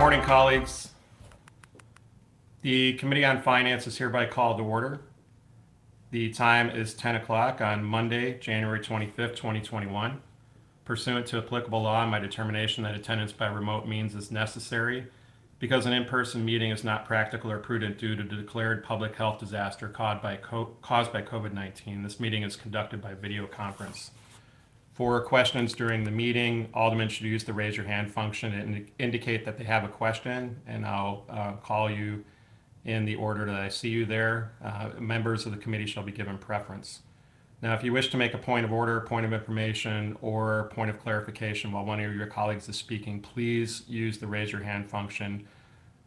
morning, colleagues. The Committee on Finance is hereby called to order. The time is 10 o'clock on Monday, January 25th, 2021. Pursuant to applicable law, my determination that attendance by remote means is necessary because an in-person meeting is not practical or prudent due to the declared public health disaster caused by COVID-19. This meeting is conducted by video conference. For questions during the meeting, aldermen should use the raise your hand function and indicate that they have a question, and I'll call you in the order that I see you there. Members of the committee shall be given preference. Now, if you wish to make a point of order, point of information, or point of clarification while one of your colleagues is speaking, please use the raise your hand function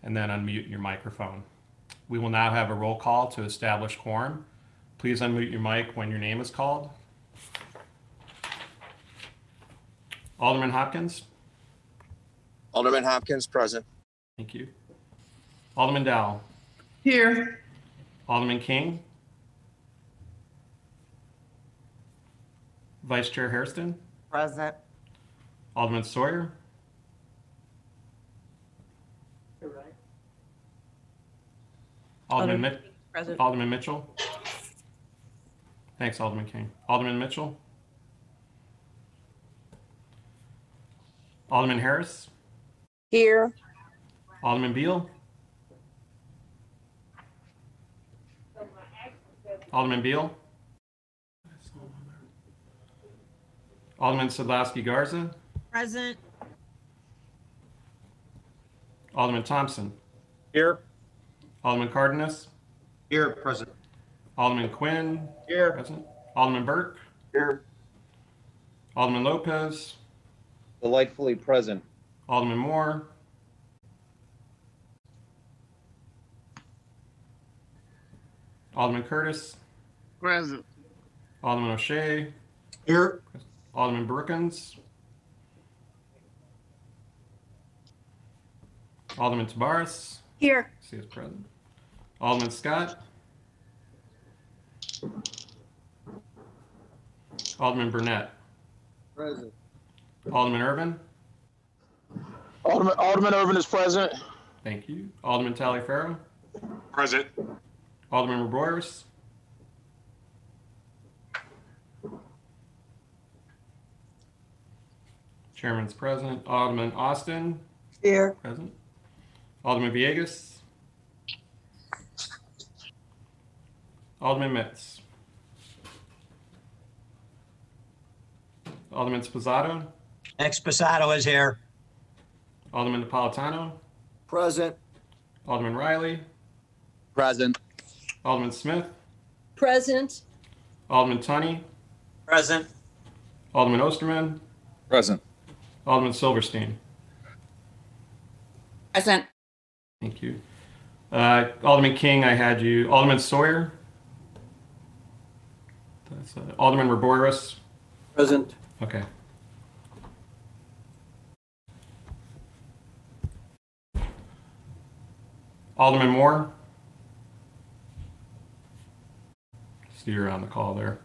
and then unmute your microphone. We will now have a roll call to establish quorum. Please unmute your mic when your name is called. Alderman Hopkins? Alderman Hopkins, present. Thank you. Alderman Dowell? Here. Alderman King? Vice Chair Hairston? Present. Alderman Sawyer? You're right. Alderman Mitchell? Thanks, Alderman King. Alderman Mitchell? Alderman Harris? Here. Alderman Beal? Alderman Beal? Alderman Sadlowski Garza? Present. Alderman Thompson? Here. Alderman Cardenas? Here, present. Alderman Quinn? Here. Present. Alderman Burke? Here. Alderman Lopez? Delightfully present. Alderman Moore? Alderman Curtis? Present. Alderman O'Shea? Here. Alderman Brookins? Alderman Tabaris? Here. See is present. Alderman Scott? Alderman Burnett? Present. Alderman Irvin? Alderman Irvin is present. Thank you. Alderman Taliaferro? Present. Alderman Roboris? Chairman's present. Alderman Austin? Here. Present. Alderman Villegas? Alderman Mitz? Alderman Sposato? Exposado is here. Alderman Napolitano? Present. Alderman Riley? Present. Alderman Smith? Present. Alderman Tunney? Present. Alderman Osterman? Present. Alderman Silverstein? Present. Thank you. Alderman King, I had you. Alderman Sawyer? That's Alderman Roboris? Present. Okay. Alderman Moore? See you're on the call there.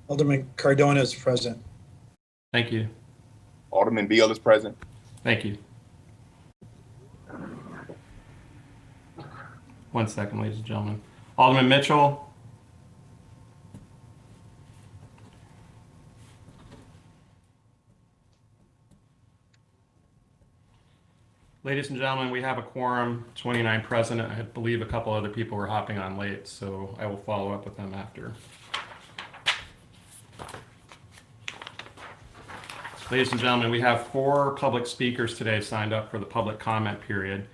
Alderman Cardona is present. Thank you. Alderman Beal is present. Thank you. 1 second, ladies and gentlemen. Alderman Mitchell? Ladies and gentlemen, we have a quorum, 29 present. I believe a couple other people were hopping on late, so I will follow up with them after. Ladies and gentlemen, we have 4 public speakers today signed up for the public comment period.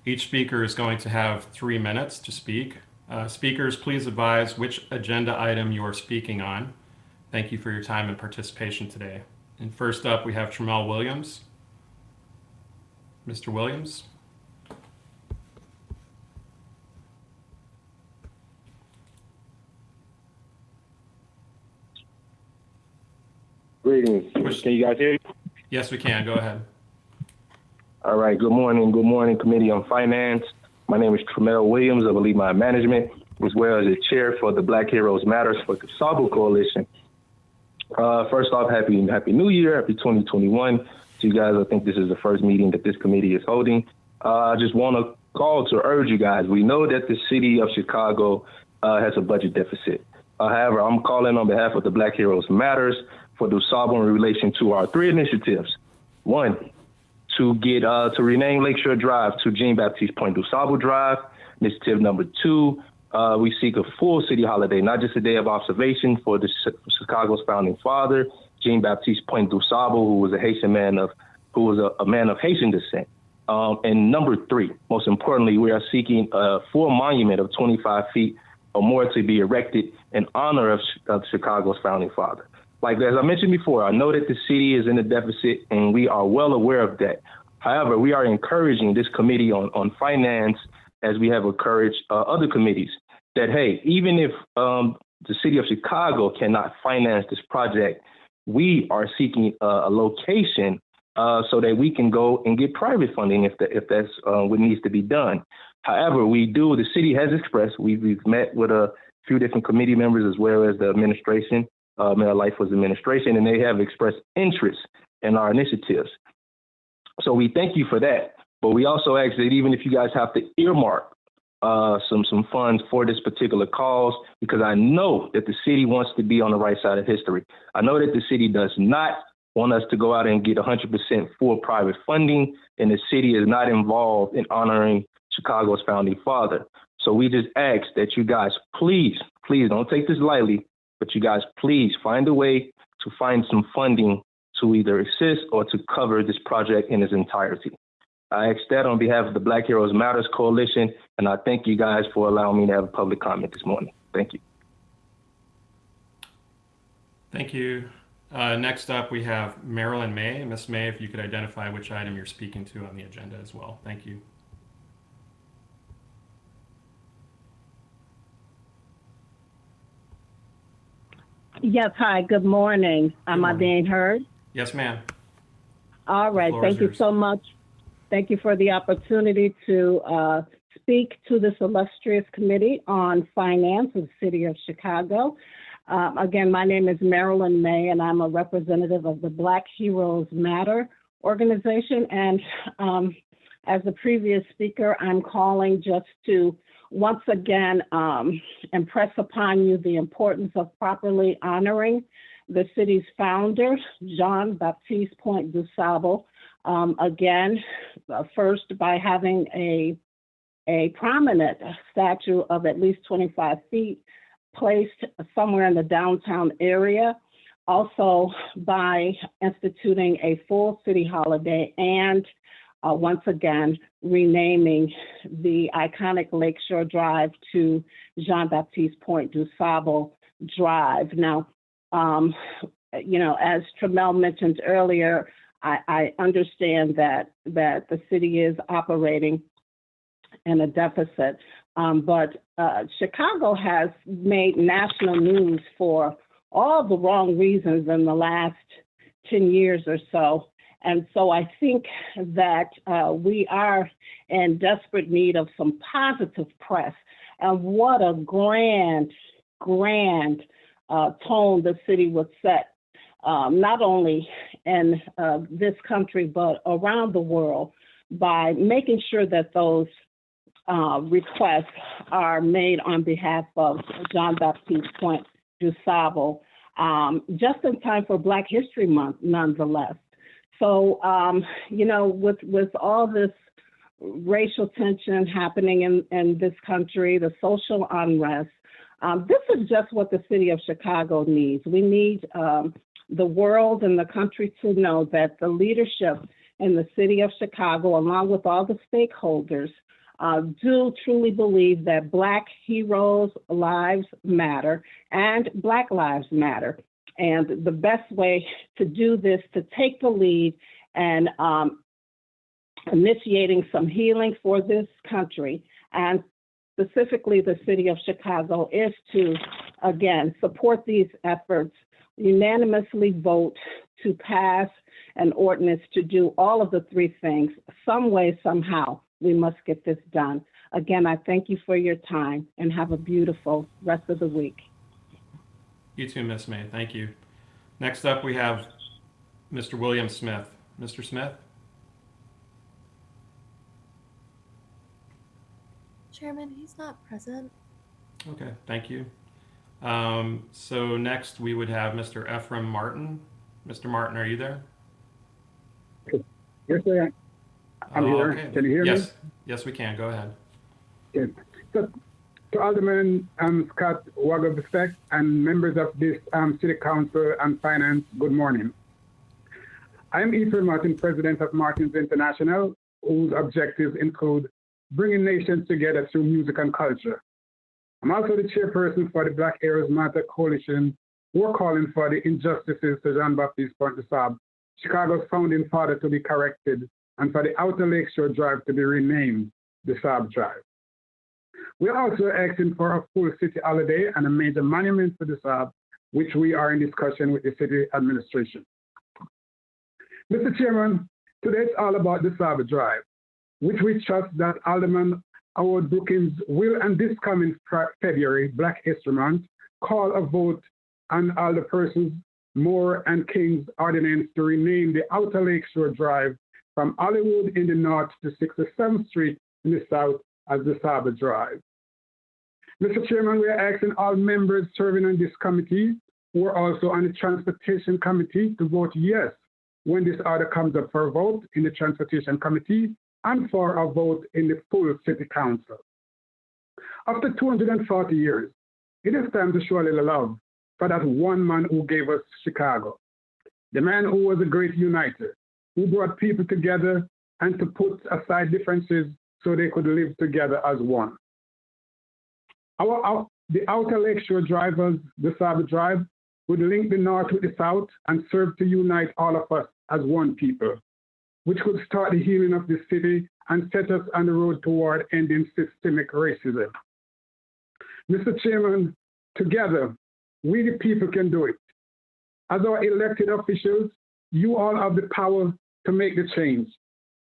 Each speaker is going to have 3 minutes to speak. Speakers, please advise which agenda item you are speaking on. Thank you for your time and participation today. And first up, we have Tramell Williams. Mr. Williams. Greetings. Can you guys hear me? Yes, we can. Go ahead. All right. Good morning. Good morning, Committee on Finance. My name is Tramell Williams. I believe my management, as well as the chair for the Black Heroes Matters for Cassava Coalition. First off, happy New Year, happy 2021 to you guys. I think this is the first meeting that this committee is holding. I just want to call to urge you guys. We know that the city of Chicago has a budget deficit. However, I'm calling on behalf of the Black Heroes Matters for DuSable in relation to our 3 initiatives. 1, to get to rename Lakeshore Drive to Jean Baptiste Point DuSable Drive. Initiative number 2, we seek a full city holiday, not just a day of observation for Chicago's founding father, Jean Baptiste Point DuSable, who was a man of Haitian descent. And number 3, most importantly, we are seeking a full monument of 25 feet or more to be erected in honor of Chicago's founding father. Like as I mentioned before, I know that the city is in a deficit, and we are well aware of that. However, we are encouraging this committee on finance, as we have encouraged other committees, that, hey, even if the city of Chicago cannot finance this project, we are seeking a location so that we can go and get private funding if that's what needs to be done. However, the city has expressed, we've met with a few different committee members as well as the administration, Mayor Lightfoot's administration, and they have expressed interest in our initiatives. So we thank you for that. But we also ask that even if you guys have to earmark some funds for this particular cause, because I know that the city wants to be on the right side of history. I know that the city does not want us to go out and get 100% full private funding, and the city is not involved in honoring Chicago's founding father. So we just ask that you guys please don't take this lightly, but you guys please find a way to find some funding to either assist or to cover this project in its entirety. I ask that on behalf of the Black Heroes Matters Coalition, and I thank you guys for allowing me to have a public comment this morning. Thank you. Thank you. Next up, we have Marilyn May. Ms. May, if you could identify which item you're speaking to on the agenda as well. Thank you. Yes, hi, good morning. Am I being heard? Yes, ma'am. All right, floor is thank you yours. so much. Thank you for the opportunity to speak to this illustrious committee on finance of the city of Chicago. Again, my name is Marilyn May, and I'm a representative of the Black Heroes Matter organization. And as the previous speaker, I'm calling just to once again impress upon you the importance of properly honoring the city's founder, Jean Baptiste Point DuSable. Again, first by having a prominent statue of at least 25 feet placed somewhere in the downtown area, also by instituting a full city holiday and once again renaming the iconic Lakeshore Drive to Jean Baptiste Point DuSable Drive. Now, as Tramel mentioned earlier, I understand that the city is operating in a deficit, but Chicago has made national news for all the wrong reasons in the last 10 years or so. And so I think that we are in desperate need of some positive press. And what a grand tone the city would set, not only in this country, but around the world, by making sure that those requests are made on behalf of Jean Baptiste Point DuSable, just in time for Black History Month, nonetheless. So, with all this racial tension happening in this country, the social unrest, this is just what the city of Chicago needs. We need the world and the country to know that the leadership in the city of Chicago, along with all the stakeholders, do truly believe that Black heroes' lives matter and Black lives matter. And the best way to do this, to take the lead and initiating some healing for this country, and specifically the city of Chicago, is to, again, support these efforts, unanimously vote to pass an ordinance to do all of the 3 things. Some way, somehow, we must get this done. Again, I thank you for your time and have a beautiful rest of the week. You too, Ms. May. Thank you. Next up, we have Mr. William Smith. Mr. Smith? Chairman, he's not present. Okay, thank you. So next we would have Mr. Ephraim Martin. Mr. Martin, are you there? Yes, sir. I'm here. Okay. Can you hear yes. me? Yes, we can. Go ahead. Yes. So, to Alderman Scott Wagovsek and members of this City Council and Finance, good morning. I am Ephraim Martin, President of Martins International, whose objectives include bringing nations together through music and culture. I'm also the chairperson for the Black Heroes Matter Coalition, who are calling for the injustices to Jean-Baptiste Pointe-de-Sable, Chicago's founding father, to be corrected, and for the Outer Lakeshore Drive to be renamed the Saab Drive. We're also asking for a full city holiday and a major monument for the Saab, which we are in discussion with the city administration. Mr. Chairman, today it's all about the Saab Drive, which we trust that Alderman Howard Brookins will, and this coming February, Black History Month, call a vote on Alderpersons Moore and King's ordinance to rename the Outer Lakeshore Drive from Hollywood in the north to 67th Street in the south as the Saba Drive. Mr. Chairman, we are asking all members serving on this committee who are also on the Transportation Committee to vote yes when this order comes up for a vote in the Transportation Committee and for a vote in the full City Council. After 240 years, it is time to show a little love for that one man who gave us Chicago, the man who was a great uniter, who brought people together and to put aside differences so they could live together as one. The Outer Lakeshore Drivers, the Saba Drive, would link the North with the South and serve to unite all of us as one people, which could start the healing of the city and set us on the road toward ending systemic racism. Mr. Chairman, together, we the people can do it. As our elected officials, you all have the power to make the change.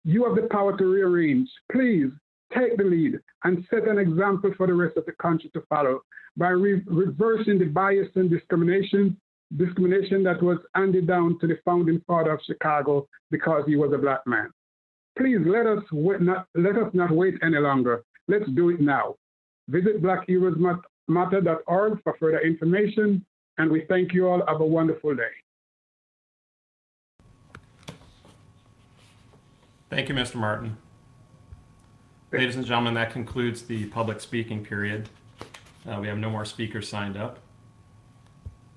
You have the power to rearrange. Please take the lead and set an example for the rest of the country to follow by reversing the bias and discrimination that was handed down to the founding father of Chicago because he was a Black man. Please let us not wait any longer. Let's do it now. Visit blackheroesmatter.org for further information, and we thank you all. Have a wonderful day. Thank you, Mr. Martin. Ladies and gentlemen, that concludes the public speaking period. We have no more speakers signed up.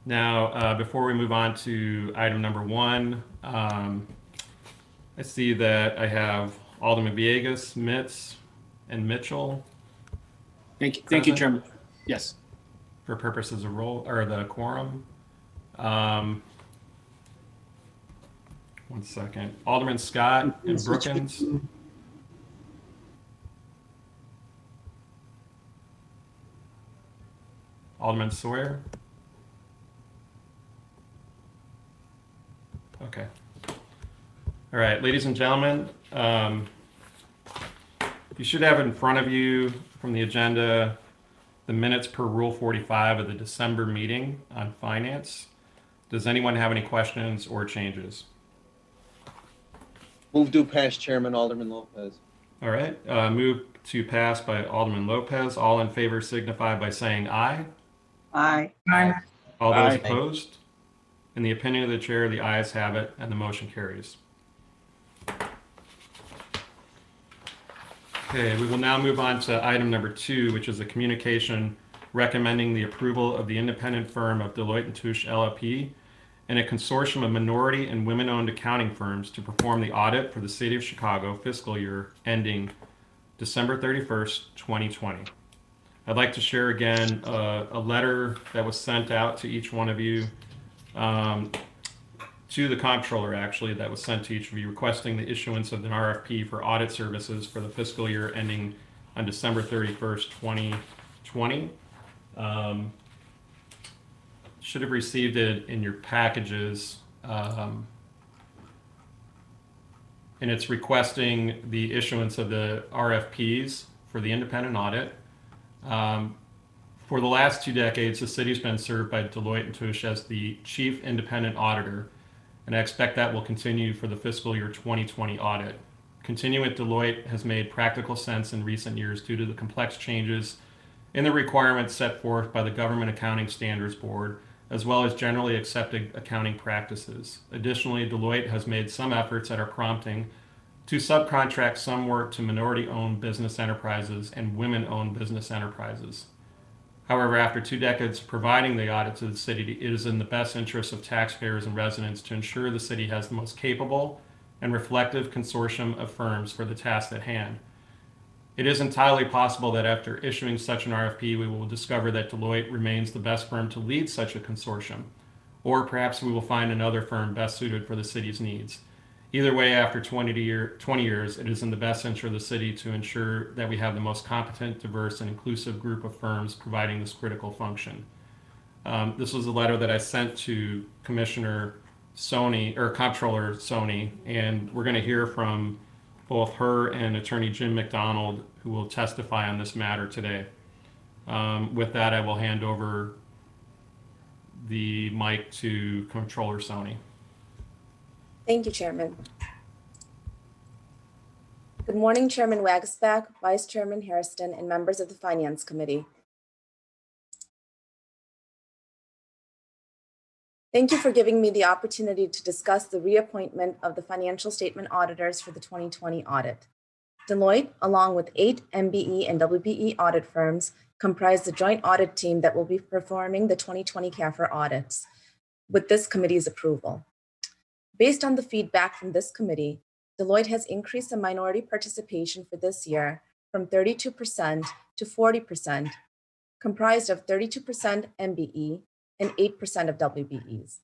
Now, before we move on to item number 1, I see that I have Alderman Villegas, Mitz, and Mitchell. Thank you, Chairman. Yes. For purposes of roll or the quorum. 1 second. Alderman Scott and Brookins. Alderman Sawyer. Okay. All right, ladies and gentlemen, you should have in front of you from the agenda the minutes per Rule 45 of the December meeting on finance. Does anyone have any questions or changes? Move to pass, Chairman Alderman Lopez. All right, move to pass by Alderman Lopez. All in favor signify by saying aye. Aye. All those Aye. opposed? In the opinion of the chair, the ayes have it, and the motion carries. Okay, we will now move on to item number 2, which is a communication recommending the approval of the independent firm of Deloitte & Touche LLP and a consortium of minority and women-owned accounting firms to perform the audit for the City of Chicago fiscal year ending December 31st, 2020. I'd like to share again a letter that was sent out to each one of you, to the comptroller actually, that was sent to each of you requesting the issuance of an RFP for audit services for the fiscal year ending on December 31st, 2020. Should have received it in your packages. And it's requesting the issuance of the RFPs for the independent audit For the last 2 decades, the city's been served by Deloitte & Touche as the chief independent auditor, and I expect that will continue for the fiscal year 2020 audit. Continuing with Deloitte has made practical sense in recent years due to the complex changes in the requirements set forth by the Government Accounting Standards Board, as well as generally accepted accounting practices. Additionally, Deloitte has made some efforts at our prompting to subcontract some work to minority-owned business enterprises and women-owned business enterprises. However, after 2 decades of providing the audit to the city, it is in the best interest of taxpayers and residents to ensure the city has the most capable and reflective consortium of firms for the task at hand. It is entirely possible that after issuing such an RFP, we will discover that Deloitte remains the best firm to lead such a consortium, or perhaps we will find another firm best suited for the city's needs. Either way, after 20 years, it is in the best interest of the city to ensure that we have the most competent, diverse, and inclusive group of firms providing this critical function. This was a letter that I sent to Commissioner Sony, or Comptroller Sony, and we're going to hear from both her and Attorney Jim McDonald, who will testify on this matter today. With that, I will hand over the mic to Comptroller Sony. Thank you, Chairman. Good morning, Chairman Wagesback, Vice Chairman Hairston, and members of the Finance Committee. Thank you for giving me the opportunity to discuss the reappointment of the financial statement auditors for the 2020 audit. Deloitte, along with 8 MBE and WBE audit firms, comprise the joint audit team that will be performing the 2020 CAFR audits with this committee's approval. Based on the feedback from this committee, Deloitte has increased the minority participation for this year from 32% to 40%, comprised of 32% MBE and 8% of WBEs.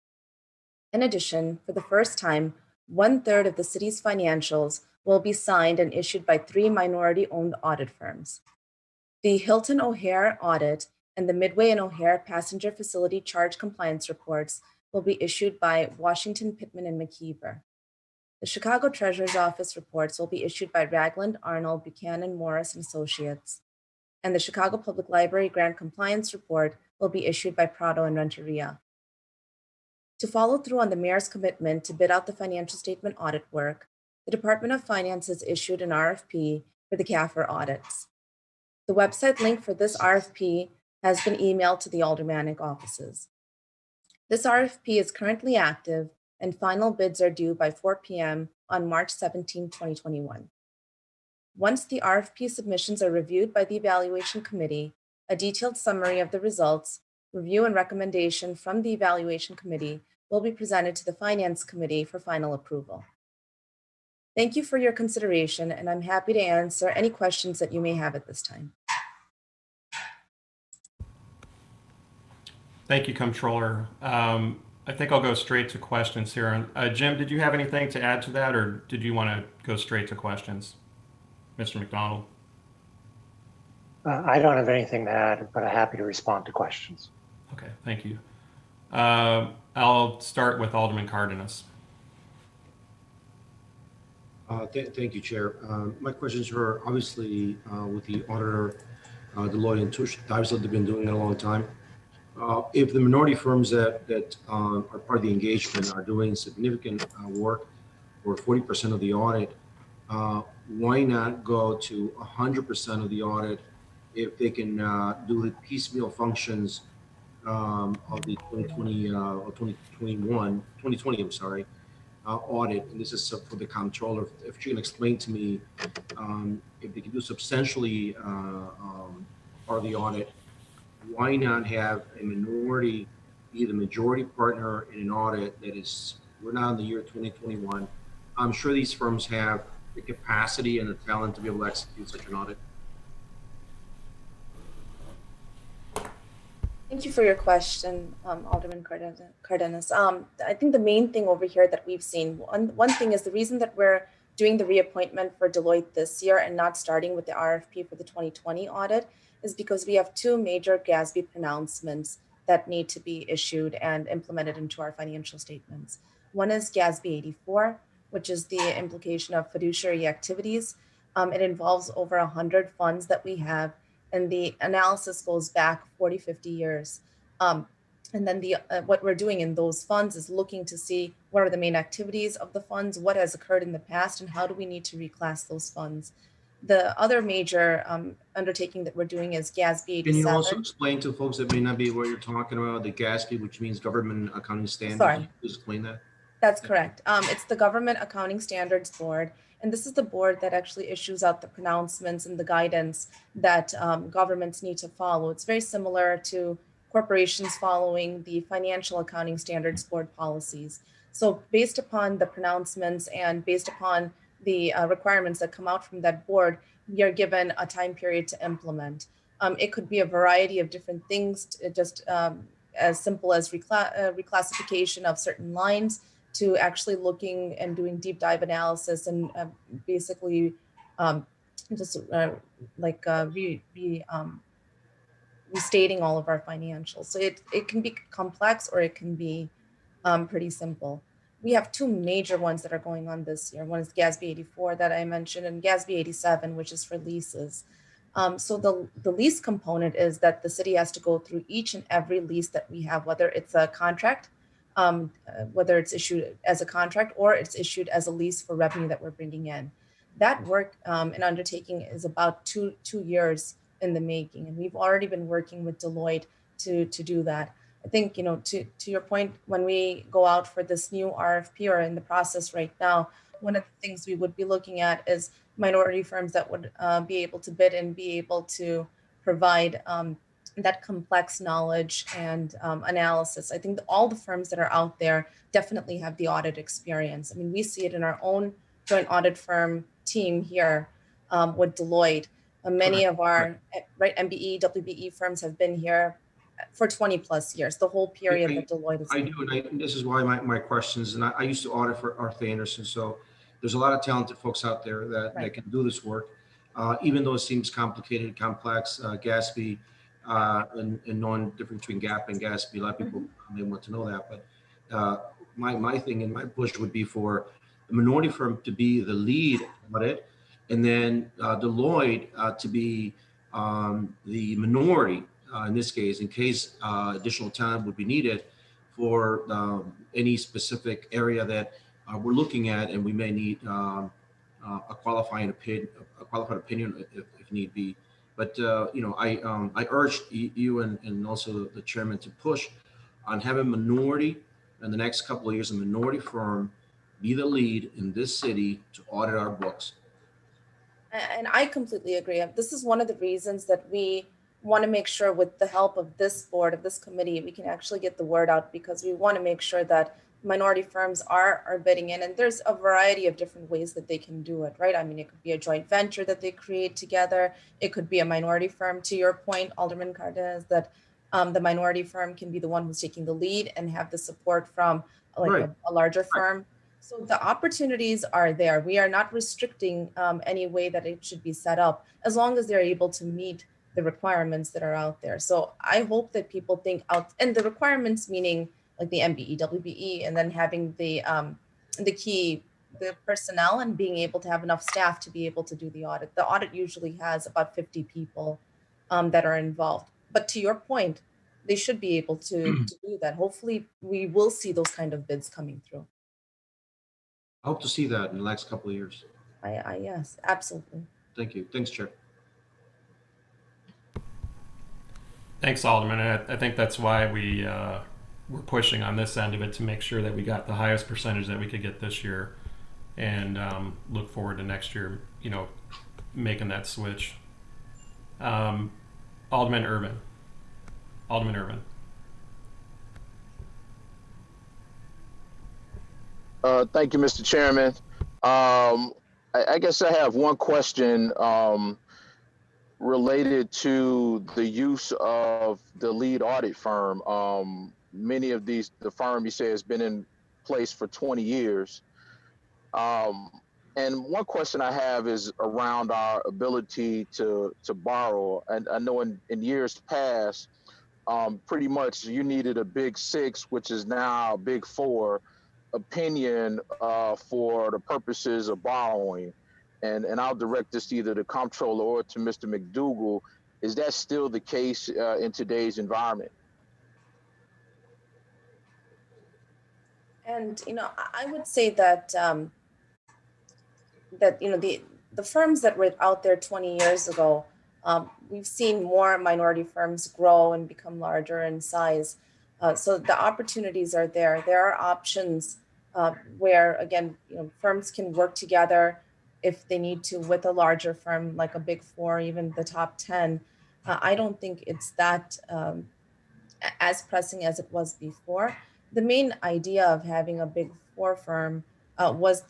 In addition, for the first time, 1/3 of the city's financials will be signed and issued by 3 minority-owned audit firms. The Hilton O'Hare audit and the Midway and O'Hare passenger facility charge compliance reports will be issued by Washington, Pittman, and McKeever. The Chicago Treasurer's Office reports will be issued by Ragland, Arnold, Buchanan, Morris, and Associates. And the Chicago Public Library Grant Compliance Report will be issued by Prado and Renteria. To follow through on the mayor's commitment to bid out the financial statement audit work, the Department of Finance has issued an RFP for the CAFR audits. The website link for this RFP has been emailed to the aldermanic offices. This RFP is currently active and final bids are due by 4 p.m. on March 17, 2021. Once the RFP submissions are reviewed by the evaluation committee, a detailed summary of the results, review, and recommendation from the evaluation committee will be presented to the finance committee for final approval. Thank you for your consideration, and I'm happy to answer any questions that you may have at this time. Thank you, Comptroller. I think I'll go straight to questions here. Jim, did you have anything to add to that, or did you want to go straight to questions? Mr. McDonald? I don't have anything to add, but I'm happy to respond to questions. Okay, thank you. I'll start with Alderman Cardenas. Thank you, Chair. My questions were obviously with the auditor, Deloitte & Touche. Obviously, they've been doing it a long time. If the minority firms that are part of the engagement are doing significant work for 40% of the audit, why not go to 100% of the audit if they can do the piecemeal functions of the 2020, or 2020, I'm sorry, audit? And this is for the comptroller. If you can explain to me if they can do substantially part of the audit, why not have a minority be the majority partner in an audit that is, we're now in the year 2021. I'm sure these firms have the capacity and the talent to be able to execute such an audit. Thank you for your question, Alderman Cardenas. I think the main thing over here that we've seen, one thing is the reason that we're doing the reappointment for Deloitte this year and not starting with the RFP for the 2020 audit is because we have 2 major GASB pronouncements that need to be issued and implemented into our financial statements. One is GASB 84, which is the implication of fiduciary activities. It involves over 100 funds that we have, and the analysis goes back 40, 50 years. And then what we're doing in those funds is looking to see what are the main activities of the funds, what has occurred in the past, and how do we need to reclass those funds. The other major undertaking that we're doing is GASB 87. Can you also explain to folks that may not be what you're talking about, the GASB, which means Government Accounting Standards? Sorry. Please explain that. That's correct. It's the Government Accounting Standards Board, and this is the board that actually issues out the pronouncements and the guidance that governments need to follow. It's very similar to corporations following the Financial Accounting Standards Board policies. So based upon the pronouncements and based upon the requirements that come out from that board, we are given a time period to implement. It could be a variety of different things, just as simple as reclassification of certain lines, to actually looking and doing deep dive analysis and basically restating all of our financials. So it can be complex or it can be pretty simple. We have two major ones that are going on this year. One is GASB 84 that I mentioned, and GASB 87, which is for leases. So the lease component is that the city has to go through each and every lease that we have, whether it's a contract, whether it's issued as a contract or it's issued as a lease for revenue that we're bringing in. That work and undertaking is about two years in the making, and we've already been working with Deloitte to do that. I think, to your point, when we go out for this new RFP or in the process right now, one of the things we would be looking at is minority firms that would be able to bid and be able to provide that complex knowledge and analysis. I think that all the firms that are out there definitely have the audit experience. I mean, we see it in our own joint audit firm team here with Deloitte. Many of our MBE, WBE firms have been here for 20 plus years, the whole period that Deloitte is. I do, and this is why my questions, and I used to audit for Arthur Andersen, so there's a lot of talented folks out there that can do this work, even though it seems complicated, complex. GASB and knowing the difference between GAAP and GASB, a lot of people may want to know that, but my thing and my push would be for the minority firm to be the lead audit, and then Deloitte to be the minority in this case, in case additional time would be needed for any specific area that we're looking at, and we may need a qualified opinion if need be. But I urge you and also the chairman to push on having minority in the next couple of years, a minority firm be the lead in this city to audit our books. And I completely agree. This is one of the reasons that we want to make sure, with the help of this board, of this committee, we can actually get the word out, because we want to make sure that minority firms are bidding in, and there's a variety of different ways that they can do it, right? I mean, it could be a joint venture that they create together. It could be a minority firm, to your point, Alderman Cardenas, that the minority firm can be the one who's taking the lead and have the support from a larger firm. So the opportunities are there. We are not restricting any way that it should be set up, as long as they're able to meet the requirements that are out there. So I hope that people think out, and the requirements meaning like the MBE, WBE, and then having the personnel and being able to have enough staff to be able to do the audit. The audit usually has about 50 people that are involved. But to your point, they should be able to do that. Hopefully we will see those kind of bids coming through. I hope to see that in the next couple of years. Yes, absolutely. Thank you. Thanks, Chair. Thanks, Alderman. And I think that's why we're pushing on this end of it, to make sure that we got the highest percentage that we could get this year, and look forward to next year, making that switch. Alderman Irvin. Thank you, Mr. Chairman. I guess I have one question related to the use of the lead audit firm. Many of the firm you say has been in place for 20 years. And one question I have is around our ability to borrow. And I know in years past, pretty much you needed a big six, which is now a big four opinion for the purposes of borrowing. And I'll direct this either to comptroller or to Mr. McDougall. Is that still the case in today's environment? And I would say that the firms that were out there 20 years ago, we've seen more minority firms grow and become larger in size. So the opportunities are there. There are options where, again, firms can work together if they need to with a larger firm like a Big Four, even the top 10. I don't think it's that as pressing as it was before. The main idea of having a Big Four firm was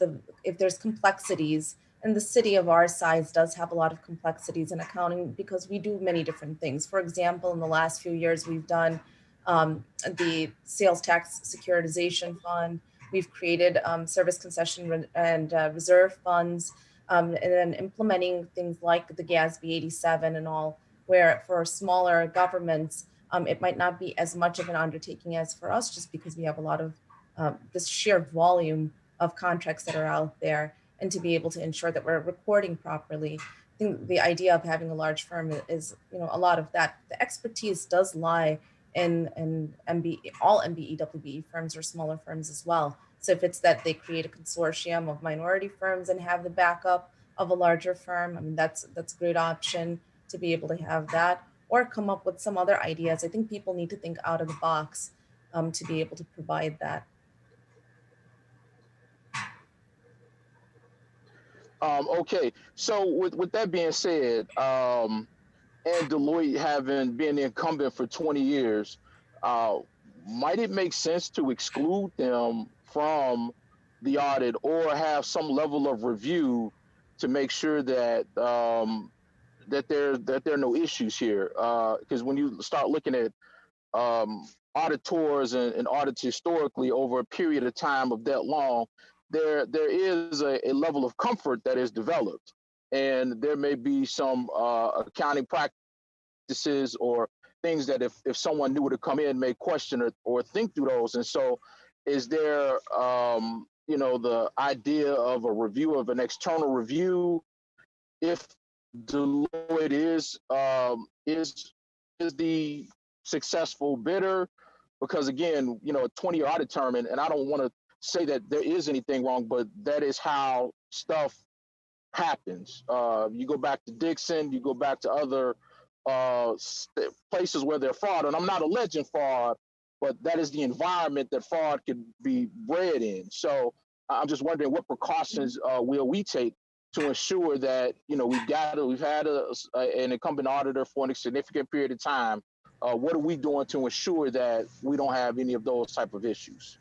if there's complexities, and the city of our size does have a lot of complexities in accounting because we do many different things. For example, in the last few years, we've done the sales tax securitization fund. We've created service concession and reserve funds, and then implementing things like the GASB 87 and all, where for smaller governments, it might not be as much of an undertaking as for us, just because we have a lot of this sheer volume of contracts that are out there, and to be able to ensure that we're recording properly. I think the idea of having a large firm is, a lot of that. The expertise does lie in all MBE, WBE firms or smaller firms as well. So if it's that they create a consortium of minority firms and have the backup of a larger firm, I mean, that's a great option to be able to have that, or come up with some other ideas. I think people need to think out of the box to be able to provide that. Okay, so with that being said, and Deloitte having been the incumbent for 20 years, might it make sense to exclude them from the audit or have some level of review to make sure that that there are no issues here? Because when you start looking at auditors and audits historically over a period of time of that long, there is a level of comfort that is developed, and there may be some accounting practices or things that if someone new to come in may question or think through those. And so is there the idea of a review, of an external review, if Deloitte is the successful bidder? Because again, a 20-year audit term, and I don't want to say that there is anything wrong, but that is how stuff happens. You go back to Dixon, you go back to other places where they're fraud, and I'm not alleging fraud, but that is the environment that fraud could be bred in. So I'm just wondering, what precautions will we take to ensure that we've had an incumbent auditor for a significant period of time. What are we doing to ensure that we don't have any of those type of issues?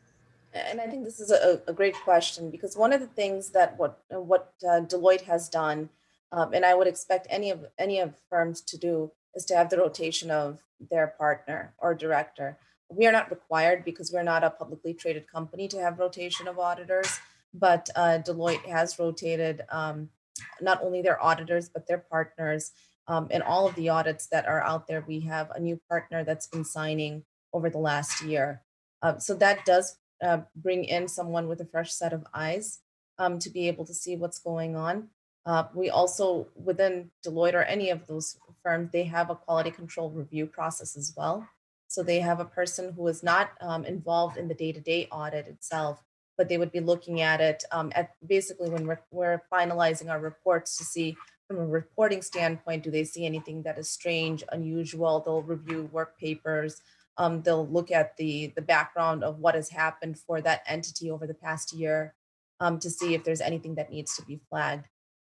And I think this is a great question, because one of the things that what Deloitte has done, and I would expect any of firms to do, is to have the rotation of their partner or director. We are not required, because we're not a publicly traded company, to have rotation of auditors, but Deloitte has rotated not only their auditors, but their partners. In all of the audits that are out there, we have a new partner that's been signing over the last year. So that does bring in someone with a fresh set of eyes to be able to see what's going on. We also, within Deloitte or any of those firms, they have a quality control review process as well. So they have a person who is not involved in the day-to-day audit itself, but they would be looking at it at basically when we're finalizing our reports to see, from a reporting standpoint, do they see anything that is strange, unusual? They'll review work papers. They'll look at the background of what has happened for that entity over the past year to see if there's anything that needs to be flagged.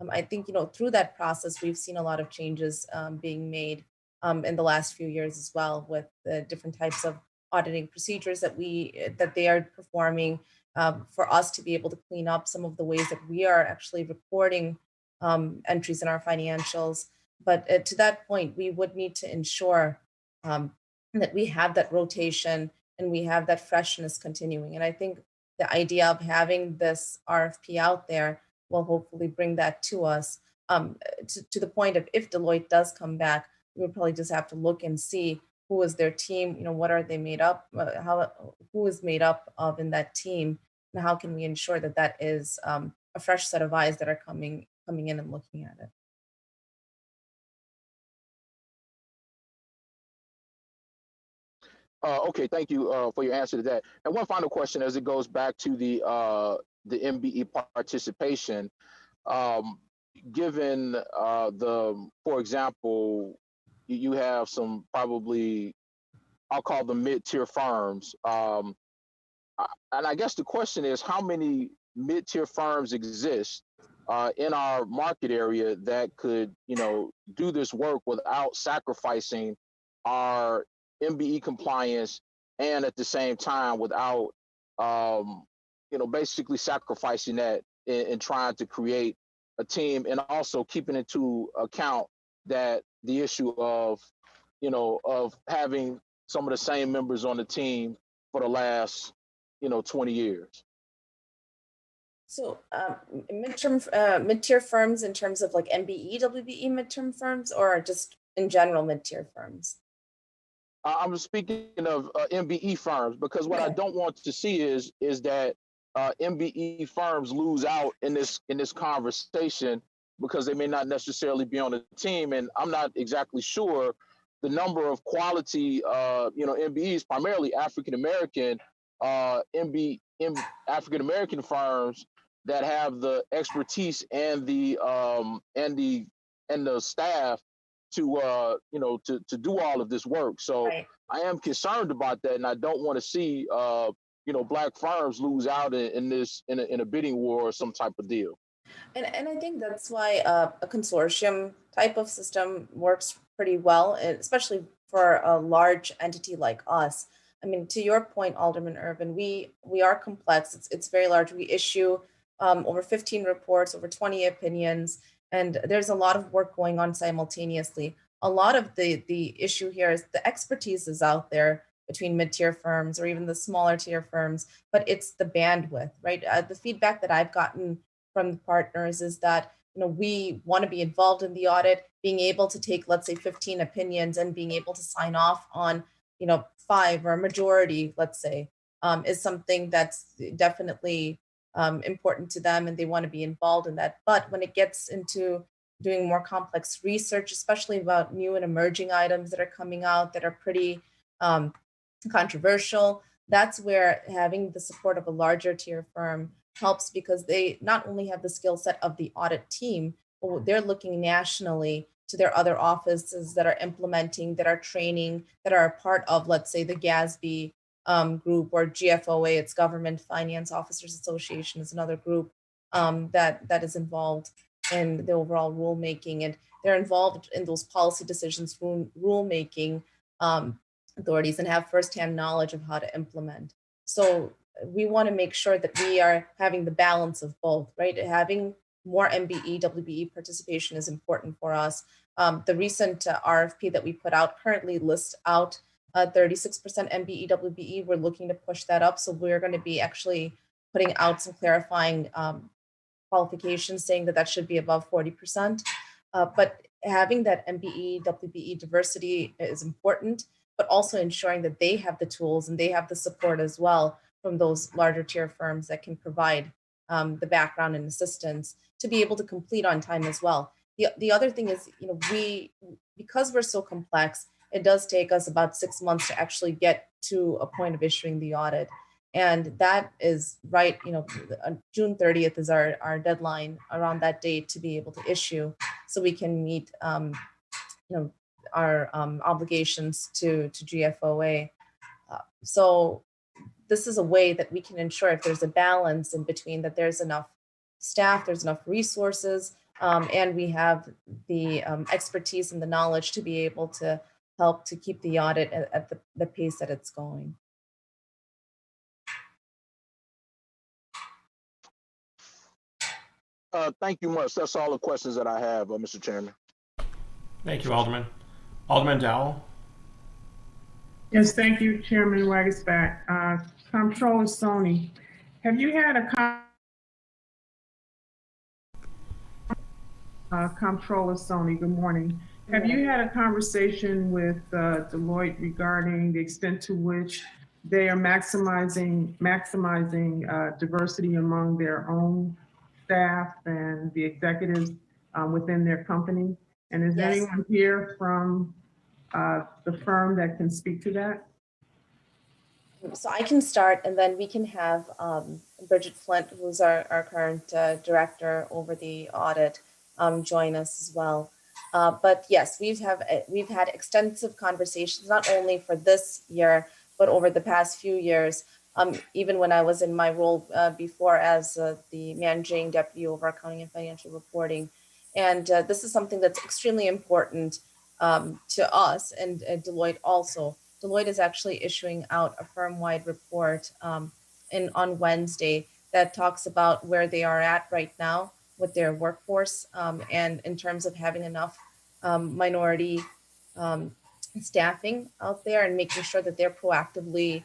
I think, through that process, we've seen a lot of changes being made in the last few years as well, with the different types of auditing procedures that they are performing, for us to be able to clean up some of the ways that we are actually recording entries in our financials. But to that point, we would need to ensure that we have that rotation and we have that freshness continuing. And I think the idea of having this RFP out there will hopefully bring that to us, to the point of, if Deloitte does come back, we would probably just have to look and see who is their team, what are they made up, who is made up of in that team, and how can we ensure that that is a fresh set of eyes that are coming in and looking at it. Okay, thank you for your answer to that. And one final question as it goes back to the MBE participation. Um, Given for example, you have some probably, I'll call them mid-tier firms. And I guess the question is, how many mid-tier firms exist in our market area that could, do this work without sacrificing our MBE compliance, and at the same time without, basically sacrificing that in trying to create a team, and also keeping into account that the issue of having some of the same members on the team for the last 20 years. So mid-tier firms in terms of like MBE, WBE mid-term firms, or just in general mid-tier firms? I'm speaking of MBE firms, because what I don't want to see is that MBE firms lose out in this conversation because they may not necessarily be on the team, and I'm not exactly sure the number of quality MBEs, primarily African American African American firms that have the expertise and the staff to to do all of this work. So I am concerned about that, and I don't want to see Black firms lose out in a bidding war or some type of deal. And I think that's why a consortium type of system works pretty well, especially for a large entity like us. I mean, to your point, Alderman Irvin, we are complex. It's very large. We issue over 15 reports, over 20 opinions, and there's a lot of work going on simultaneously. A lot of the issue here is the expertise is out there between mid-tier firms or even the smaller tier firms, but it's the bandwidth, right? The feedback that I've gotten from the partners is that we want to be involved in the audit, being able to take, let's say, 15 opinions and being able to sign off on 5 or a majority, let's say, is something that's definitely important to them, and they want to be involved in that. But when it gets into doing more complex research, especially about new and emerging items that are coming out that are pretty controversial, that's where having the support of a larger tier firm helps, because they not only have the skill set of the audit team, but they're looking nationally to their other offices that are implementing, that are training, that are a part of, let's say, the GASB group, or GFOA, it's Government Finance Officers Association, is another group that is involved in the overall rulemaking, and they're involved in those policy decisions, rulemaking authorities, and have firsthand knowledge of how to implement. So we want to make sure that we are having the balance of both, right? Having more MBE, WBE participation is important for us. The recent RFP that we put out currently lists out 36% MBE, WBE. We're looking to push that up. So we're going to be actually putting out some clarifying qualifications saying that should be above 40%. But having that MBE, WBE diversity is important, but also ensuring that they have the tools and they have the support as well from those larger tier firms that can provide the background and assistance to be able to complete on time as well. The other thing is, because we're so complex, it does take us about 6 months to actually get to a point of issuing the audit. And that is right, June 30th is our deadline around that date to be able to issue, so we can meet our obligations to GFOA. So this is a way that we can ensure, if there's a balance in between, that there's enough staff, there's enough resources, and we have the expertise and the knowledge to be able to help to keep the audit at the pace that it's going. Thank you much. That's all the questions that I have, Mr. Chairman. Thank you, Alderman. Alderman Dowell. Yes, thank you, Chairman Wagisback. Comptroller Sony, have you had Comptroller Sony, good morning. Have you had a conversation with Deloitte regarding the extent to which they are maximizing diversity among their own staff and the executives within their company? And is anyone here from the firm that can speak to that? So I can start, and then we can have Bridget Flint, who's our current director over the audit, join us as well. But yes, we've had extensive conversations, not only for this year, but over the past few years. Even when I was in my role before as the managing deputy over accounting and financial reporting. And this is something that's extremely important to us and Deloitte also. Deloitte is actually issuing out a firm-wide report on Wednesday that talks about where they are at right now with their workforce and in terms of having enough minority staffing out there and making sure that they're proactively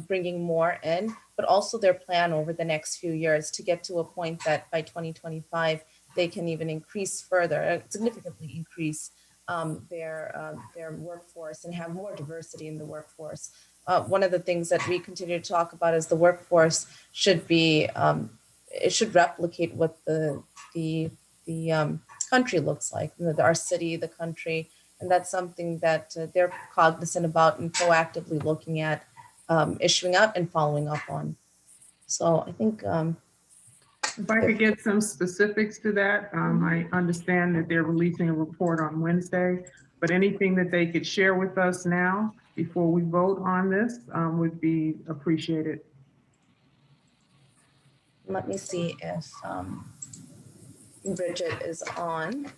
bringing more in, but also their plan over the next few years to get to a point that by 2025, they can even increase further, significantly increase their workforce and have more diversity in the workforce. One of the things that we continue to talk about is the workforce should be, it should replicate what the country looks like, our city, the country, and that's something that they're cognizant about and proactively looking at issuing out and following up on. So I think if I could get some specifics to that, I understand that they're releasing a report on Wednesday, but anything that they could share with us now before we vote on this would be appreciated. Let me see if Bridget is on.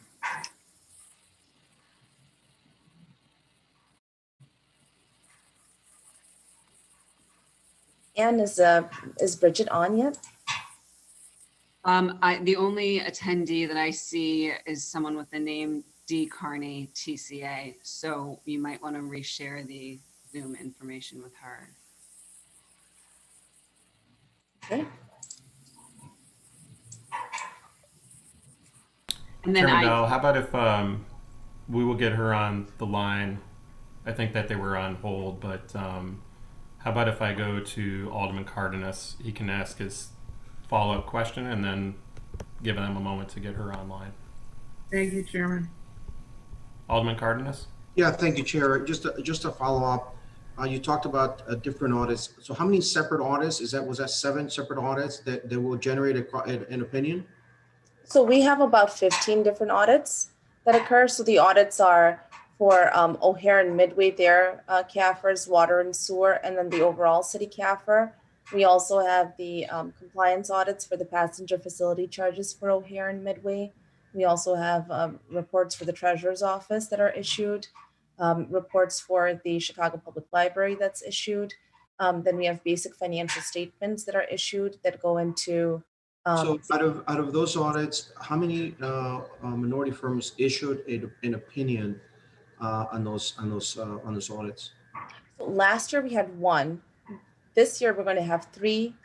Anne, is Bridget on yet? The only attendee that I see is someone with the name D. Carney, TCA. So you might want to reshare the Zoom information with her. Okay. And then Chairman Dowell, how about if we will get her on the line? I think that they were on hold, but how about if I go to Alderman Cardenas? He can ask his follow-up question and then give them a moment to get her online. Thank you, Chairman. Alderman Cardenas? Yeah, thank you, Chair. Just to follow up, you talked about different audits. So how many separate audits? Was that 7 separate audits that will generate an opinion? So we have about 15 different audits that occur. So the audits are for O'Hare and Midway, their CAFRs, water and sewer, and then the overall city CAFR. We also have the compliance audits for the passenger facility charges for O'Hare and Midway. We also have reports for the treasurer's office that are issued, reports for the Chicago Public Library that's issued. Then we have basic financial statements that are issued that go into. So out of those audits, how many minority firms issued an opinion on those audits? Last year we had 1. This year we're going to have 3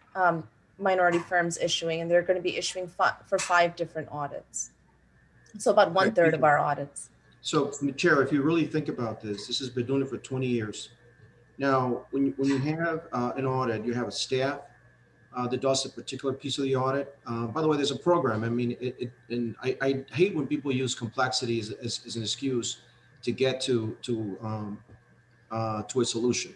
minority firms issuing, and they're going to be issuing for 5 different audits. So about 1/3 of our audits. So, Chair, if you really think about this has been doing it for 20 years. Now, when you have an audit, you have a staff that does a particular piece of the audit. By the way, there's a program. I mean, and I hate when people use complexity as an excuse to get to a solution.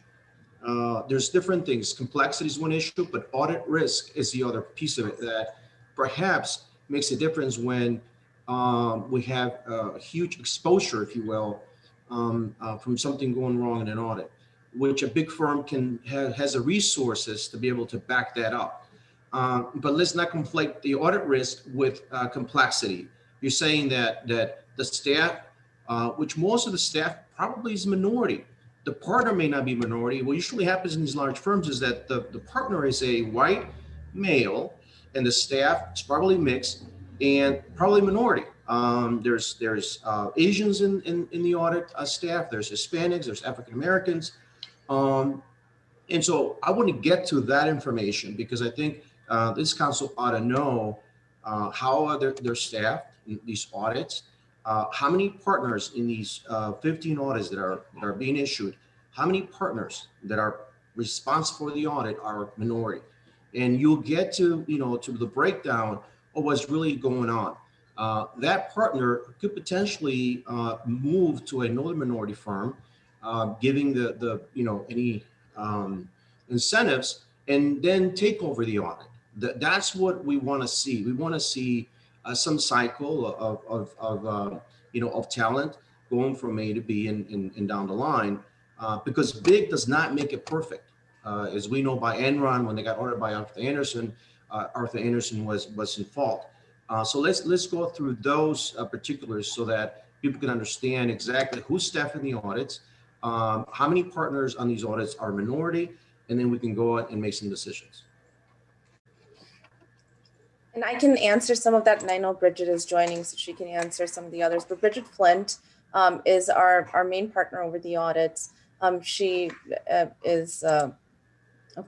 There's different things. Complexity is one issue, but audit risk is the other piece of it that perhaps makes a difference when we have a huge exposure, if you will, from something going wrong in an audit, which a big firm has the resources to be able to back that up. But let's not conflate the audit risk with complexity. You're saying that the staff, which most of the staff probably is minority. The partner may not be minority. What usually happens in these large firms is that the partner is a white male and the staff is probably mixed and probably minority. There's Asians in the audit staff, there's Hispanics, there's African Americans. And so I want to get to that information because I think this council ought to know how are their staff in these audits, how many partners in these 15 audits that are being issued, how many partners that are responsible for the audit are minority. And you'll get to the breakdown of what's really going on. That partner could potentially move to another minority firm, giving any incentives and then take over the audit. That's what we want to see. We want to see some cycle of talent going from A to B and down the line, because big does not make it perfect. As we know by Enron, when they got ordered by Arthur Andersen was in fault. So let's go through those particulars so that people can understand exactly who's staffing the audits, how many partners on these audits are minority, and then we can go out and make some decisions. And I can answer some of that, and I know Bridget is joining, so she can answer some of the others. But Bridget Flint is our main partner over the audits. She is, of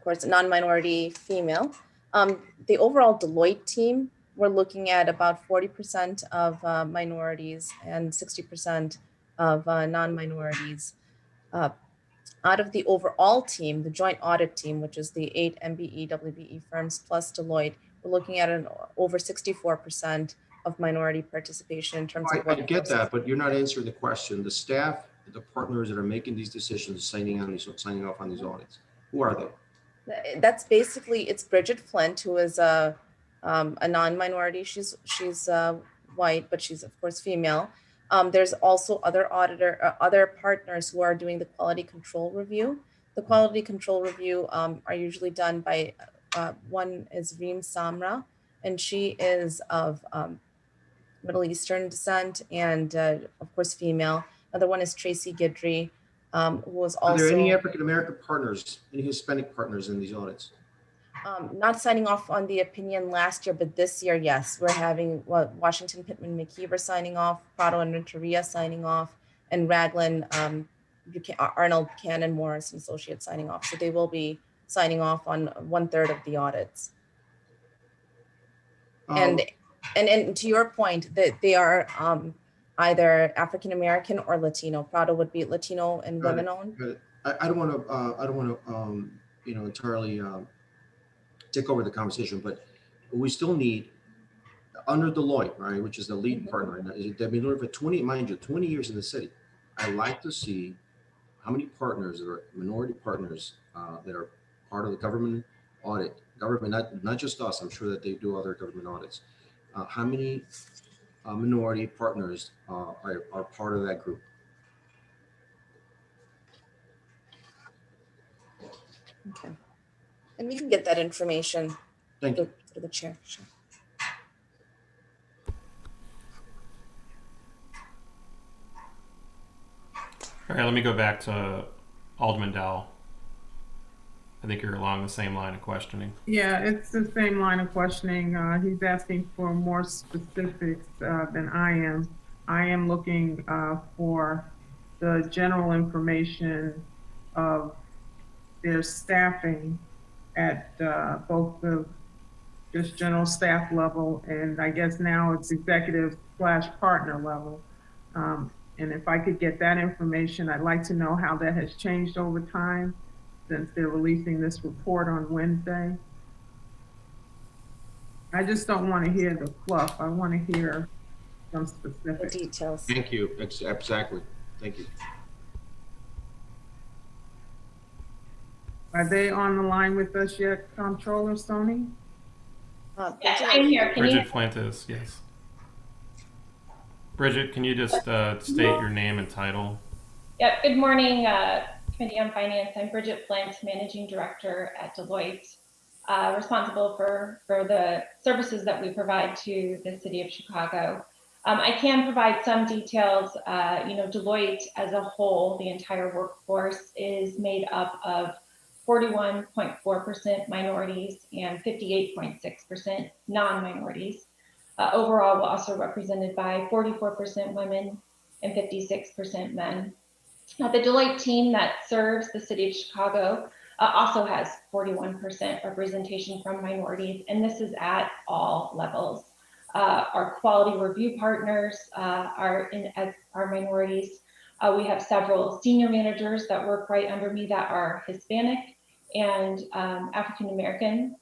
course, a non-minority female. The overall Deloitte team, we're looking at about 40% of minorities and 60% of non-minorities. Out of the overall team, the joint audit team, which is the 8 MBE, WBE firms plus Deloitte, we're looking at an over 64% of minority participation in terms of I get that, but you're not answering the question. The staff, the partners that are making these decisions, signing off on these audits, who are they? That's basically, it's Bridget Flint, who is a non-minority. She's white, but she's of course female. There's also other partners who are doing the quality control review. The quality control review are usually done by, one is Reem Samra, and she is of Middle Eastern descent and of course female. Another one is Tracy Guidry, who was also— Are there any African-American partners, any Hispanic partners in these audits? Not signing off on the opinion last year, but this year, yes. We're having Washington Pittman McKeever signing off, Prado and Renteria signing off, and Raglan, Arnold Buchanan Morris and Associates signing off. So they will be signing off on 1/3 of the audits. And to your point, that they are either African-American or Latino. Prado would be Latino and women-owned. I don't want to, entirely take over the conversation, but we still need, under Deloitte, right, which is the lead partner, they've been doing it for 20 years in the city. I like to see how many partners or minority partners that are part of the government audit, not just us, I'm sure that they do other government audits. How many minority partners are part of that group? Okay. And we can get that information. Thank you. To the chair. Sure. All right, let me go back to Alderman Dowell. I think you're along the same line of questioning. Yeah, it's the same line of questioning. He's asking for more specifics than I am. I am looking for the general information of their staffing at both the just general staff level and I guess now it's executive/partner level. And if I could get that information, I'd like to know how that has changed over time since they're releasing this report on Wednesday. I just don't want to hear the fluff. I want to hear some specific details. Thank you. Exactly. Thank you. Are they on the line with us yet, Comptroller Stoney? Yes, I'm here. Bridget Flint is, yes. Bridget, can you just state your name and title? Yep. Good morning, Committee on Finance. I'm Bridget Flint, Managing Director at Deloitte, responsible for the services that we provide to the City of Chicago. I can provide some details. Deloitte as a whole, the entire workforce is made up of 41.4% minorities and 58.6% non-minorities. Overall, we're also represented by 44% women and 56% men. Now, the Deloitte team that serves the City of Chicago also has 41% representation from minorities, and this is at all levels. Our quality review partners are minorities. We have several senior managers that work right under me that are Hispanic and African American.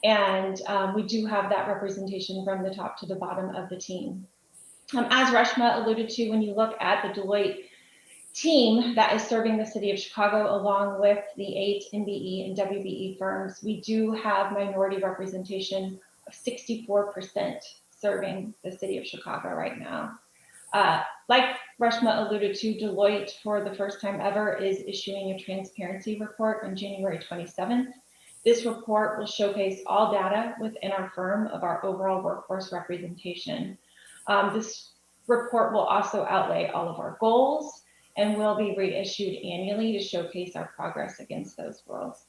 And we do have that representation from the top to the bottom of the team. As Reshma alluded to, when you look at the Deloitte team that is serving the city of Chicago, along with the 8 MBE and WBE firms, we do have minority representation of 64% serving the city of Chicago right now. Like Reshma alluded to, Deloitte, for the first time ever, is issuing a transparency report on January 27th. This report will showcase all data within our firm of our overall workforce representation. This report will also outlay all of our goals and will be reissued annually to showcase our progress against those goals.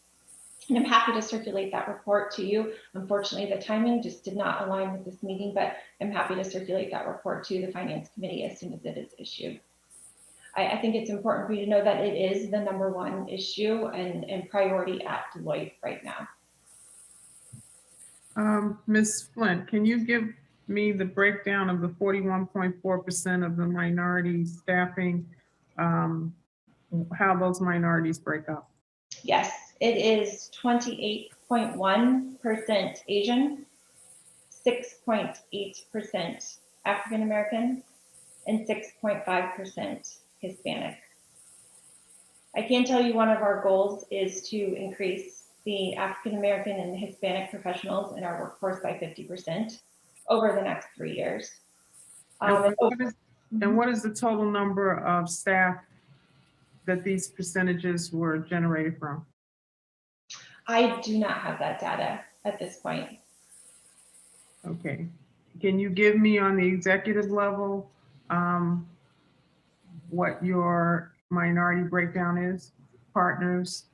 And I'm happy to circulate that report to you. Unfortunately, the timing just did not align with this meeting, but I'm happy to circulate that report to the Finance Committee as soon as it is issued. I think it's important for you to know that it is the #1 issue and priority at Deloitte right now. Ms. Flint, can you give me the breakdown of the 41.4% of the minority staffing, how those minorities break up? Yes, it is 28.1% Asian, 6.8% African American, and 6.5% Hispanic. I can tell you one of our goals is to increase the African American and Hispanic professionals in our workforce by 50% over the next 3 years. And what is the total number of staff that these percentages were generated from? I do not have that data at this point. Okay. Can you give me on the executive level what your minority breakdown is, partners?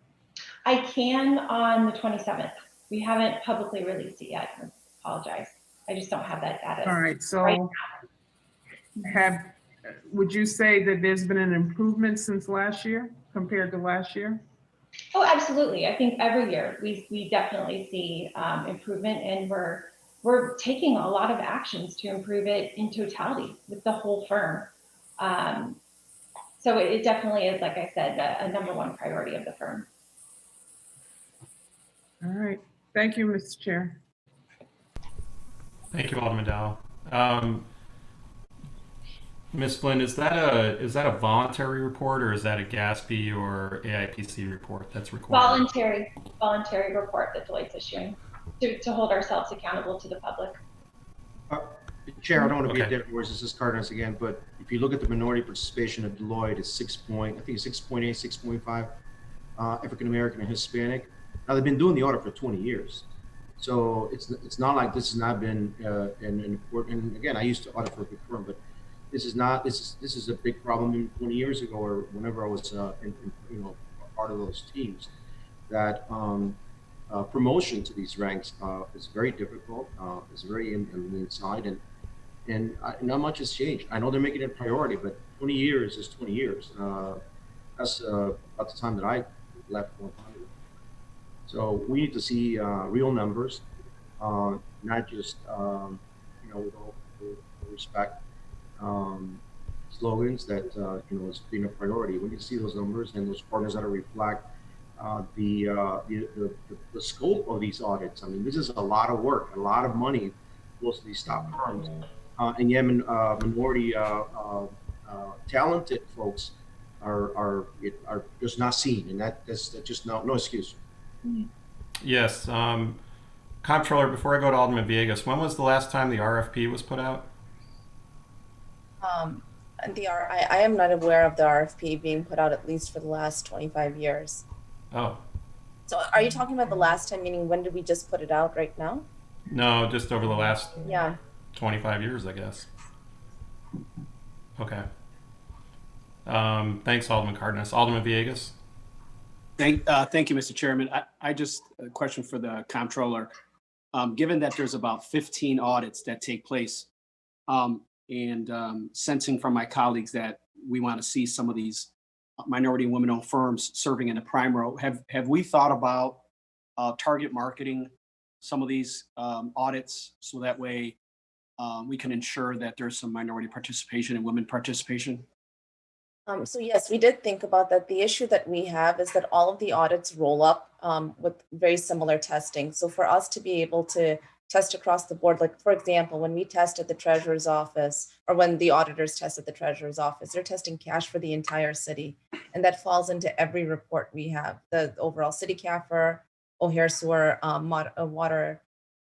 I can on the 27th. We haven't publicly released it yet. I apologize. I just don't have that data. All right. So would you say that there's been an improvement since last year compared to last year? Oh, absolutely. I think every year we definitely see improvement, and we're taking a lot of actions to improve it in totality with the whole firm. So it definitely is, like I said, a #1 priority of the firm. All right. Thank you, Mr. Chair. Thank you, Alderman Dow. Ms. Flynn, is that a voluntary report, or is that a GASP or AIPC report that's required? Voluntary report that Deloitte's issuing to hold ourselves accountable to the public. Chair, I don't want to be a dead horse. This is Cardenas again, but if you look at the minority participation of Deloitte, it's 6.8, 6.5 African American and Hispanic. Now they've been doing the audit for 20 years, so it's not like this has not been an important. And again, I used to audit for a big firm, but this is not. This is a big problem. 20 years ago, or whenever I was part of those teams, that promotion to these ranks is very difficult. It's very in the inside, and not much has changed. I know they're making it a priority, but 20 years is 20 years. That's about the time that I left. So we need to see real numbers, not just with all respect, slogans that it's being a priority. We need to see those numbers and those partners that reflect the scope of these audits. I mean, this is a lot of work, a lot of money goes to these top firms, and yet minority talented folks are just not seen, and that's just no excuse. Yes, Comptroller. Before I go to Alderman Villegas, when was the last time the RFP was put out? I am not aware of the RFP being put out, at least for the last 25 years. Oh. So are you talking about the last time, meaning when did we just put it out right now? No, just over the last 25 years, I guess. Okay. Thanks, Alderman Cardenas. Alderman Villegas. Thank you, Mr. Chairman. I just a question for the comptroller. Given that there's about 15 audits that take place, and sensing from my colleagues that we want to see some of these minority and women-owned firms serving in a prime role, have we thought about target marketing some of these audits so that way we can ensure that there's some minority participation and women participation? So yes, we did think about that. The issue that we have is that all of the audits roll up with very similar testing. So for us to be able to test across the board. Like, for example, when we test at the treasurer's office, or when the auditors test at the treasurer's office, they're testing cash for the entire city. And that falls into every report we have, the overall city CAFR, O'Hare Sewer, water,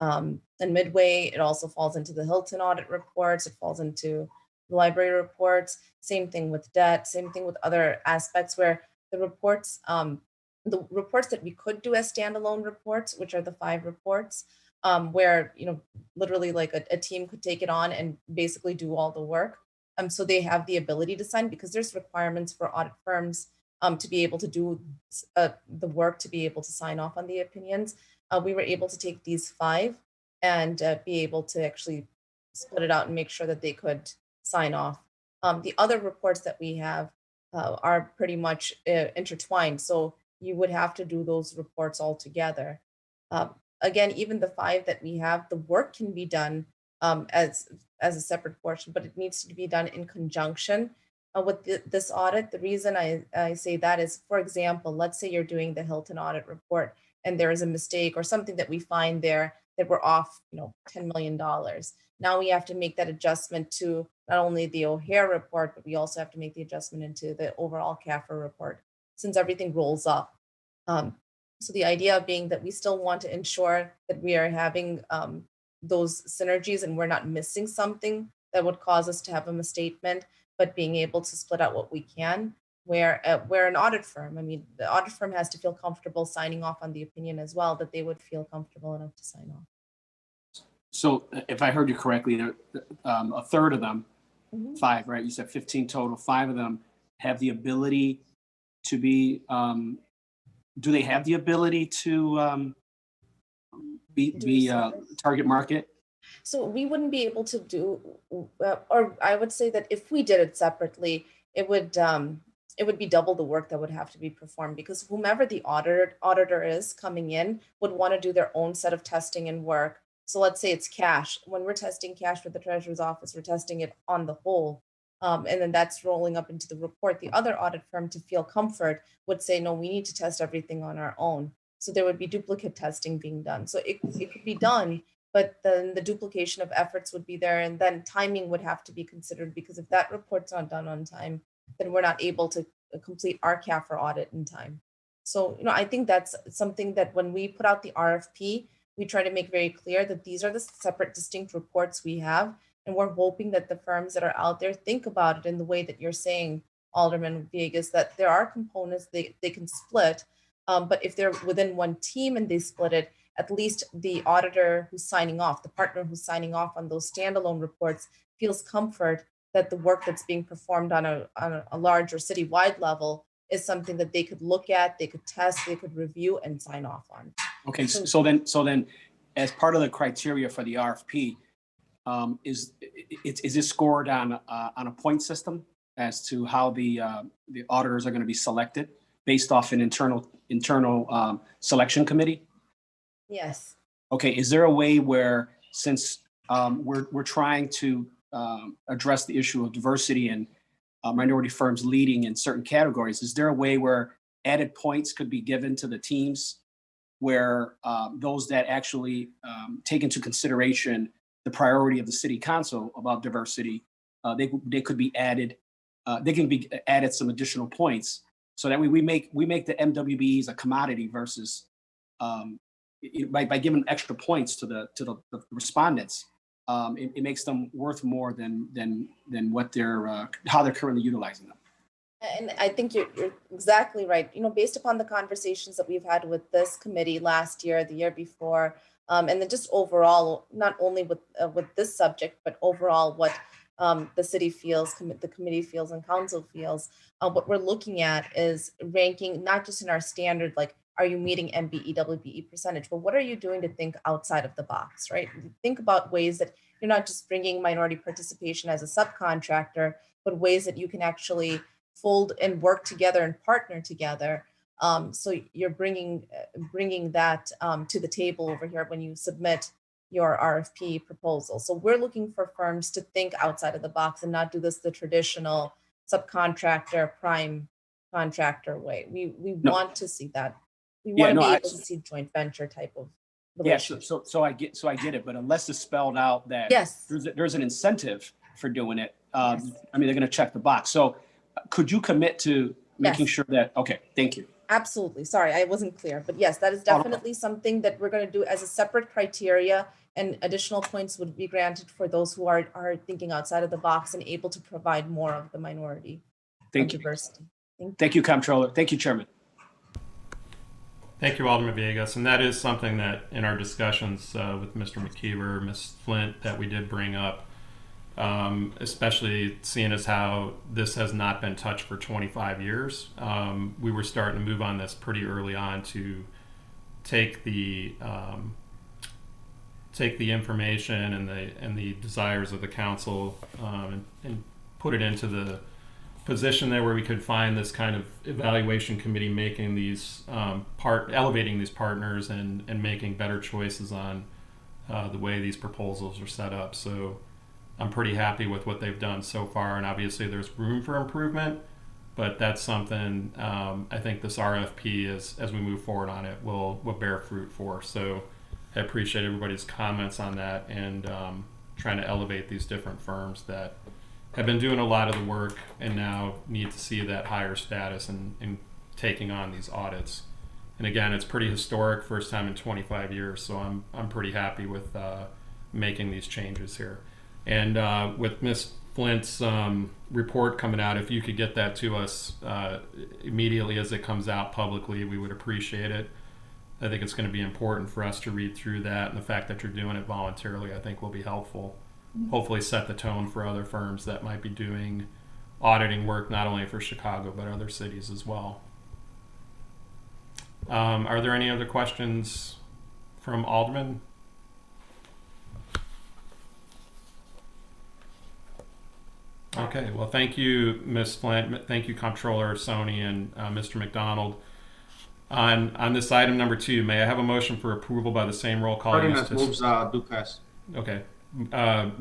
and Midway. It also falls into the Hilton audit reports. It falls into the library reports. Same thing with debt, same thing with other aspects where the reports that we could do as standalone reports, which are the 5 reports, where, literally like a team could take it on and basically do all the work. So they have the ability to sign, because there's requirements for audit firms to be able to do the work, to be able to sign off on the opinions. We were able to take these 5 and be able to actually split it out and make sure that they could sign off. The other reports that we have are pretty much intertwined. So you would have to do those reports all together. Again, even the 5 that we have, the work can be done as a separate portion, but it needs to be done in conjunction with this audit. The reason I say that is, for example, let's say you're doing the Hilton audit report and there is a mistake or something that we find there that we're off, $10 million. Now we have to make that adjustment to not only the O'Hare report, but we also have to make the adjustment into the overall CAFR report, since everything rolls up. So the idea being that we still want to ensure that we are having those synergies and we're not missing something that would cause us to have a misstatement, but being able to split out what we can. Where an audit firm, the audit firm has to feel comfortable signing off on the opinion as well, that they would feel comfortable enough to sign off. So if I heard you correctly, a third of them, 5, right? You said 15 total, 5 of them have the ability to be, do they have the ability to be target market? So we wouldn't be able to do, or I would say that if we did it separately, it would be double the work that would have to be performed, because whomever the auditor is coming in would want to do their own set of testing and work. So let's say it's cash. When we're testing cash for the treasurer's office, we're testing it on the whole. And then that's rolling up into the report. The other audit firm, to feel comfort, would say, no, we need to test everything on our own. So there would be duplicate testing being done. So it could be done, but then the duplication of efforts would be there. And then timing would have to be considered, because if that report's not done on time, then we're not able to complete our CAFR audit in time. So, I think that's something that when we put out the RFP, we try to make very clear that these are the separate, distinct reports we have. And we're hoping that the firms that are out there think about it in the way that you're saying, Alderman Villegas, that there are components they can split. But if they're within one team and they split it, at least the auditor who's signing off, the partner who's signing off on those standalone reports, feels comfort that the work that's being performed on a large or citywide level is something that they could look at, they could test, they could review and sign off on. Okay, so then, as part of the criteria for the RFP, is it scored on a point system as to how the auditors are going to be selected based off an internal selection committee? Yes. Okay, is there a way where, since we're trying to address the issue of diversity and minority firms leading in certain categories, is there a way where added points could be given to the teams where those that actually take into consideration the priority of the city council about diversity, they could be added, they can be added some additional points, so that we make the MWBEs a commodity versus by giving extra points to the respondents, it makes them worth more than what they're how they're currently utilizing them. And I think you're exactly right. Based upon the conversations that we've had with this committee last year, the year before, and then just overall, not only with this subject, but overall what the city feels, the committee feels, and council feels, what we're looking at is ranking, not just in our standard, like, are you meeting MBE, WBE percentage, but what are you doing to think outside of the box, right? Think about ways that you're not just bringing minority participation as a subcontractor, but ways that you can actually fold and work together and partner together. So you're bringing that to the table over here when you submit your RFP proposal. So we're looking for firms to think outside of the box and not do this the traditional subcontractor, prime contractor way. We want to see that. We want to be able to see joint venture type of Yeah, so I get it, but unless it's spelled out that Yes. there's an incentive for doing it, I mean, they're going to check the box. So could you commit to making sure that, okay, thank you. Absolutely. Sorry, I wasn't clear, but yes, that is definitely something that we're going to do as a separate criteria, and additional points would be granted for those who are thinking outside of the box and able to provide more of the minority diversity. Thank you, Comptroller. Thank you, Chairman. Thank you, Alderman Villegas. And that is something that in our discussions with Mr. McKeever, Ms. Flint, that we did bring up, especially seeing as how this has not been touched for 25 years. We were starting to move on this pretty early on to take the information and the desires of the council and put it into the position there where we could find this kind of evaluation committee making these elevating these partners and making better choices on the way these proposals are set up. So I'm pretty happy with what they've done so far, and obviously there's room for improvement, but that's something I think this RFP as we move forward on it will bear fruit for. So I appreciate everybody's comments on that and trying to elevate these different firms that have been doing a lot of the work and now need to see that higher status and taking on these audits. And again, it's pretty historic, first time in 25 years. So I'm pretty happy with making these changes here. And with Ms. Flint's report coming out, if you could get that to us immediately as it comes out publicly, we would appreciate it. I think it's going to be important for us to read through that, and the fact that you're doing it voluntarily, I think, will be helpful. Hopefully set the tone for other firms that might be doing auditing work, not only for Chicago, but other cities as well. Are there any other questions from Alderman? Okay, well, thank you, Ms. Flint. Thank you, Comptroller Sony and Mr. McDonald. On this item number 2, may I have a motion for approval by the same roll call? Ordinance moves Dukas. Okay.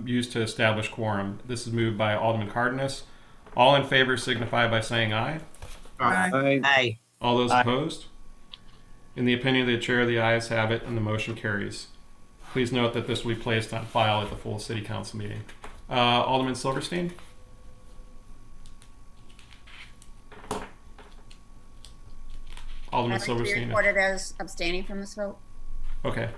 Used to establish quorum. This is moved by Alderman Cardenas. All in favor signify by saying aye. Aye. Aye. All those opposed? In the opinion of the chair, the ayes have it and the motion carries. Please note that this will be placed on file at the full city council meeting. Alderman Silverstein? Alderman I'd like to be Silverstein. reported as abstaining from this vote. Okay.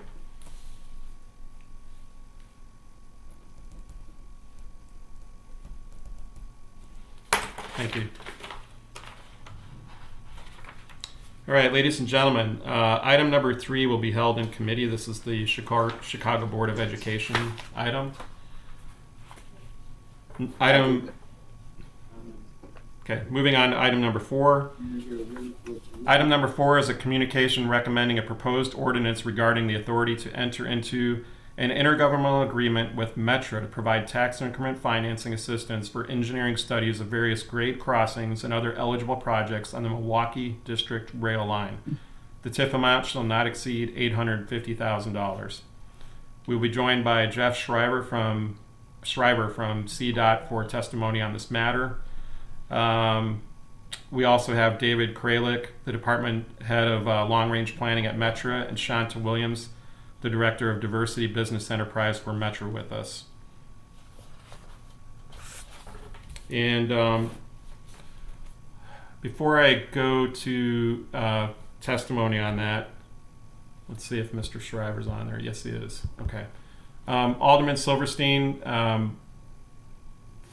Thank you. All right, ladies and gentlemen, item number 3 will be held in committee. This is the Chicago Board of Education item. Okay, moving on to item number 4. Item number 4 is a communication recommending a proposed ordinance regarding the authority to enter into an intergovernmental agreement with Metro to provide tax increment financing assistance for engineering studies of various grade crossings and other eligible projects on the Milwaukee District Rail Line. The TIF amount shall not exceed $850,000. We will be joined by Jeff Shriver from CDOT for testimony on this matter. We also have David Kralik, the department head of long-range planning at Metro, and Shanta Williams, the director of diversity business enterprise for Metro, with us. And before I go to testimony on that, let's see if Mr. Shriver's on there. Yes, he is. Okay. Alderman Silverstein,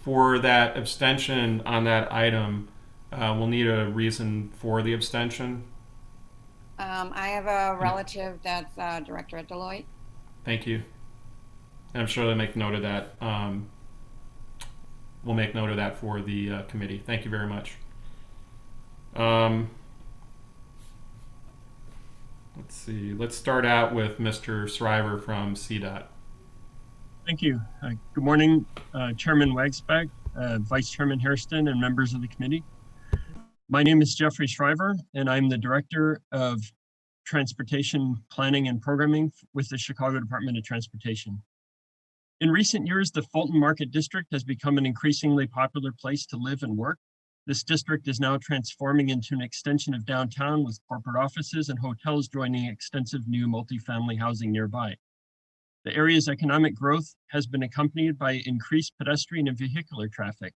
for that abstention on that item, we'll need a reason for the abstention. I have a relative that's a director at Deloitte. Thank you. And I'm sure they'll make note of that. We'll make note of that for the committee. Thank you very much. Let's see. Let's start out with Mr. Shriver from CDOT. Thank you. Good morning, Chairman Wagsback, Vice Chairman Hairston, and members of the committee. My name is Jeffrey Shriver, and I'm the Director of Transportation Planning and Programming with the Chicago Department of Transportation. In recent years, the Fulton Market District has become an increasingly popular place to live and work. This district is now transforming into an extension of downtown with corporate offices and hotels joining extensive new multifamily housing nearby. The area's economic growth has been accompanied by increased pedestrian and vehicular traffic.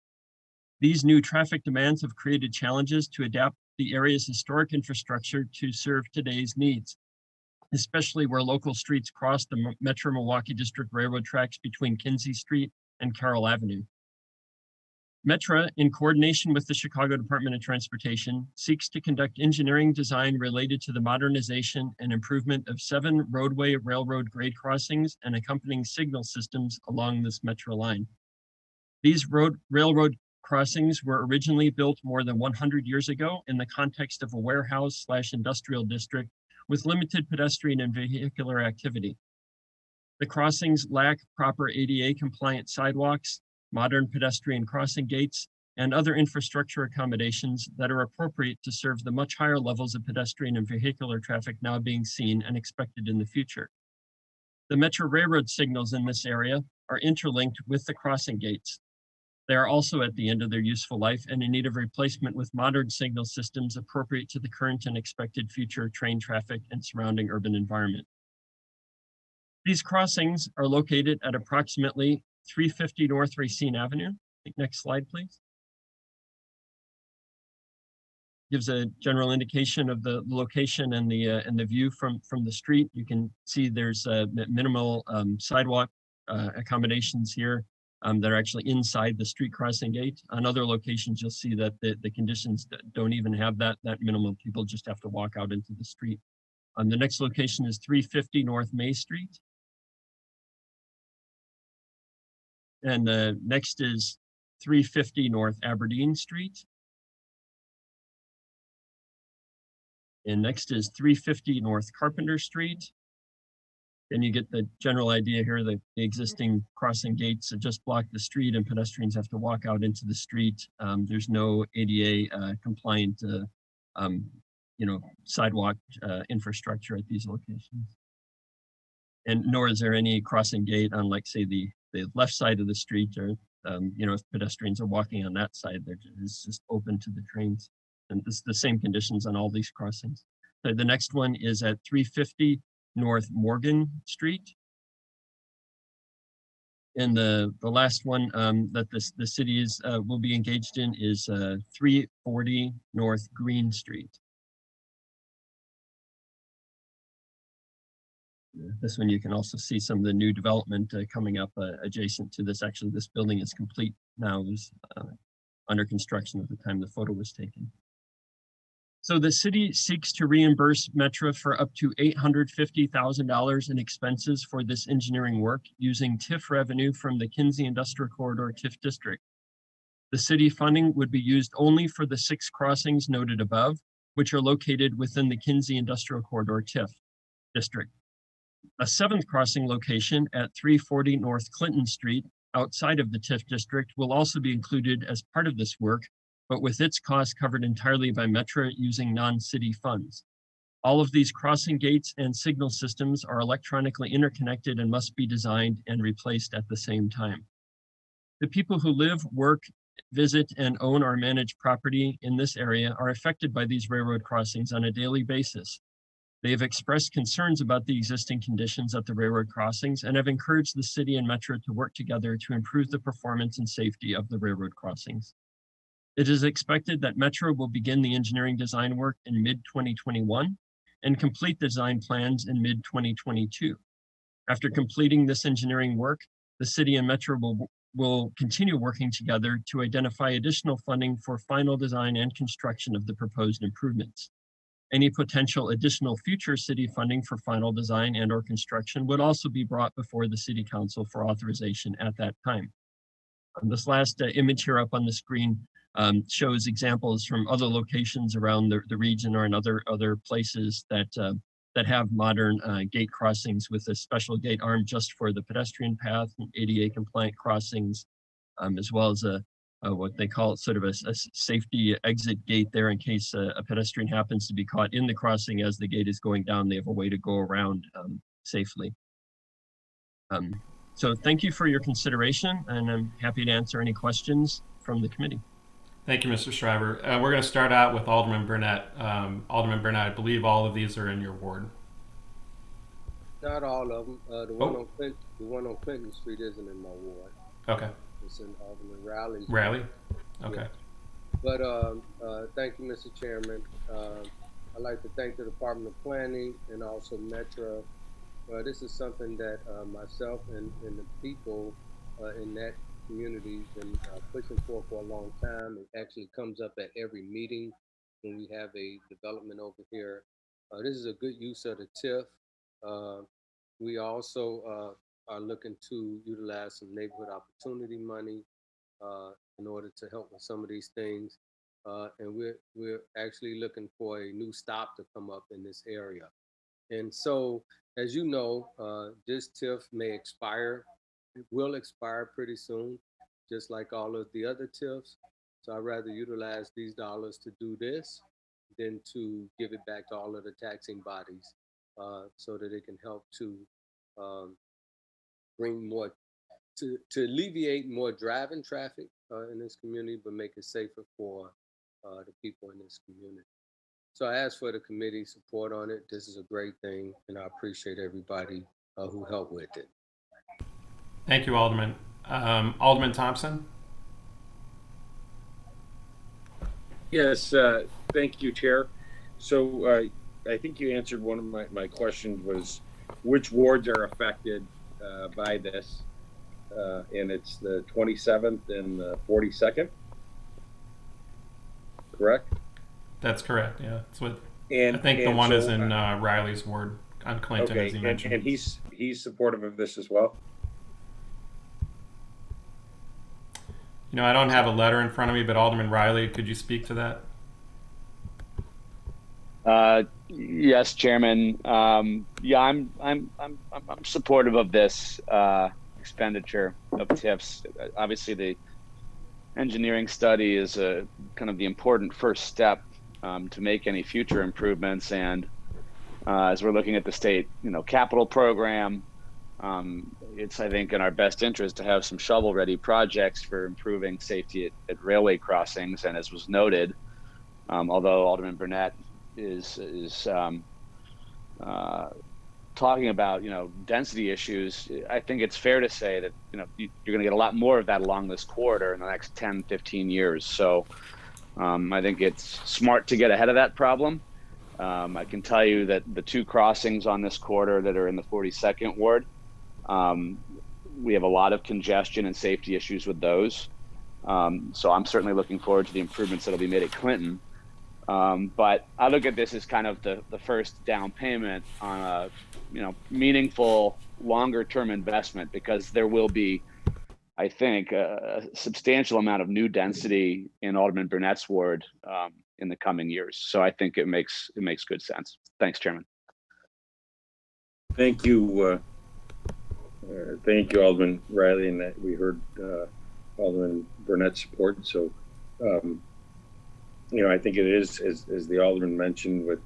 These new traffic demands have created challenges to adapt the area's historic infrastructure to serve today's needs, especially where local streets cross the Metro Milwaukee District Railroad tracks between Kinsey Street and Carroll Avenue. Metra, in coordination with the Chicago Department of Transportation, seeks to conduct engineering design related to the modernization and improvement of 7 roadway railroad grade crossings and accompanying signal systems along this Metra line. These railroad crossings were originally built more than 100 years ago in the context of a warehouse/industrial district with limited pedestrian and vehicular activity. The crossings lack proper ADA compliant sidewalks, modern pedestrian crossing gates, and other infrastructure accommodations that are appropriate to serve the much higher levels of pedestrian and vehicular traffic now being seen and expected in the future. The Metro Railroad signals in this area are interlinked with the crossing gates. They are also at the end of their useful life and in need of replacement with modern signal systems appropriate to the current and expected future train traffic and surrounding urban environment. These crossings are located at approximately 350 North Racine Avenue. Next slide, please. Gives a general indication of the location and the view from the street. You can see there's minimal sidewalk accommodations here that are actually inside the street crossing gate. On other locations, you'll see that the conditions don't even have that minimal. People just have to walk out into the street. The next location is 350 North May Street. And next is 350 North Aberdeen Street. And next is 350 North Carpenter Street. And you get the general idea here that the existing crossing gates just block the street and pedestrians have to walk out into the street. There's no ADA compliant sidewalk infrastructure at these locations. And nor is there any crossing gate on, like, say, the left side of the street, or if pedestrians are walking on that side, it's just open to the trains. And this the same conditions on all these crossings. The next one is at 350 North Morgan Street. And the last one that the city will be engaged in is 340 North Green Street. This one you can also see some of the new development coming up adjacent to this. Actually, this building is complete now. It was under construction at the time the photo was taken. So the city seeks to reimburse Metra for up to $850,000 in expenses for this engineering work using TIF revenue from the Kinsey Industrial Corridor TIF district. The city funding would be used only for the 6 crossings noted above, which are located within the Kinsey Industrial Corridor TIF district. A 7th crossing location at 340 North Clinton Street outside of the TIF district will also be included as part of this work, but with its costs covered entirely by Metra using non-city funds. All of these crossing gates and signal systems are electronically interconnected and must be designed and replaced at the same time. The people who live, work, visit, and own or manage property in this area are affected by these railroad crossings on a daily basis. They have expressed concerns about the existing conditions at the railroad crossings and have encouraged the city and Metro to work together to improve the performance and safety of the railroad crossings. It is expected that Metro will begin the engineering design work in mid-2021 and complete the design plans in mid-2022. After completing this engineering work, the city and Metro will continue working together to identify additional funding for final design and construction of the proposed improvements. Any potential additional future city funding for final design and or construction would also be brought before the City Council for authorization at that time. This last image here up on the screen shows examples from other locations around the region or in other places that have modern gate crossings with a special gate arm just for the pedestrian path and ADA compliant crossings, as well as what they call sort of a safety exit gate there in case a pedestrian happens to be caught in the crossing as the gate is going down. They have a way to go around safely. So thank you for your consideration, and I'm happy to answer any questions from the committee. Thank you, Mr. Shriver. We're going to start out with Alderman Burnett. Alderman Burnett, I believe all of these are in your ward. Not all of them. The one on Clinton Street isn't in my ward. Okay. It's in Alderman Riley's. Riley? Okay. Yeah. But thank you, Mr. Chairman. I'd like to thank the Department of Planning and also Metro. This is something that myself and the people in that community been pushing for a long time. It actually comes up at every meeting when we have a development over here. This is a good use of the TIF. We also are looking to utilize some neighborhood opportunity money in order to help with some of these things. And we're actually looking for a new stop to come up in this area. And so, as you know, this TIF may expire. It will expire pretty soon, just like all of the other TIFs. So I'd rather utilize these dollars to do this than to give it back to all of the taxing bodies so that it can help to bring more, to alleviate more driving traffic in this community, but make it safer for the people in this community. So I ask for the committee support on it. This is a great thing, and I appreciate everybody who helped with it. Thank you, Alderman. Alderman Thompson? Yes, thank you, Chair. So I think you answered one of my questions was which wards are affected by this, and it's the 27th and the 42nd, correct? That's correct, yeah. That's what, and I think the one is in Riley's ward on Clinton, okay, as he mentioned. and he's supportive of this as well? You know, I don't have a letter in front of me, but Alderman Riley, could you speak to that? Yes, Chairman. Yeah, I'm supportive of this expenditure of TIFs. Obviously, the engineering study is a kind of the important first step to make any future improvements. And as we're looking at the state, capital program, it's, I think, in our best interest to have some shovel-ready projects for improving safety at railway crossings. And as was noted, although Alderman Burnett is talking about density issues, I think it's fair to say that you're going to get a lot more of that along this corridor in the next 10-15 years. So I think it's smart to get ahead of that problem. I can tell you that the two crossings on this corridor that are in the 42nd ward, we have a lot of congestion and safety issues with those. So I'm certainly looking forward to the improvements that'll be made at Clinton. But I look at this as kind of the first down payment on a meaningful longer term investment, because there will be, I think, a substantial amount of new density in Alderman Burnett's ward in the coming years. So I think it makes good sense. Thanks, Chairman. Thank you. Thank you, Alderman Riley, and that we heard Alderman Burnett's support. So, I think it is, as the Alderman mentioned, with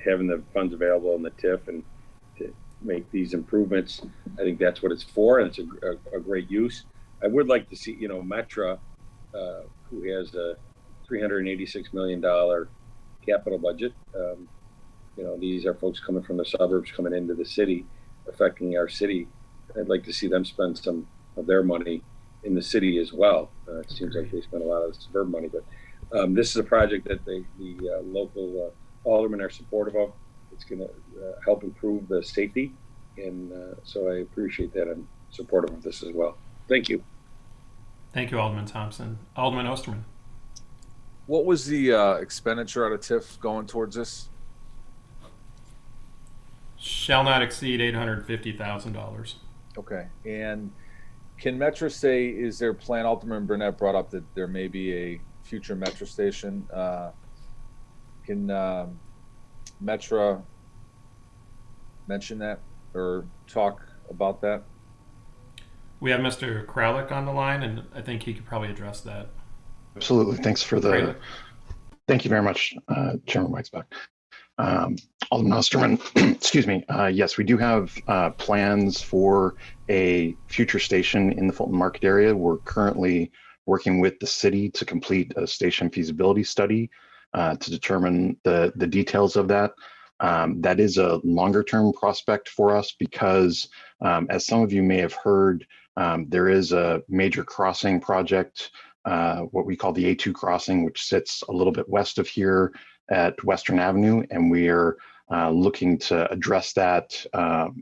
having the funds available in the TIF and to make these improvements. I think that's what it's for, and it's a great use. I would like to see, Metra, who has a $386 million capital budget. These are folks coming from the suburbs, coming into the city, affecting our city. I'd like to see them spend some of their money in the city as well. It seems like they spend a lot of the suburban money, but this is a project that the local aldermen are supportive of. It's going to help improve the safety, and so I appreciate that. I'm supportive of this as well. Thank you. Thank you, Alderman Thompson. Alderman Osterman. What was the expenditure out of TIF going towards this? Shall not exceed $850,000. Okay, and can Metro say, is there a plan, Alderman Burnett brought up that there may be a future Metro station. Can Metro mention that or talk about that? We have Mr. Kralik on the line, and I think he could probably address that. Absolutely. Thanks for the. Thank you very much, Chairman Waxback. Alderman Osterman, excuse me. Yes, we do have plans for a future station in the Fulton Market area. We're currently working with the city to complete a station feasibility study to determine the details of that. That is a longer term prospect for us because, as some of you may have heard, there is a major crossing project, what we call the A2 crossing, which sits a little bit west of here at Western Avenue, and we are looking to address that.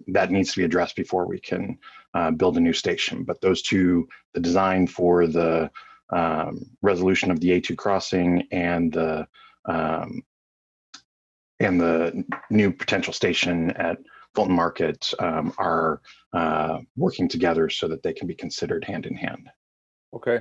That needs to be addressed before we can build a new station. But those two, the design for the resolution of the A2 crossing and the new potential station at Fulton Market are working together so that they can be considered hand in hand. Okay.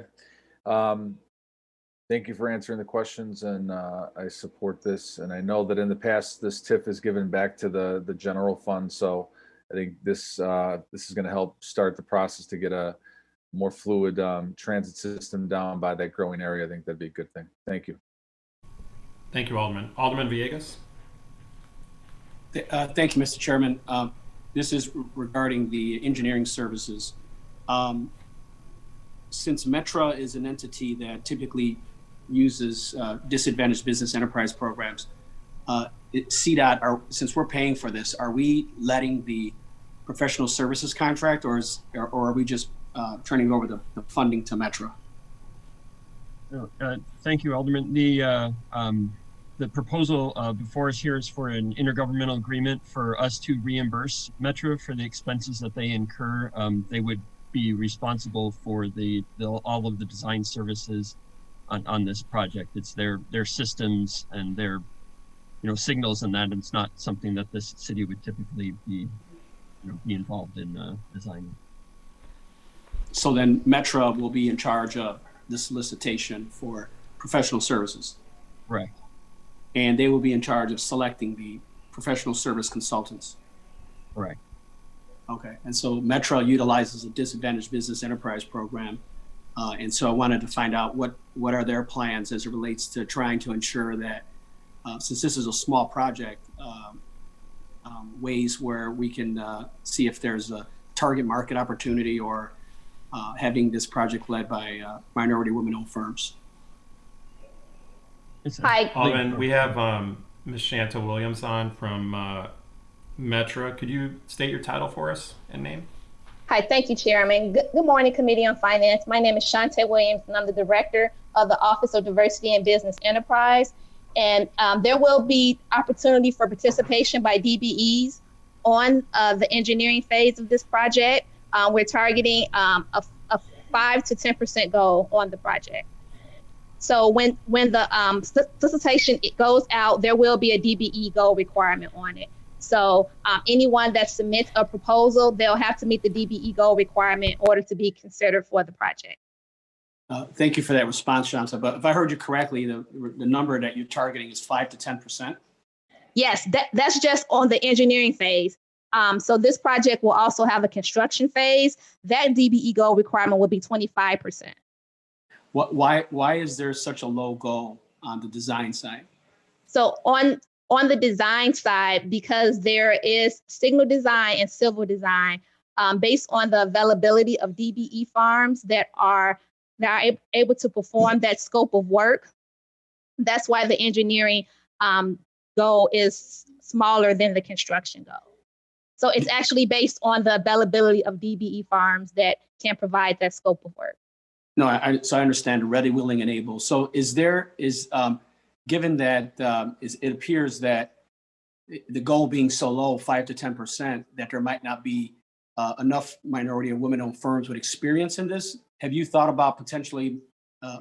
Thank you for answering the questions, and I support this. And I know that in the past, this TIF is given back to the general fund. So I think this is going to help start the process to get a more fluid transit system down by that growing area. I think that'd be a good thing. Thank you. Thank you, Alderman. Alderman Villegas. Thank you, Mr. Chairman. This is regarding the engineering services. Since Metra is an entity that uses disadvantaged business enterprise programs, CDOT, since we're paying for this, are we letting the professional services contract, or are we just turning over the funding to Metra? Thank you, Alderman. The proposal before us here is for an intergovernmental agreement for us to reimburse Metra for the expenses that they incur. They would be responsible for all of the design services on this project. It's their systems and their signals and that. It's not something that this city would typically be involved in designing. So then Metra will be in charge of the solicitation for professional services. Correct. And they will be in charge of selecting the professional service consultants. Correct. Okay, and so Metra utilizes a disadvantaged business enterprise program. And so I wanted to find out what are their plans as it relates to trying to ensure that, since this is a small project, ways where we can see if there's a target market opportunity or having this project led by minority women-owned firms. Hi. Alderman, we have Ms. Shanta Williams on from Metra. Could you state your title for us and name? Hi, thank you, Chairman. Good morning, Committee on Finance. My name is Shante Williams, and I'm the Director of the Office of Diversity and Business Enterprise. And there will be opportunity for participation by DBEs on the engineering phase of this project. We're targeting a 5 to 10% goal on the project. So when the solicitation goes out, there will be a DBE goal requirement on it. So anyone that submits a proposal, they'll have to meet the DBE goal requirement in order to be considered for the project. Thank you for that response, Shanta. But if I heard you correctly, the number that you're targeting is 5 to 10%? Yes, that's just on the engineering phase. So this project will also have a construction phase. That DBE goal requirement will be 25%. Why is there such a low goal on the design side? So on the design side, because there is signal design and civil design based on the availability of DBE farms that are able to perform that scope of work. That's why the engineering goal is smaller than the construction goal. So it's actually based on the availability of DBE farms that can provide that scope of work. No, so I understand ready, willing, and able. So given that it appears that the goal being so low, 5 to 10%, that there might not be enough minority and women-owned firms with experience in this, have you thought about potentially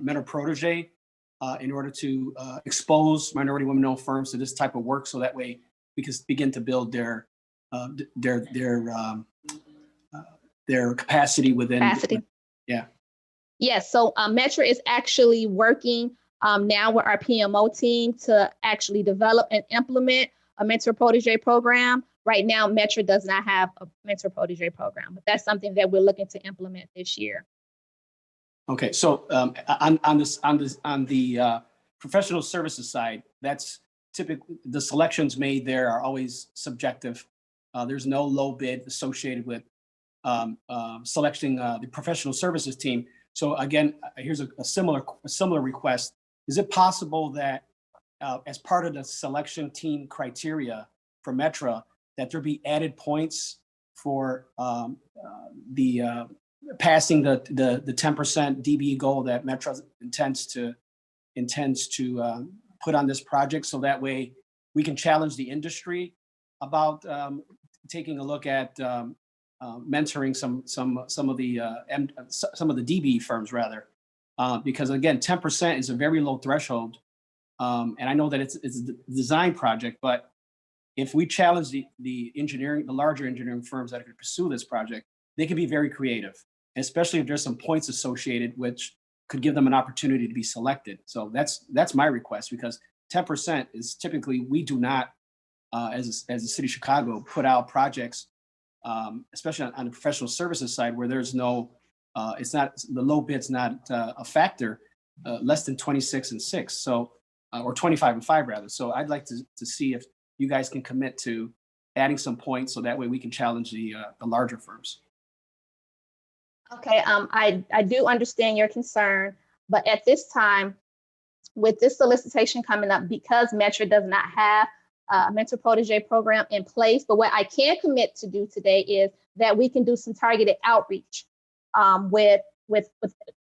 mentor protege in order to expose minority women-owned firms to this type of work, so that way we can begin to build their capacity within? Capacity. Yeah. Yes, so Metra is actually working now with our PMO team to actually develop and implement a mentor protege program. Right now, Metra does not have a mentor protege program, but that's something that we're looking to implement this year. Okay, so on the professional services side, that's typically the selections made there are always subjective. There's no low bid associated with selecting the professional services team. So again, here's a similar request. Is it possible that as part of the selection team criteria for Metra, that there be added points for passing the 10% DBE goal that Metra intends to put on this project, so that way we can challenge the industry about taking a look at mentoring some of the DBE firms rather, because again, 10% is a very low threshold, and I know that it's a design project, but if we challenge the larger engineering firms that could pursue this project, they can be very creative, especially if there's some points associated, which could give them an opportunity to be selected. So that's my request, because 10% is typically, we do not, as the city of Chicago, put out projects, especially on the professional services side, where there's no, it's not, the low bid's not a factor, less than 26 and 6, so, or 25 and 5 rather. So I'd like to see if you guys can commit to adding some points, so that way we can challenge the larger firms. Okay, I do understand your concern, but at this time, with this solicitation coming up, because Metra does not have a mentor protege program in place, but what I can commit to do today is that we can do some targeted outreach with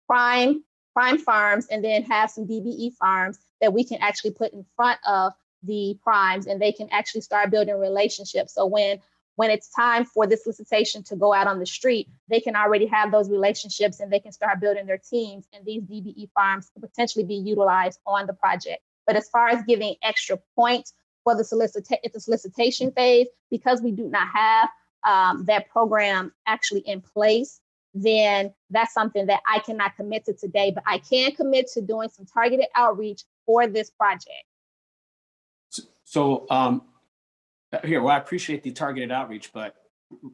prime farms, and then have some DBE farms that we can actually put in front of the primes, and they can actually start building relationships. So when it's time for this solicitation to go out on the street, they can already have those relationships, and they can start building their teams, and these DBE farms could potentially be utilized on the project. But as far as giving extra points for the solicitation phase, because we do not have that program actually in place, then that's something that I cannot commit to today, but I can commit to doing some targeted outreach for this project. So here, well, I appreciate the targeted outreach, but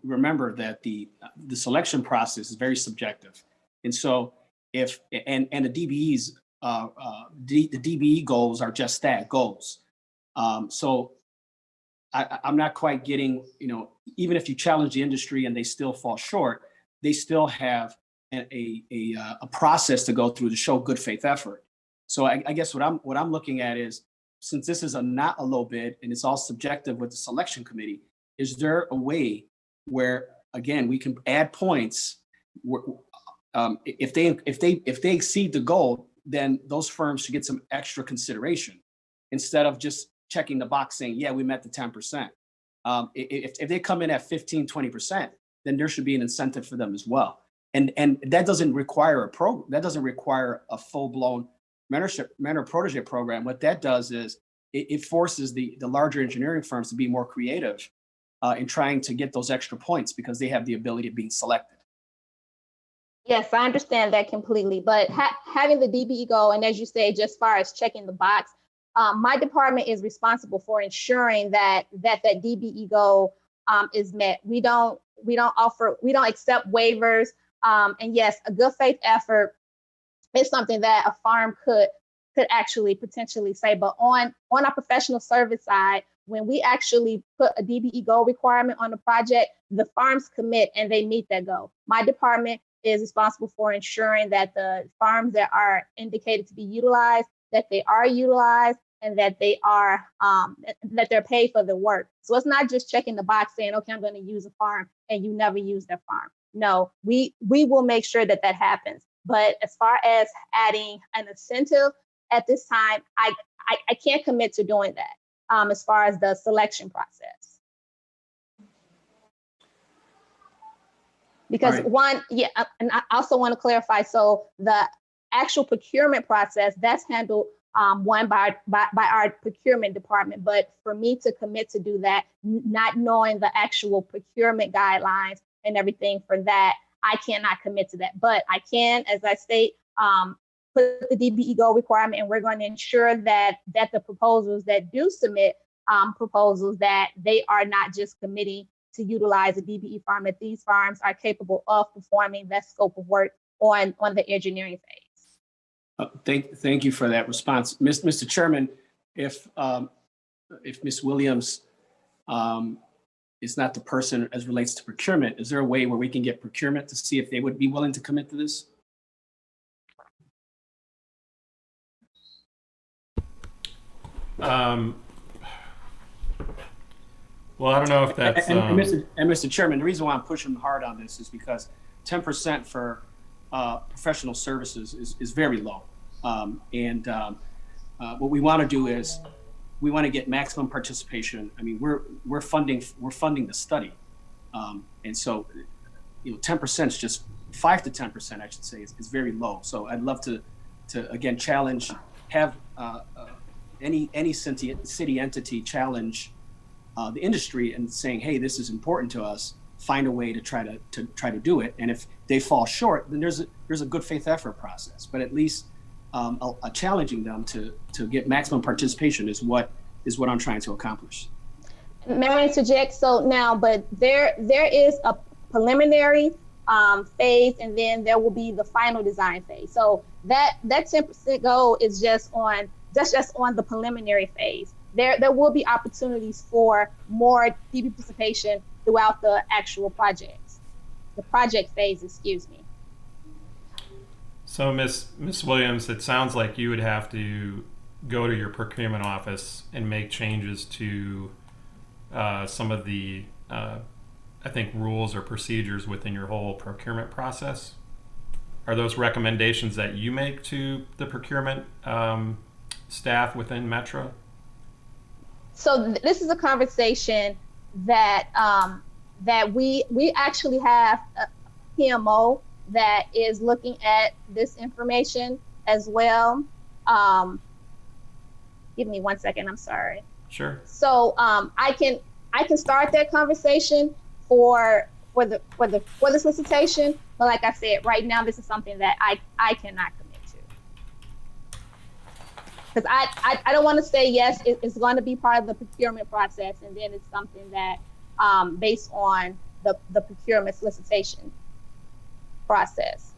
remember that the selection process is very subjective. And so if, and the DBEs, the DBE goals are just that, goals. So I'm not quite getting, even if you challenge the industry and they still fall short, they still have a process to go through to show good faith effort. So I guess what I'm looking at is, since this is not a low bid and it's all subjective with the selection committee, is there a way where, again, we can add points? If they exceed the goal, then those firms should get some extra consideration instead of just checking the box saying, yeah, we met the 10%. If they come in at 15, 20%, then there should be an incentive for them as well. And that doesn't require a full-blown mentor protege program. What that does is it forces the larger engineering firms to be more creative in trying to get those extra points, because they have the ability of being selected. Yes, I understand that completely, but having the DBE goal, and as you say, just as far as checking the box, my department is responsible for ensuring that DBE goal is met. We don't accept waivers, and yes, a good faith effort is something that a farm could actually potentially say. But on our professional service side, when we actually put a DBE goal requirement on the project, the farms commit and they meet that goal. My department is responsible for ensuring that the farms that are indicated to be utilized, that they are utilized, and that they are that they're paid for the work. So it's not just checking the box saying, okay, I'm going to use a farm, and you never use their farm. No, we will make sure that happens. But as far as adding an incentive at this time, I can't commit to doing that as far as the selection process. Because and I also want to clarify, so the actual procurement process, that's handled by our procurement department. But for me to commit to do that, not knowing the actual procurement guidelines and everything for that, I cannot commit to that. But I can, as I state, put the DBE goal requirement, and we're going to ensure that the proposals that do submit proposals, that they are not just committing to utilize a DBE farm, that these farms are capable of performing that scope of work on the engineering phase. Thank you for that response. Mr. Chairman, if Ms. Williams is not the person as relates to procurement, is there a way where we can get procurement to see if they would be willing to commit to this? Well, I don't know if that's. Mr. Chairman, the reason why I'm pushing hard on this is because 10% for professional services is very low. What we want to do is we want to get maximum participation. I mean, we're funding the study, and so 10% is just 5 to 10%, I should say, is very low. So I'd love to again have any city entity challenge the industry and saying, hey, this is important to us. Find a way to try to do it. And if they fall short, then there's a good faith effort process. But at least challenging them to get maximum participation is what I'm trying to accomplish. May I interject? So now, but there is a preliminary phase, and then there will be the final design phase. So that 10% goal is just on the preliminary phase. There will be opportunities for more DB participation throughout the actual projects, the project phase, excuse me. So Ms. Williams, it sounds like you would have to go to your procurement office and make changes to some of the, I think, rules or procedures within your whole procurement process. Are those recommendations that you make to the procurement staff within Metro? So this is a conversation that that we actually have a PMO that is looking at this information as well. Give me 1 second. I'm sorry. Sure. So I can start that conversation for the solicitation, but like I said, right now this is something that I cannot commit to, because I don't want to say yes, it's going to be part of the procurement process, and then it's something that based on the procurement solicitation process.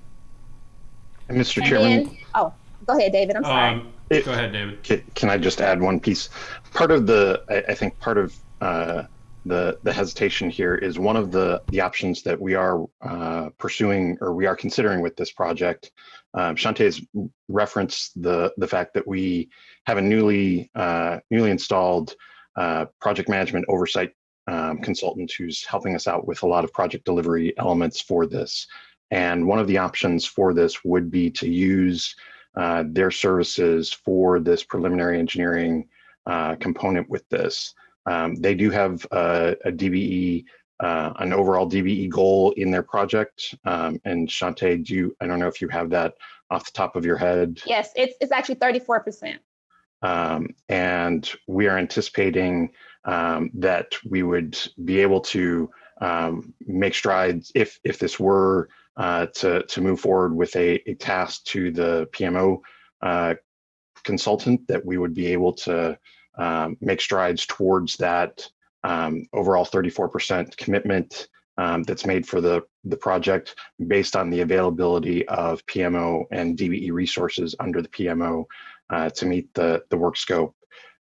And Mr. Chairman. Then, oh, go ahead, David. I'm sorry. Go ahead, David. Can I just add one piece? Part of I think part of the hesitation here is one of the options that we are pursuing, or we are considering with this project. Shante has referenced the fact that we have a newly installed project management oversight consultant who's helping us out with a lot of project delivery elements for this. And one of the options for this would be to use their services for this preliminary engineering component with this. They do have a DBE, an overall DBE goal in their project. And Shante, I don't know if you have that off the top of your head. Yes, it's actually 34%. And we are anticipating that we would be able to make strides if this were to move forward with a task to the PMO consultant, that we would be able to make strides towards that overall 34% commitment that's made for the project based on the availability of PMO and DBE resources under the PMO to meet the work scope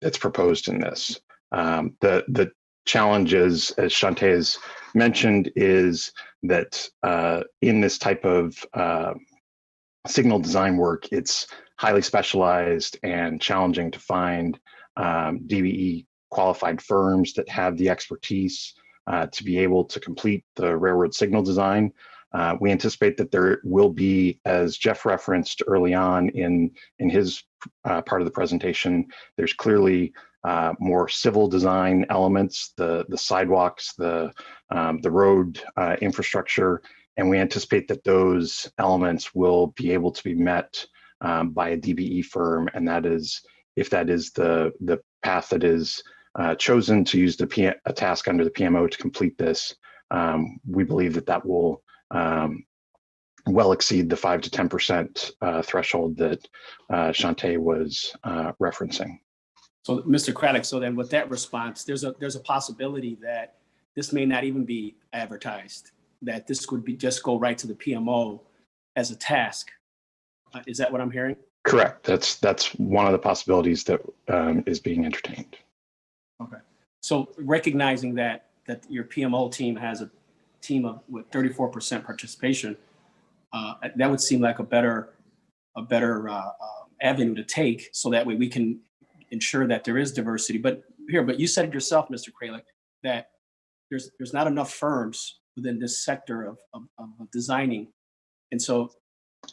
that's proposed in this. The challenge is, as Shante has mentioned, is that in this type of signal design work, it's highly specialized and challenging to find DBE qualified firms that have the expertise to be able to complete the railroad signal design. We anticipate that there will be, as Jeff referenced early on in his part of the presentation, there's clearly more civil design elements, the sidewalks, the road infrastructure, and we anticipate that those elements will be able to be met by a DBE firm, and that is, if that is the path that is chosen to use a task under the PMO to complete this, we believe that will well exceed the 5 to 10% threshold that Shante was referencing. So, Mr. Craddock, so then with that response, there's a possibility that this may not even be advertised, that this could be just go right to the PMO as a task. Is that what I'm hearing? Correct. That's one of the possibilities that is being entertained. Okay. So recognizing that your PMO team has a team with 34% participation, that would seem like a better avenue to take, so that way we can ensure that there is diversity. But you said it yourself, Mr. Kralik, that there's not enough firms within this sector of designing. And so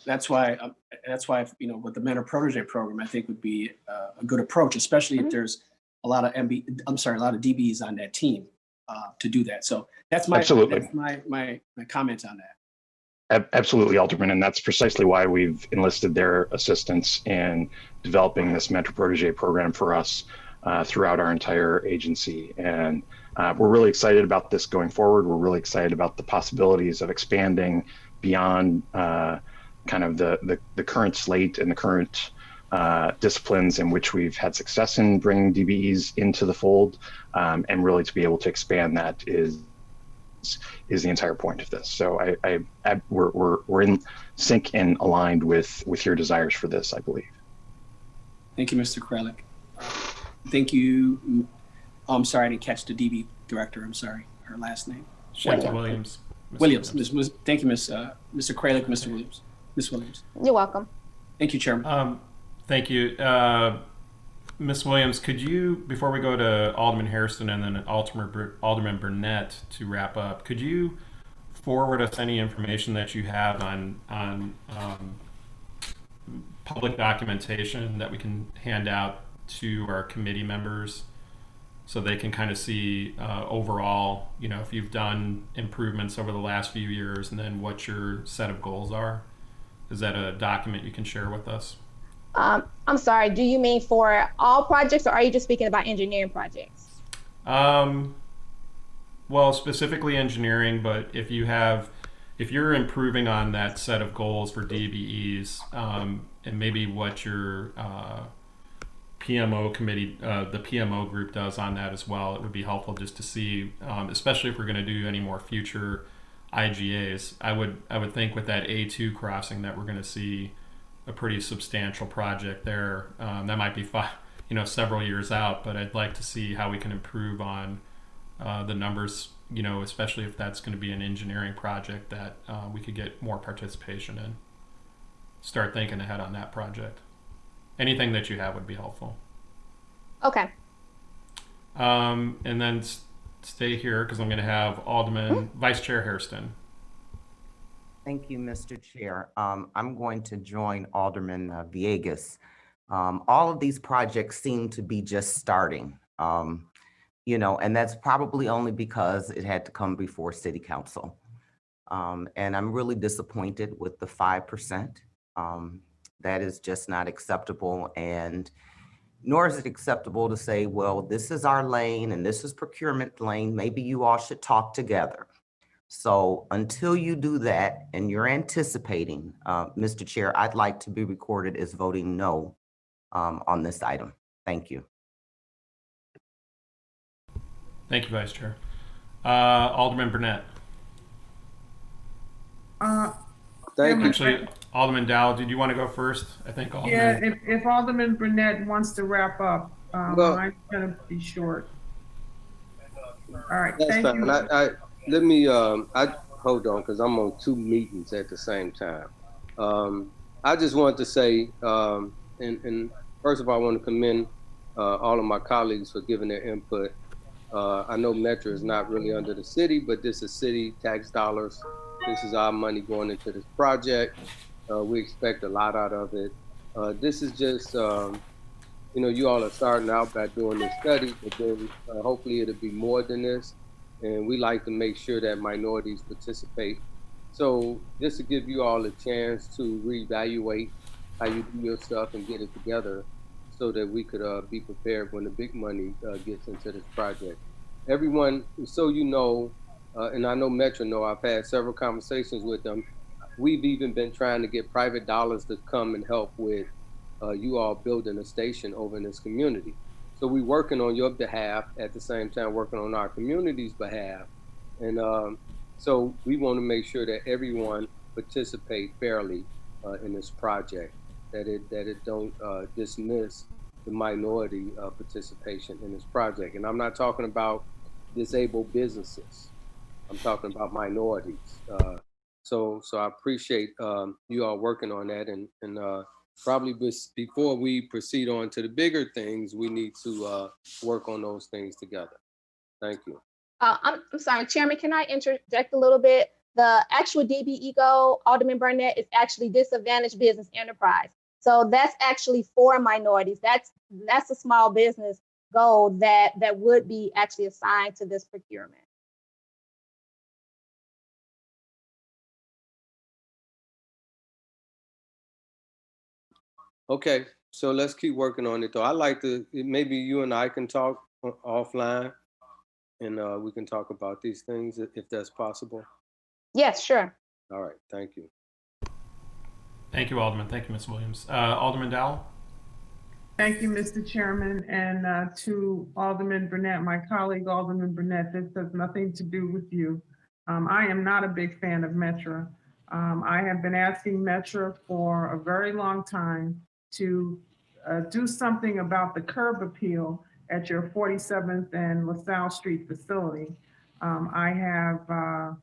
that's why with the mentor protege program, I think would be a good approach, especially if there's a lot of DBs on that team to do that. So that's my comment on that. Absolutely, Alderman, and that's precisely why we've enlisted their assistance in developing this mentor protege program for us throughout our entire agency. And we're really excited about this going forward. We're really excited about the possibilities of expanding beyond kind of the current slate and the current disciplines in which we've had success in bringing DBEs into the fold, and really to be able to expand that is the entire point of this. So we're in sync and aligned with your desires for this, I believe. Thank you, Mr. Kralik. Thank you. Oh, I'm sorry, I didn't catch the DB director. I'm sorry, her last name. Shanta Williams. Williams. Thank you, Mr. Kralik, Mr. Williams. Ms. Williams. You're welcome. Thank you, Chairman. Thank you. Ms. Williams, could you, before we go to Alderman Hairston and then Alderman Burnett to wrap up, could you forward us any information that you have on public documentation that we can hand out to our committee members so they can kind of see overall, if you've done improvements over the last few years and then what your set of goals are? Is that a document you can share with us? I'm sorry, do you mean for all projects or are you just speaking about engineering projects? Well, specifically engineering, but if you're improving on that set of goals for DBEs, and maybe what your PMO committee, the PMO group does on that as well, it would be helpful just to see, especially if we're going to do any more future IGAs. I would think with that A2 crossing that we're going to see a pretty substantial project there. That might be several years out, but I'd like to see how we can improve on the numbers, especially if that's going to be an engineering project that we could get more participation in. Start thinking ahead on that project. Anything that you have would be helpful. Okay. And then stay here because I'm going to have Vice Chair Hairston. Thank you, Mr. Chair. I'm going to join Alderman Villegas. All of these projects seem to be just starting, and that's probably only because it had to come before City Council. And I'm really disappointed with the 5%. That is just not acceptable. And nor is it acceptable to say, well, this is our lane and this is procurement lane. Maybe you all should talk together. So until you do that and you're anticipating, Mr. Chair, I'd like to be recorded as voting no on this item. Thank you. Thank you, Vice Chair. Alderman Burnett. Thank you. Actually, Alderman Dow, did you want to go first? I think Alderman. Yeah, if Alderman Burnett wants to wrap up, Well, I'm going to be short. All right, That's thank fine. you. Let me, hold on, because I'm on 2 meetings at the same time. I just wanted to say, and first of all, I want to commend all of my colleagues for giving their input. I know Metro is not really under the city, but this is city tax dollars. This is our money going into this project. We expect a lot out of it. This is just, you all are starting out by doing this study, but then hopefully it'll be more than this. And we like to make sure that minorities participate. So just to give you all a chance to reevaluate how you do your stuff and get it together so that we could be prepared when the big money gets into this project. Everyone, so and I know Metro know, I've had several conversations with them. We've even been trying to get private dollars to come and help with you all building a station over in this community. So we're working on your behalf at the same time working on our community's behalf. And so we want to make sure that everyone participate fairly in this project, that it don't dismiss the minority participation in this project. And I'm not talking about disabled businesses. I'm talking about minorities. So I appreciate you all working on that, and probably before we proceed on to the bigger things, we need to work on those things together. Thank you. I'm sorry, Chairman, can I interject a little bit? The actual DBE goal, Alderman Burnett, is actually disadvantaged business enterprise. So that's actually for minorities. That's a small business goal that would be actually assigned to this procurement. Okay, so let's keep working on it though. I like to, maybe you and I can talk offline and we can talk about these things if that's possible. Yes, sure. All right, thank you. Thank you, Alderman. Thank you, Ms. Williams. Alderman Dowell? Thank you, Mr. Chairman, and to Alderman Burnett, my colleague, Alderman Burnett, this has nothing to do with you. I am not a big fan of Metro. I have been asking Metro for a very long time to do something about the curb appeal at your 47th and LaSalle Street facility. I have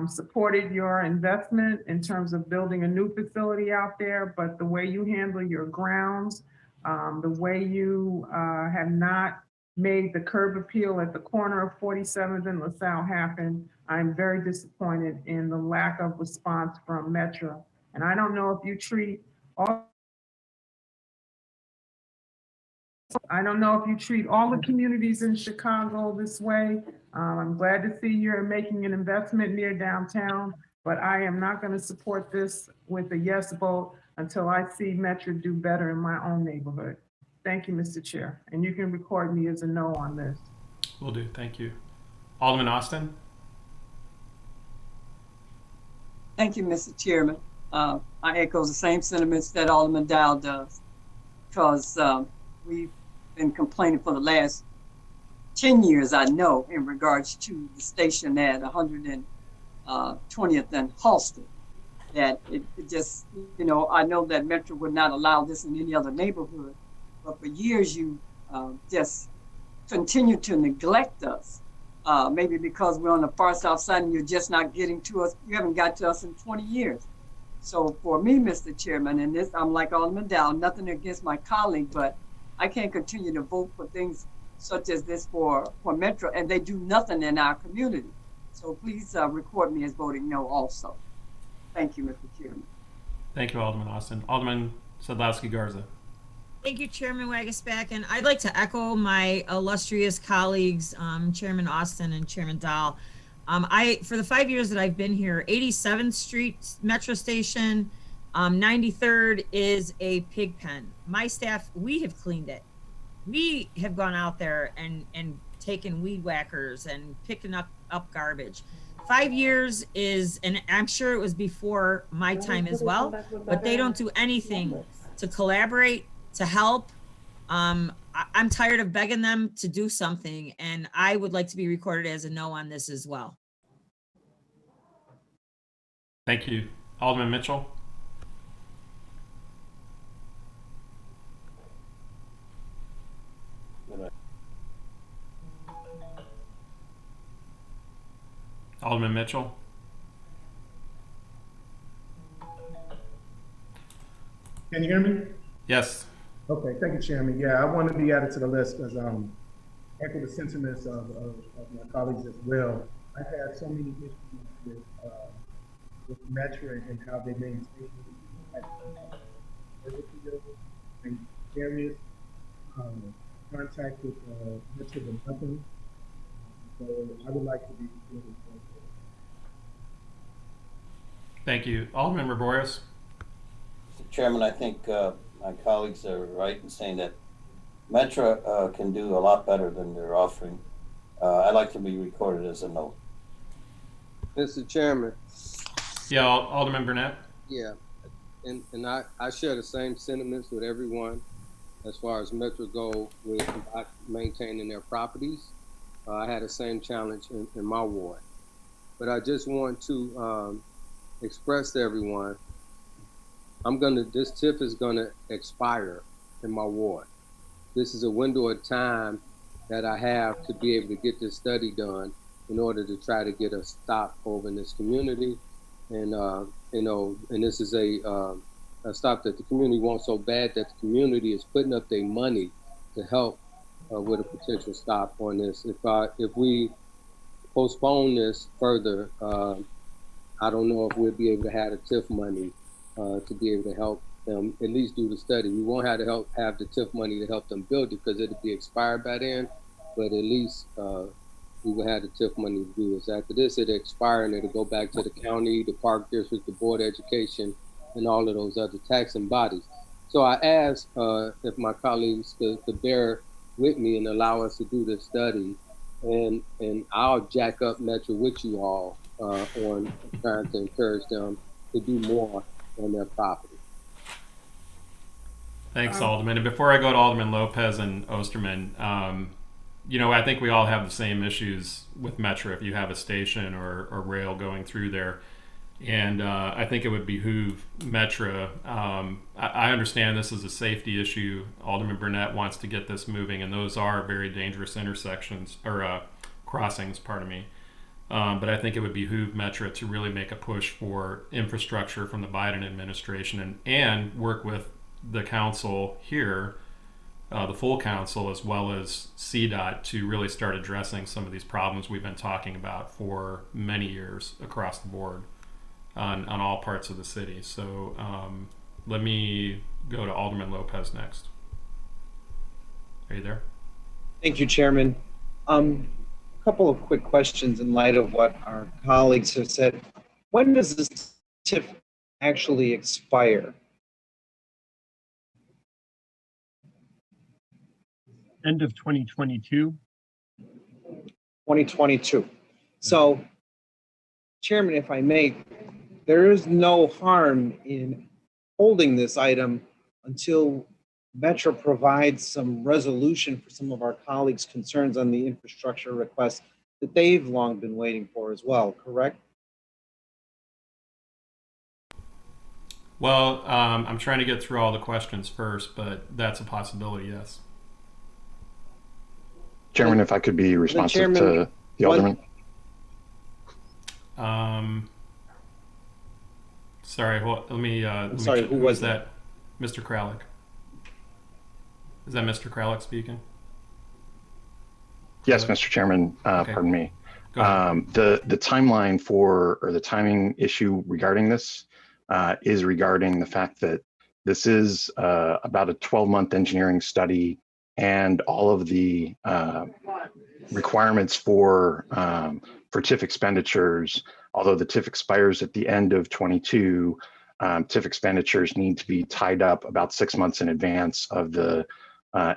supported your investment in terms of building a new facility out there, but the way you handle your grounds, the way you have not made the curb appeal at the corner of 47th and LaSalle happen, I'm very disappointed in the lack of response from Metro. And I don't know if you treat all the communities in Chicago this way. I'm glad to see you're making an investment near downtown, but I am not going to support this with a yes vote until I see Metro do better in my own neighborhood. Thank you, Mr. Chair. And you can record me as a no on this. Will do. Thank you. Alderman Austin? Thank you, Mr. Chairman. I echo the same sentiments that Alderman Dow does, because we've been complaining for the last 10 years, I know, in regards to the station at 120th and Halsted, that it just, you know, I know that Metro would not allow this in any other neighborhood, but for years you just continue to neglect us. Maybe because we're on the far south side and you're just not getting to us. You haven't got to us in 20 years. So for me, Mr. Chairman, and this, I'm like Alderman Dow, nothing against my colleague, but I can't continue to vote for things such as this for Metro, and they do nothing in our community. So please record me as voting no also. Thank you, Mr. Chairman. Thank you, Alderman Austin. Alderman Sadlowski Garza? Thank you, Chairman Wagasback, and I'd like to echo my illustrious colleagues, Chairman Austin and Chairman Dahl. For the 5 years that I've been here, 87th Street Metro Station, 93rd is a pig pen. My staff, we have cleaned it. We have gone out there and taken weed whackers and picking up garbage. 5 years is, and I'm sure it was before my time as well, but they don't do anything to collaborate, to help. I'm tired of begging them to do something, and I would like to be recorded as a no on this as well. Thank you. Alderman Mitchell? Alderman Mitchell? Can you hear me? Yes. Okay, thank you, Chairman. Yeah, I want to be added to the list because echo the sentiments of my colleagues as well. I've had so many issues with Metro and how they maintain and various contact with Metro and nothing. So I would like to be. Thank you. Alderman Reborius? Mr. Chairman, I think my colleagues are right in saying that Metro can do a lot better than they're offering. I'd like to be recorded as a no. Mr. Chairman. Yeah, Alderman Burnett? Yeah, and I share the same sentiments with everyone as far as Metro go with not maintaining their properties. I had the same challenge in my ward. But I just want to express to everyone, this TIF is gonna expire in my ward. This is a window of time that I have to be able to get this study done in order to try to get a stop over in this community. And, you know, and this is a stop that the community wants so bad that the community is putting up their money to help with a potential stop on this. If we postpone this further, I don't know if we'll be able to have the TIF money to be able to help them at least do the study. We won't have to have the TIF money to help them build it because it'll be expired by then, but at least we will have the TIF money to do this. After this, it'll expire and it'll go back to the county, the park district, the board of education, and all of those other taxing bodies. So I asked if my colleagues could bear with me and allow us to do this study, and I'll jack up Metro with you all on trying to encourage them to do more on their property. Thanks, Alderman. And before I go to Alderman Lopez and Osterman, I think we all have the same issues with Metro if you have a station or rail going through there. And I think it would behoove Metro. I understand this is a safety issue. Alderman Burnett wants to get this moving, and those are very dangerous intersections or crossings, pardon me. But I think it would behoove Metro to really make a push for infrastructure from the Biden administration and work with the council here, the full council, as well as CDOT to really start addressing some of these problems we've been talking about for many years across the board on all parts of the city. So let me go to Alderman Lopez next. Are you there? Thank you, Chairman. A couple of quick questions in light of what our colleagues have said. When does this TIF actually expire? End of 2022. 2022. So, Chairman, if I may, there is no harm in holding this item until Metro provides some resolution for some of our colleagues' concerns on the infrastructure requests that they've long been waiting for as well, correct? Well, I'm trying to get through all the questions first, but that's a possibility, yes. Chairman, if I could be responsive to the Alderman. Sorry, let me. Sorry, who was that? Mr. Kralik. Is that Mr. Kralik speaking? Yes, Mr. Chairman, Okay. pardon me. Go ahead. The timeline or the timing issue regarding this is regarding the fact that this is about a 12-month engineering study, and all of the requirements for TIF expenditures, although the TIF expires at the end of 22, TIF expenditures need to be tied up about 6 months in advance of the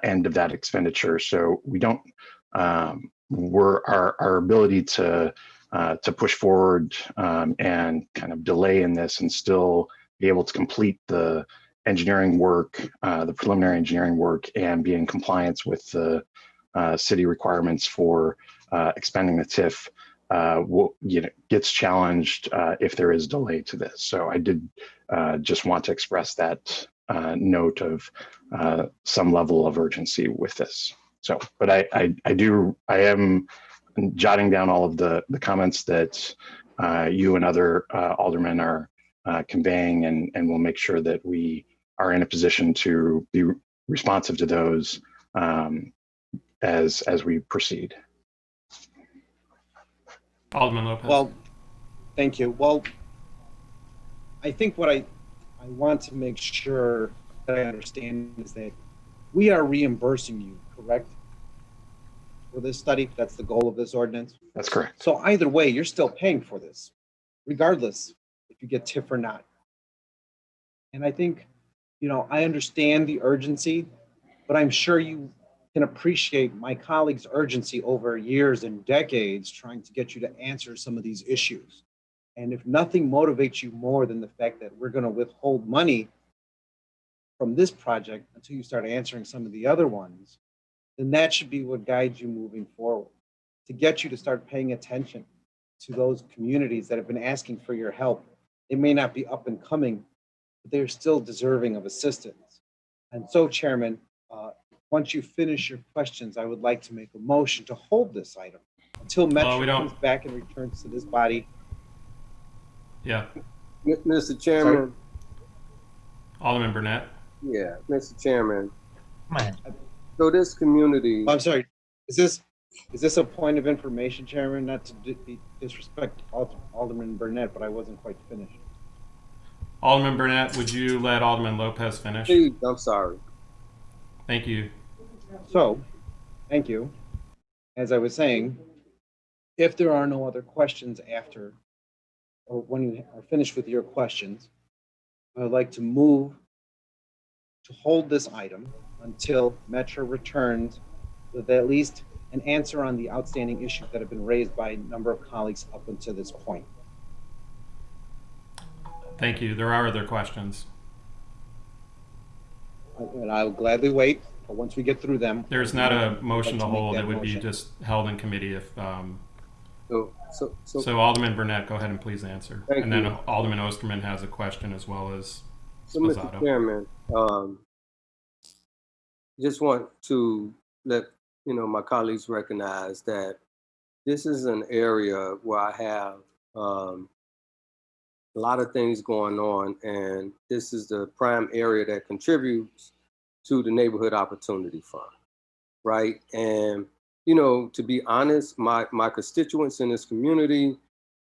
end of that expenditure. So we don't, our ability to push forward and kind of delay in this and still be able to complete the engineering work, the preliminary engineering work, and be in compliance with the city requirements for expending the TIF gets challenged if there is delay to this. So I did just want to express that note of some level of urgency with this. So, but I am jotting down all of the comments that you and other aldermen are conveying, and we'll make sure that we are in a position to be responsive to those as we proceed. Alderman Lopez. Well, thank you. Well, I think what I want to make sure that I understand is that we are reimbursing you, correct? For this study, that's the goal of this ordinance? That's correct. So either way, you're still paying for this, regardless if you get TIF or not. And I think, I understand the urgency, but I'm sure you can appreciate my colleagues' urgency over years and decades trying to get you to answer some of these issues. And if nothing motivates you more than the fact that we're going to withhold money from this project until you start answering some of the other ones, then that should be what guides you moving forward, to get you to start paying attention to those communities that have been asking for your help. They may not be up and coming, but they're still deserving of assistance. And so, Chairman, once you finish your questions, I would like to make a motion to hold this item until Metro comes back and returns to this body. Yeah. Mr. Chairman. Alderman Burnett. Yeah, Mr. Chairman. Come on. So this community, I'm sorry, is this a point of information, Chairman? Not to disrespect Alderman Burnett, but I wasn't quite finished. Alderman Burnett, would you let Alderman Lopez finish? please, I'm sorry. Thank you. So, thank you. As I was saying, if there are no other questions after, or when you are finished with your questions, I would like to move to hold this item until Metro returns with at least an answer on the outstanding issues that have been raised by a number of colleagues up until this point. Thank you. There are other questions. And I will gladly wait, but once we get through them. There's not a motion to I'd like make hold. that It would be motion. just held in committee if, So Alderman Burnett, go ahead and please answer. Thank And then you. Alderman Osterman has a question as well as So, Mr. Sposato. Chairman, just want to let my colleagues recognize that this is an area where I have a lot of things going on, and this is the prime area that contributes to the Neighborhood Opportunity Fund, right? And to be honest, my constituents in this community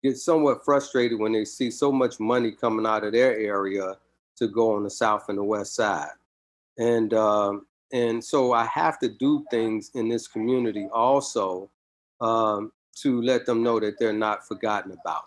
get somewhat frustrated when they see so much money coming out of their area to go on the south and the west side. And so I have to do things in this community also to let them know that they're not forgotten about.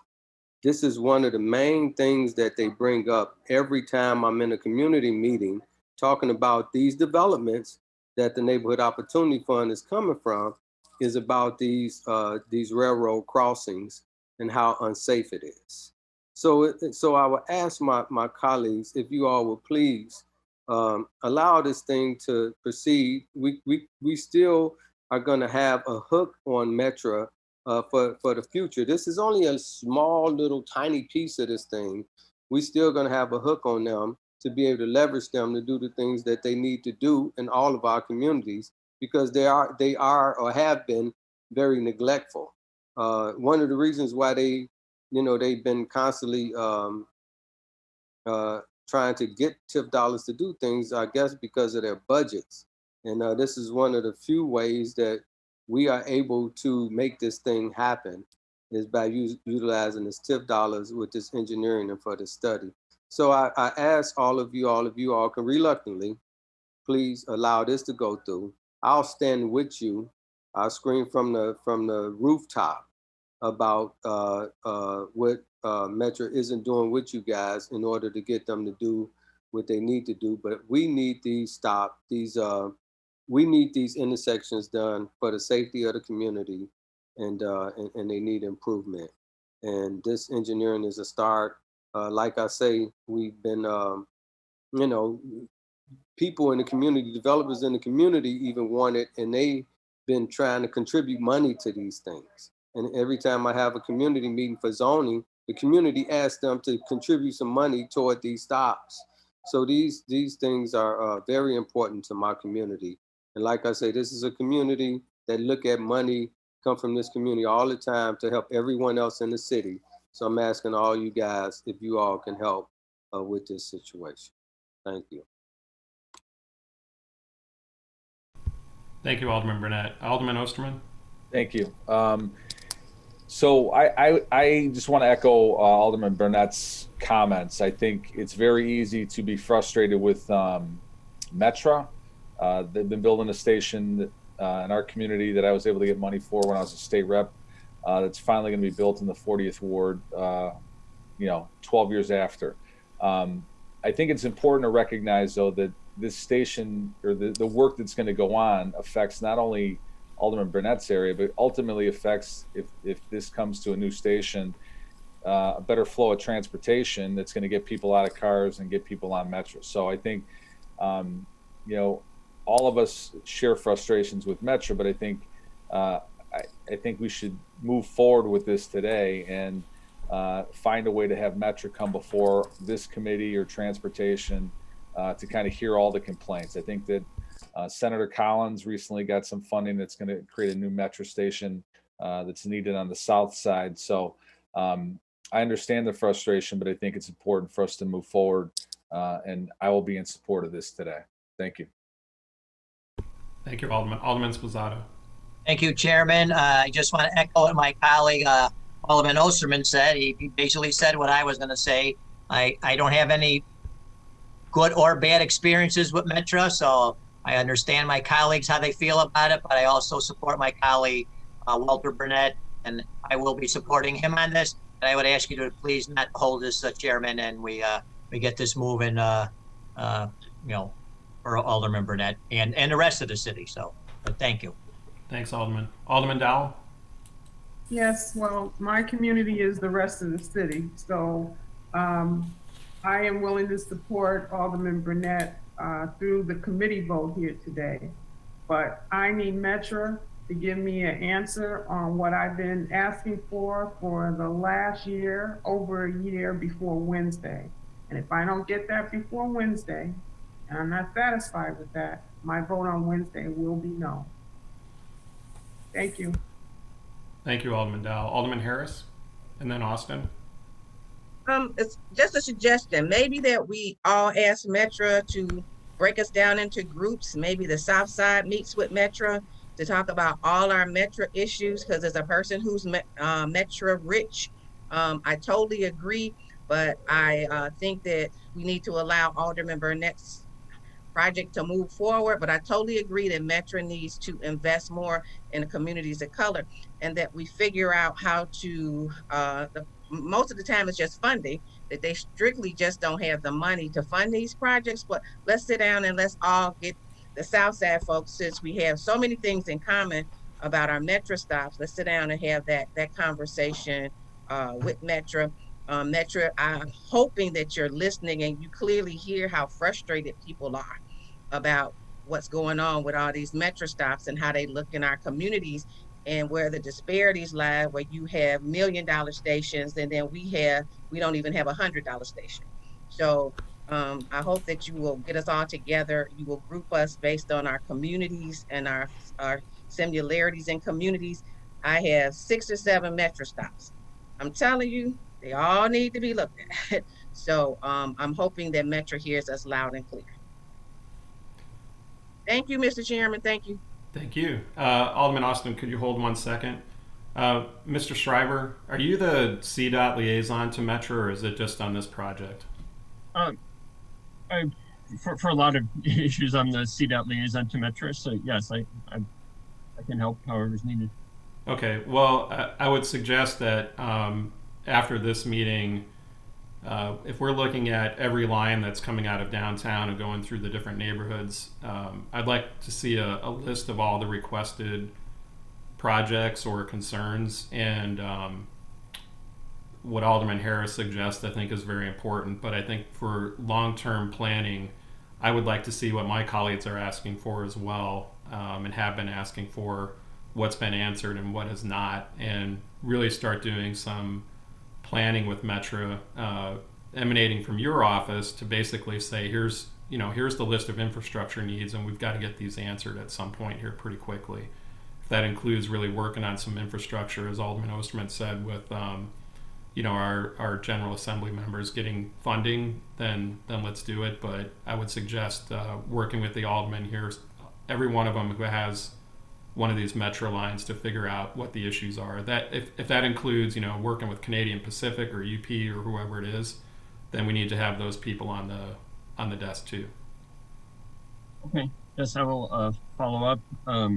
This is one of the main things that they bring up every time I'm in a community meeting talking about these developments that the Neighborhood Opportunity Fund is coming from, is about these railroad crossings and how unsafe it is. So I would ask my colleagues if you all would please allow this thing to proceed. We still are going to have a hook on Metro for the future. This is only a small little tiny piece of this thing. We still going to have a hook on them to be able to leverage them to do the things that they need to do in all of our communities, because they are or have been very neglectful. One of the reasons why they've been constantly trying to get TIF dollars to do things, I guess, because of their budgets. And this is one of the few ways that we are able to make this thing happen, is by utilizing this TIF dollars with this engineering and for the study. So I ask all of you all can reluctantly, please allow this to go through. I'll stand with you. I'll scream from the rooftop about what Metro isn't doing with you guys in order to get them to do what they need to do. But we need we need these intersections done for the safety of the community, and they need improvement. And this engineering is a start. Like I say, we've been, people in the community, developers in the community even want it, and they've been trying to contribute money to these things. And every time I have a community meeting for zoning, the community asks them to contribute some money toward these stops. So these things are very important to my community. And like I say, this is a community that look at money come from this community all the time to help everyone else in the city. So I'm asking all you guys if you all can help with this situation. Thank you. Thank you, Alderman Burnett. Alderman Osterman. Thank you. So I just want to echo Alderman Burnett's comments. I think it's very easy to be frustrated with Metro. They've been building a station in our community that I was able to get money for when I was a state rep. That's finally going to be built in the 40th Ward, 12 years after. I think it's important to recognize, though, that this station, or the work that's going to go on, affects not only Alderman Burnett's area, but ultimately affects, if this comes to a new station, a better flow of transportation that's going to get people out of cars and get people on Metro. So I think, all of us share frustrations with Metro, but I think I think we should move forward with this today and find a way to have Metro come before this committee or transportation to kind of hear all the complaints. I think that Senator Collins recently got some funding that's going to create a new Metro station that's needed on the south side. So I understand the frustration, but I think it's important for us to move forward And I will be in support of this today. Thank you. Thank you, Alderman. Alderman Sposato. Thank you, Chairman. I just want to echo what my colleague, Alderman Osterman said. He basically said what I was going to say. I don't have any good or bad experiences with Metro, so I understand my colleagues, how they feel about it, but I also support my colleague, Walter Burnett, and I will be supporting him on this. And I would ask you to please not hold this, Chairman, and we get this moving, for Alderman Burnett and the rest of the city. So, but thank you. Thanks, Alderman. Alderman Dowell. Yes, well, my community is the rest of the city, so I am willing to support Alderman Burnett through the committee vote here today. But I need Metro to give me an answer on what I've been asking for the last year, over a year before Wednesday. And if I don't get that before Wednesday, and I'm not satisfied with that, my vote on Wednesday will be no. Thank you. Thank you, Alderman Dowell. Alderman Harris, and then Austin. It's just a suggestion, maybe that we all ask Metro to break us down into groups. Maybe the South Side meets with Metro to talk about all our Metro issues, because as a person who's Metro rich, I totally agree, but I think that we need to allow Alderman Burnett's project to move forward. But I totally agree that Metro needs to invest more in the communities of color, and that we figure out how to, most of the time it's just funding, that they strictly just don't have the money to fund these projects. But let's sit down and let's all get the South Side folks, since we have so many things in common about our Metro stops, let's sit down and have that conversation with Metro. Metro, I'm hoping that you're listening and you clearly hear how frustrated people are about what's going on with all these Metro stops and how they look in our communities, and where the disparities lie, where you have $1 million stations and then we don't even have $100 station. So I hope that you will get us all together. You will group us based on our communities and our similarities in communities. I have 6 or 7 Metro stops. I'm telling you, they all need to be looked at. So I'm hoping that Metro hears us loud and clear. Thank you, Mr. Chairman. Thank you. Thank you. Alderman Austin, could you hold 1 second? Mr. Shriver, are you the CDOT liaison to Metro, or is it just on this project? For a lot of issues, I'm the CDOT liaison to Metro, so yes, I can help however is needed. Okay, well, I would suggest that after this meeting, if we're looking at every line that's coming out of downtown and going through the different neighborhoods, I'd like to see a list of all the requested projects or concerns. And what Alderman Harris suggests, I think, is very important. But I think for long-term planning, I would like to see what my colleagues are asking for as well, and have been asking for, what's been answered and what has not, and really start doing some planning with Metro, emanating from your office, to basically say, here's the list of infrastructure needs, and we've got to get these answered at some point here pretty quickly. If that includes really working on some infrastructure, as Alderman Osterman said, with our General Assembly members getting funding, then let's do it. But I would suggest working with the aldermen here, every one of them who has one of these Metro lines, to figure out what the issues are. That if that includes working with Canadian Pacific or UP or whoever it is, then we need to have those people on the desk too. Okay, yes, I will follow up. I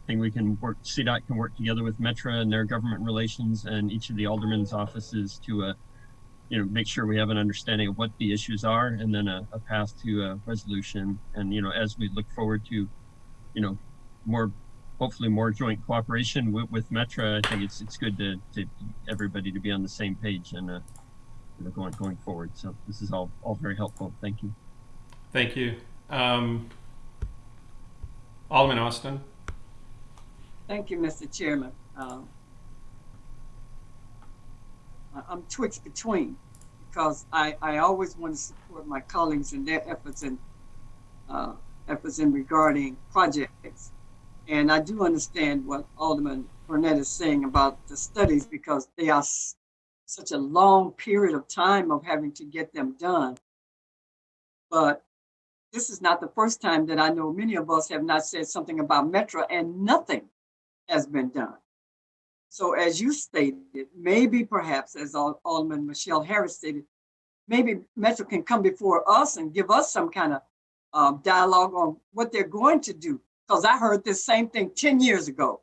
think we can work. CDOT can work together with Metro and their government relations and each of the aldermen's offices to make sure we have an understanding of what the issues are, and then a path to a resolution. And as we look forward to hopefully more joint cooperation with Metro, I think it's good to everybody to be on the same page and going forward. So this is all very helpful. Thank you. Thank you. Alderman Austin. Thank you, Mr. Chairman. I'm twixt between, because I always want to support my colleagues in their efforts in regarding projects. And I do understand what Alderman Burnett is saying about the studies, because they are such a long period of time of having to get them done. But this is not the first time that I know many of us have not said something about Metro and nothing has been done. So as you stated, maybe perhaps as Alderman Michelle Harris stated, maybe Metro can come before us and give us some kind of dialogue on what they're going to do. Because I heard this same thing 10 years ago.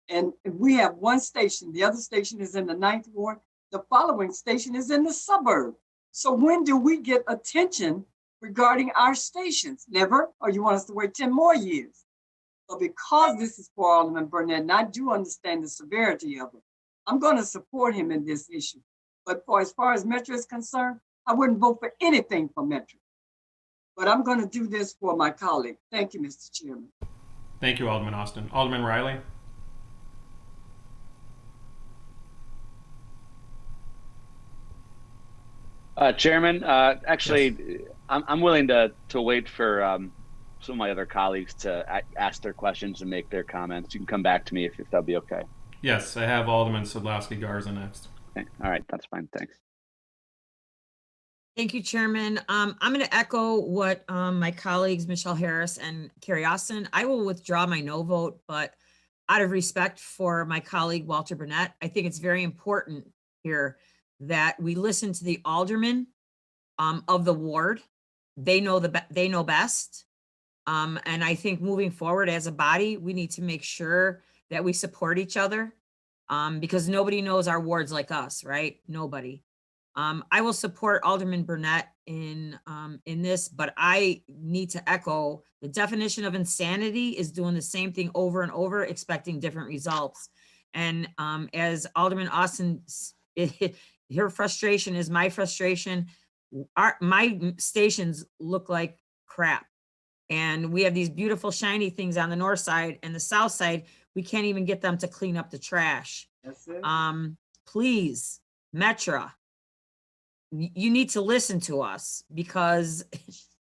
And we have one station, the other station is in the 9th Ward, the following station is in the suburb. So when do we get attention regarding our stations? Never? Or you want us to wait 10 more years? But because this is for Alderman Burnett, and I do understand the severity of it, I'm going to support him in this issue. But as far as Metro is concerned, I wouldn't vote for anything for Metro. But I'm going to do this for my colleague. Thank you, Mr. Chairman. Thank you, Alderman Austin. Alderman Riley? Chairman, actually, I'm willing to wait for some of my other colleagues to ask their questions and make their comments. You can come back to me if that'll be okay. Yes, I have Alderman Sadlowski Garza next. Okay. All right, that's fine. Thanks. Thank you, Chairman. I'm going to echo what my colleagues, Michelle Harris and Carrie Austin. I will withdraw my no vote, but out of respect for my colleague, Walter Burnett, I think it's very important here that we listen to the aldermen of the ward. They know best. And I think moving forward as a body, we need to make sure that we support each other because nobody knows our wards like us, right? Nobody. I will support Alderman Burnett in this, but I need to echo the definition of insanity is doing the same thing over and over, expecting different results. And as Alderman Austin, her frustration is my frustration. My stations look like crap. And we have these beautiful shiny things on the north side and the south side. We can't even get them to clean up the trash. That's it. Please, Metro, you need to listen to us because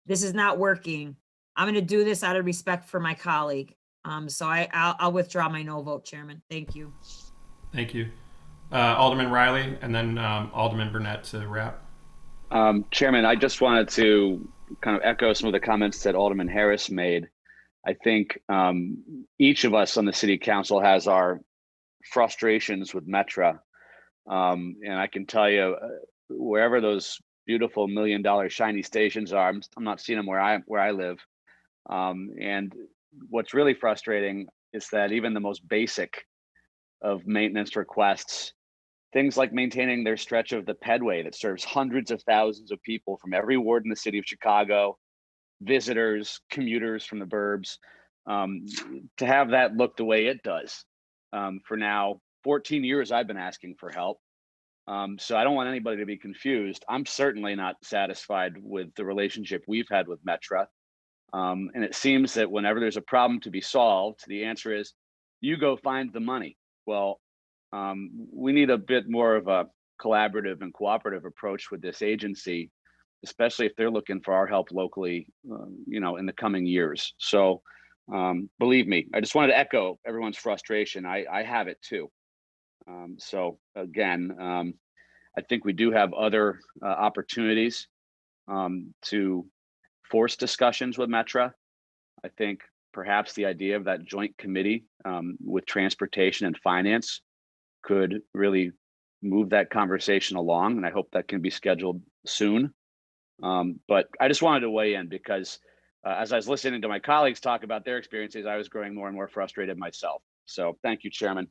this is not working. I'm going to do this out of respect for my colleague. So I'll withdraw my no vote, Chairman. Thank you. Thank you. Alderman Riley and then Alderman Burnett to wrap. Chairman, I just wanted to kind of echo some of the comments that Alderman Harris made. I think each of us on the city council has our frustrations with Metro. And I can tell you, wherever those beautiful $1 million shiny stations are, I'm not seeing them where I live. And what's really frustrating is that even the most basic of maintenance requests, things like maintaining their stretch of the pedway that serves hundreds of thousands of people from every ward in the city of Chicago, visitors, commuters from the burbs, to have that look the way it does. For now, 14 years I've been asking for help. So I don't want anybody to be confused. I'm certainly not satisfied with the relationship we've had with Metro. And it seems that whenever there's a problem to be solved, the answer is, you go find the money. Well, we need a bit more of a collaborative and cooperative approach with this agency, especially if they're looking for our help locally, in the coming years. So believe me, I just wanted to echo everyone's frustration. I have it too. So again, I think we do have other opportunities to force discussions with Metro. I think perhaps the idea of that joint committee with transportation and finance could really move that conversation along, and I hope that can be scheduled soon. But I just wanted to weigh in because as I was listening to my colleagues talk about their experiences, I was growing more and more frustrated myself. So thank you, Chairman.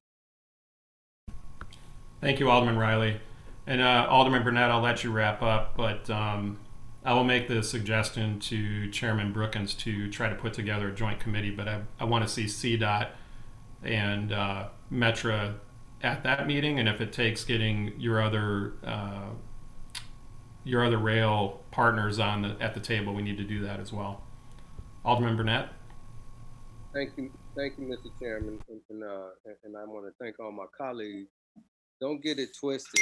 Thank you, Alderman Riley. And Alderman Burnett, I'll let you wrap up, but I will make the suggestion to Chairman Brookins to try to put together a joint committee, but I want to see CDOT and Metro at that meeting, and if it takes getting your other rail partners at the table, we need to do that as well. Alderman Burnett. Thank you, Mr. Chairman, and I want to thank all my colleagues. Don't get it twisted.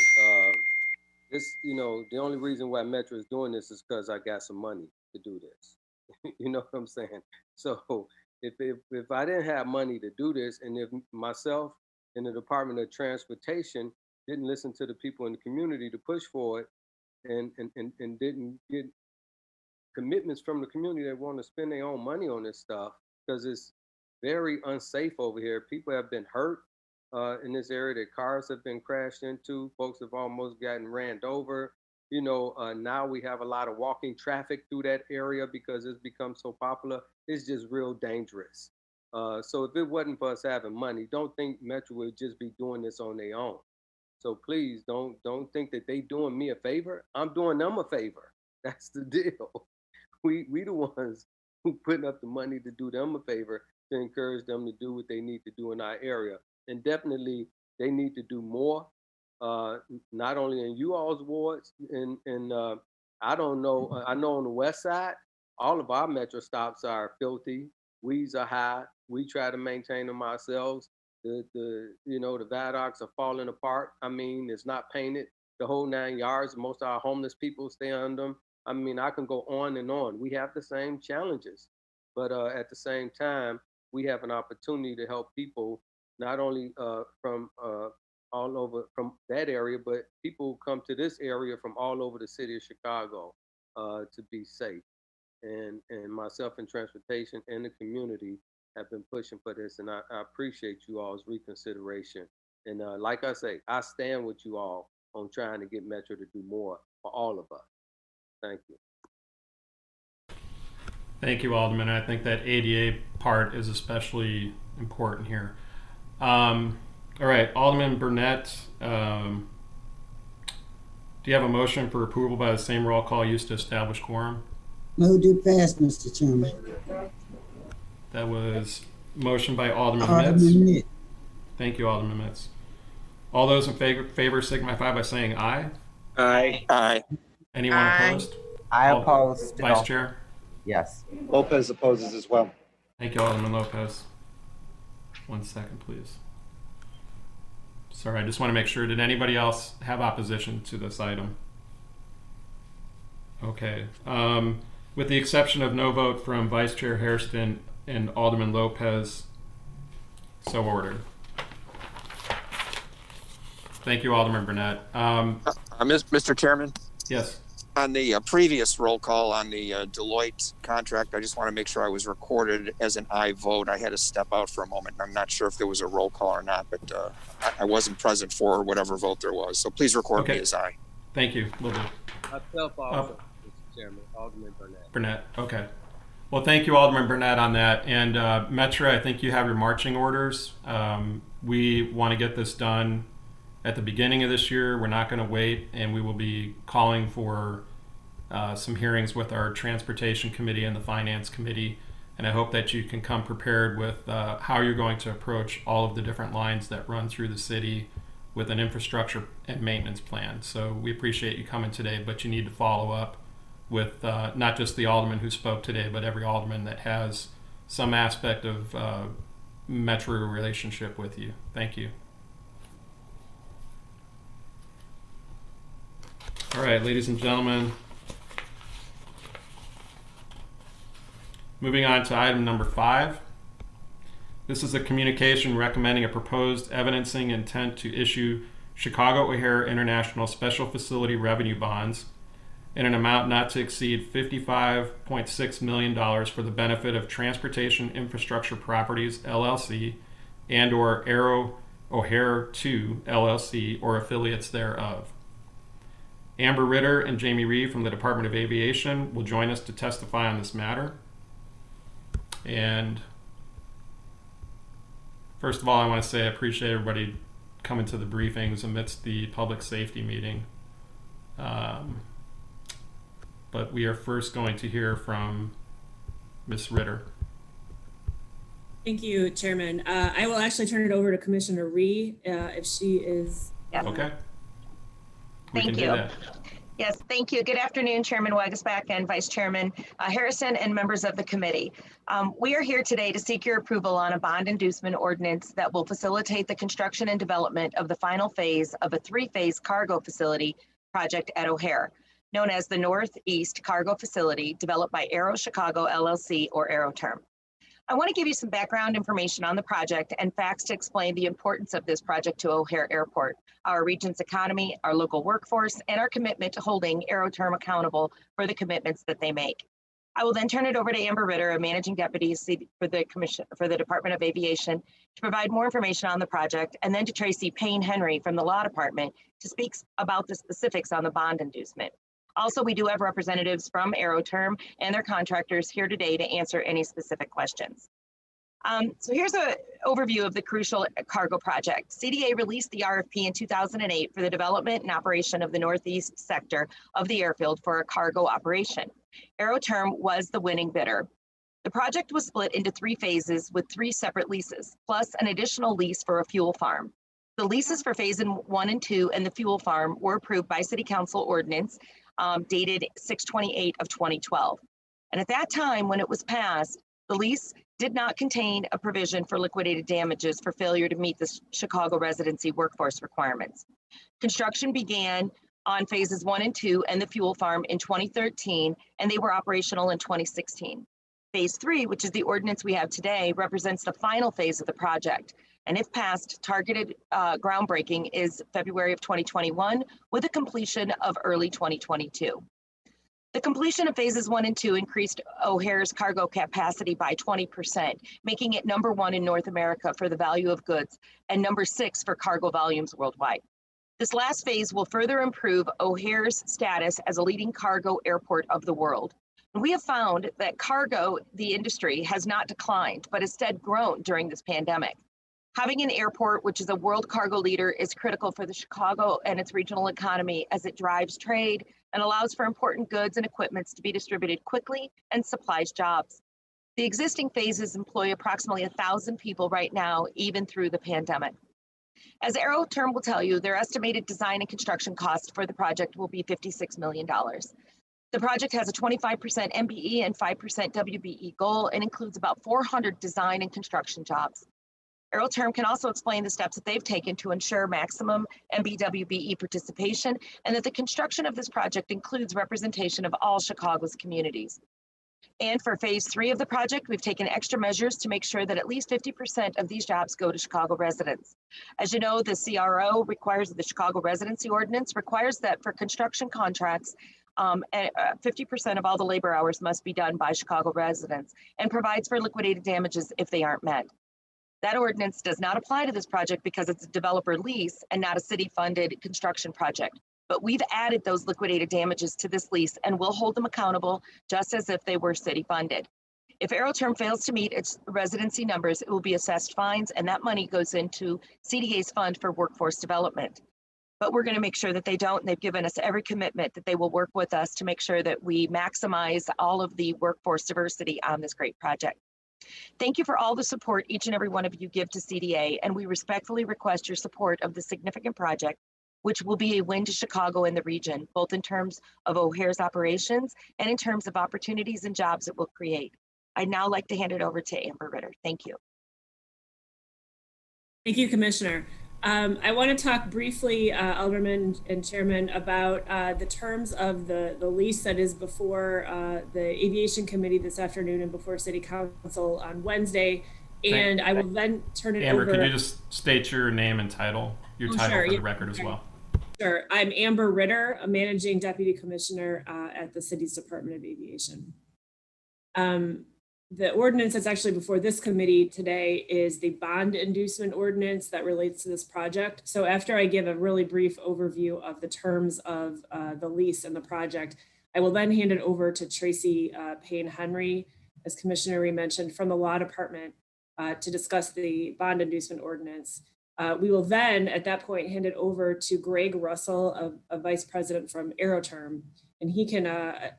The only reason why Metro is doing this is because I got some money to do this. You know what I'm saying? So if I didn't have money to do this, and if myself and the Department of Transportation didn't listen to the people in the community to push for it, and didn't get commitments from the community that want to spend their own money on this stuff, because it's very unsafe over here. People have been hurt in this area. Their cars have been crashed into. Folks have almost gotten ran over. You know, now we have a lot of walking traffic through that area because it's become so popular. It's just real dangerous. So if it wasn't for us having money, don't think Metro would just be doing this on their own. So please don't think that they doing me a favor. I'm doing them a favor. That's the deal. We the ones who putting up the money to do them a favor, to encourage them to do what they need to do in our area. And definitely they need to do more, not only in you all's wards, and I don't know, I know on the west side, all of our Metro stops are filthy, weeds are high, we try to maintain them ourselves. The viaducts are falling apart. I mean, it's not painted the whole 9 yards. Most of our homeless people stay under them. I mean, I can go on and on. We have the same challenges, but at the same time, we have an opportunity to help people, not only from all over from that area, but people who come to this area from all over the city of Chicago to be safe. And myself in transportation and the community have been pushing for this, and I appreciate you all's reconsideration. And like I say, I stand with you all on trying to get Metro to do more for all of us. Thank you. Thank you, Alderman. I think that ADA part is especially important here. All right, Alderman Burnett, do you have a motion for approval by the same roll call used to establish quorum? Move to pass, Mr. Chairman. That was motion by Alderman Mitz. Thank you, Alderman Mitz. All those in favor signify by saying aye. Aye. Aye. Anyone opposed? I oppose. Vice Chair? Yes. Lopez opposes as well. Thank you, Alderman Lopez. 1 second, please. Sorry, I just want to make sure. Did anybody else have opposition to this item? Okay. With the exception of no vote from Vice Chair Hairston and Alderman Lopez, so ordered. Thank you, Alderman Burnett. Mr. Chairman? Yes. On the previous roll call on the Deloitte contract, I just want to make sure I was recorded as an aye vote. I had to step out for a moment. I'm not sure if there was a roll call or not, but I wasn't present for whatever vote there was. So please record me as aye. Thank you. Will do. Myself also, Mr. Chairman, Alderman Burnett. Burnett, okay. Well, thank you, Alderman Burnett, on that. And Metro, I think you have your marching orders. We want to get this done at the beginning of this year. We're not going to wait, and we will be calling for some hearings with our Transportation Committee and the Finance Committee. And I hope that you can come prepared with how you're going to approach all of the different lines that run through the city with an infrastructure and maintenance plan. So we appreciate you coming today, but you need to follow up with not just the alderman who spoke today, but every alderman that has some aspect of Metro relationship with you. Thank you. All right, ladies and gentlemen, moving on to item number 5. This is a communication recommending a proposed evidencing intent to issue Chicago O'Hare International Special Facility Revenue Bonds in an amount not to exceed $55.6 million for the benefit of Transportation Infrastructure Properties, LLC, and or Aero O'Hare 2, LLC, or affiliates thereof. Amber Ritter and Jamie Reeve from the Department of Aviation will join us to testify on this matter. And first of all, I want to say I appreciate everybody coming to the briefings amidst the public safety meeting. But we are first going to hear from Ms. Ritter. Thank you, Chairman. I will actually turn it over to Commissioner Ree if she is. Okay. Thank you. Yes, thank you. Good afternoon, Chairman Wagesback and Vice Chairman Harrison and members of the committee. We are here today to seek your approval on a bond inducement ordinance that will facilitate the construction and development of the final phase of a 3-phase cargo facility project at O'Hare, known as the Northeast Cargo Facility, developed by Aero Chicago LLC, or Aeroterm. I want to give you some background information on the project and facts to explain the importance of this project to O'Hare Airport, our region's economy, our local workforce, and our commitment to holding Aeroterm accountable for the commitments that they make. I will then turn it over to Amber Ritter, a managing deputy for the Department of Aviation, to provide more information on the project, and then to Tracy Payne Henry from the Law Department to speak about the specifics on the bond inducement. Also, we do have representatives from Aeroterm and their contractors here today to answer any specific questions. So here's an overview of the crucial cargo project. CDA released the RFP in 2008 for the development and operation of the Northeast sector of the airfield for a cargo operation. Aeroterm was the winning bidder. The project was split into 3 phases with 3 separate leases, plus an additional lease for a fuel farm. The leases for phase 1 and 2 and the fuel farm were approved by City Council Ordinance dated 6/28 of 2012. And at that time, when it was passed, the lease did not contain a provision for liquidated damages for failure to meet the Chicago residency workforce requirements. Construction began on phases 1 and 2 and the fuel farm in 2013, and they were operational in 2016. Phase 3, which is the ordinance we have today, represents the final phase of the project. And if passed, targeted groundbreaking is February of 2021 with a completion of early 2022. The completion of phases 1 and 2 increased O'Hare's cargo capacity by 20%, making it #1 in North America for the value of goods and #6 for cargo volumes worldwide. This last phase will further improve O'Hare's status as a leading cargo airport of the world. And we have found that cargo, the industry, has not declined, but instead grown during this pandemic. Having an airport, which is a world cargo leader, is critical for the Chicago and its regional economy as it drives trade and allows for important goods and equipment to be distributed quickly and supplies jobs. The existing phases employ approximately 1,000 people right now, even through the pandemic. As Aeroterm will tell you, their estimated design and construction cost for the project will be $56 million. The project has a 25% MBE and 5% WBE goal and includes about 400 design and construction jobs. Aeroterm can also explain the steps that they've taken to ensure maximum MBWBE participation and that the construction of this project includes representation of all Chicago's communities. And for phase 3 of the project, we've taken extra measures to make sure that at least 50% of these jobs go to Chicago residents. As you know, the CRO requires, the Chicago Residency Ordinance requires that for construction contracts, 50% of all the labor hours must be done by Chicago residents and provides for liquidated damages if they aren't met. That ordinance does not apply to this project because it's a developer lease and not a city-funded construction project. But we've added those liquidated damages to this lease and we'll hold them accountable just as if they were city-funded. If Aeroterm fails to meet its residency numbers, it will be assessed fines, and that money goes into CDA's Fund for Workforce Development. But we're going to make sure that they don't, and they've given us every commitment that they will work with us to make sure that we maximize all of the workforce diversity on this great project. Thank you for all the support each and every one of you give to CDA, and we respectfully request your support of this significant project, which will be a win to Chicago and the region, both in terms of O'Hare's operations and in terms of opportunities and jobs it will create. I'd now like to hand it over to Amber Ritter. Thank you. Thank you, Commissioner. I want to talk briefly, Alderman and Chairman, about the terms of the lease that is before the Aviation Committee this afternoon and before City Council on Wednesday. And I will then turn it over. Amber, can you just state your name and title, your title for the record as well? Sure. I'm Amber Ritter, a Managing Deputy Commissioner at the City's Department of Aviation. The ordinance that's actually before this committee today is the bond inducement ordinance that relates to this project. So after I give a really brief overview of the terms of the lease and the project, I will then hand it over to Tracy Payne Henry, as Commissioner Ree mentioned, from the Law Department to discuss the bond inducement ordinance. We will then, at that point, hand it over to Greg Russell, a Vice President from Aeroterm, and he can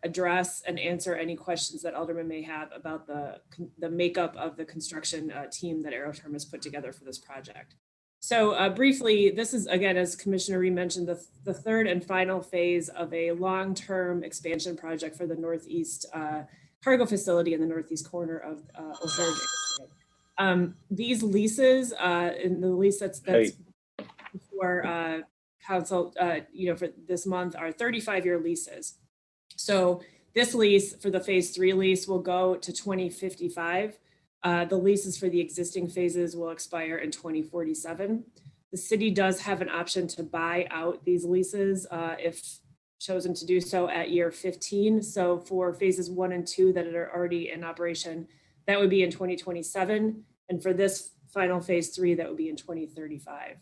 address and answer any questions that Alderman may have about the makeup of the construction team that Aeroterm has put together for this project. So briefly, this is, again, as Commissioner Ree mentioned, the third and final phase of a long-term expansion project for the Northeast cargo facility in the northeast corner of O'Hare. These leases, in the lease that's for Council, for this month are 35-year leases. So this lease for the phase 3 lease will go to 2055. The leases for the existing phases will expire in 2047. The city does have an option to buy out these leases if chosen to do so at year 15. So for phases 1 and 2 that are already in operation, that would be in 2027. And for this final phase 3, that would be in 2035.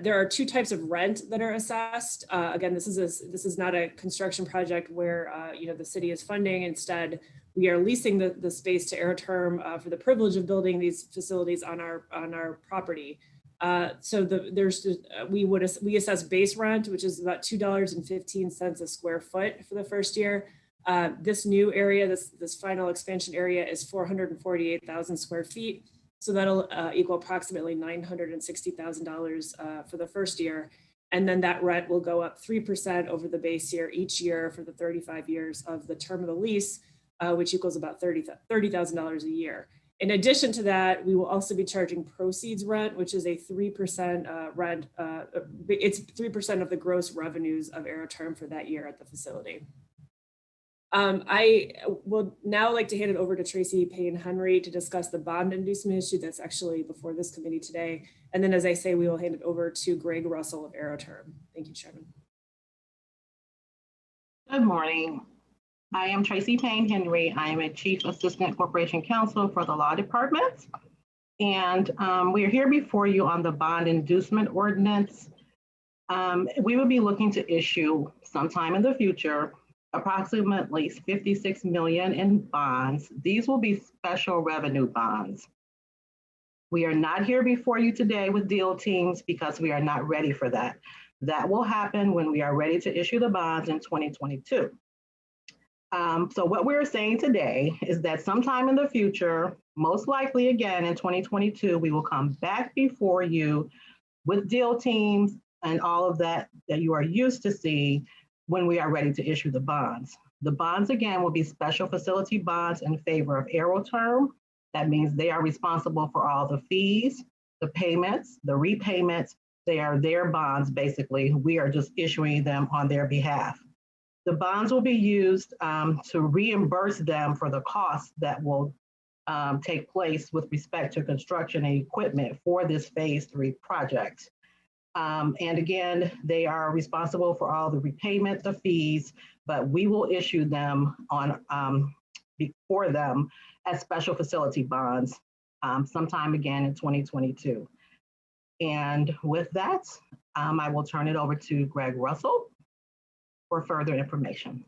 There are 2 types of rent that are assessed. Again, this is not a construction project where the city is funding. Instead, we are leasing the space to Aeroterm for the privilege of building these facilities on our property. We assess base rent, which is about $2.15 a square foot for the first year. This new area, this final expansion area, is 448,000 square feet. So that'll equal approximately $960,000 for the first year. And then that rent will go up 3% over the base year each year for the 35 years of the term of the lease, which equals about $30,000 a year. In addition to that, we will also be charging proceeds rent, which is a 3% rent. It's 3% of the gross revenues of Aeroterm for that year at the facility. I will now like to hand it over to Tracy Payne Henry to discuss the bond inducement issue that's actually before this committee today. And then, as I say, we will hand it over to Greg Russell of Aeroterm. Thank you, Chairman. Good morning. I am Tracy Payne Henry. I am a Chief Assistant Corporation Counsel for the Law Department. And we are here before you on the bond inducement ordinance. We will be looking to issue sometime in the future approximately $56 million in bonds. These will be special revenue bonds. We are not here before you today with deal teams because we are not ready for that. That will happen when we are ready to issue the bonds in 2022. So what we're saying today is that sometime in the future, most likely again in 2022, we will come back before you with deal teams and all of that you are used to seeing when we are ready to issue the bonds. The bonds, again, will be special facility bonds in favor of Aeroterm. That means they are responsible for all the fees, the payments, the repayments. They are their bonds, basically. We are just issuing them on their behalf. The bonds will be used to reimburse them for the costs that will take place with respect to construction and equipment for this phase 3 project. And again, they are responsible for all the repayment, the fees, but we will issue them for them as special facility bonds sometime again in 2022. And with that, I will turn it over to Greg Russell for further information.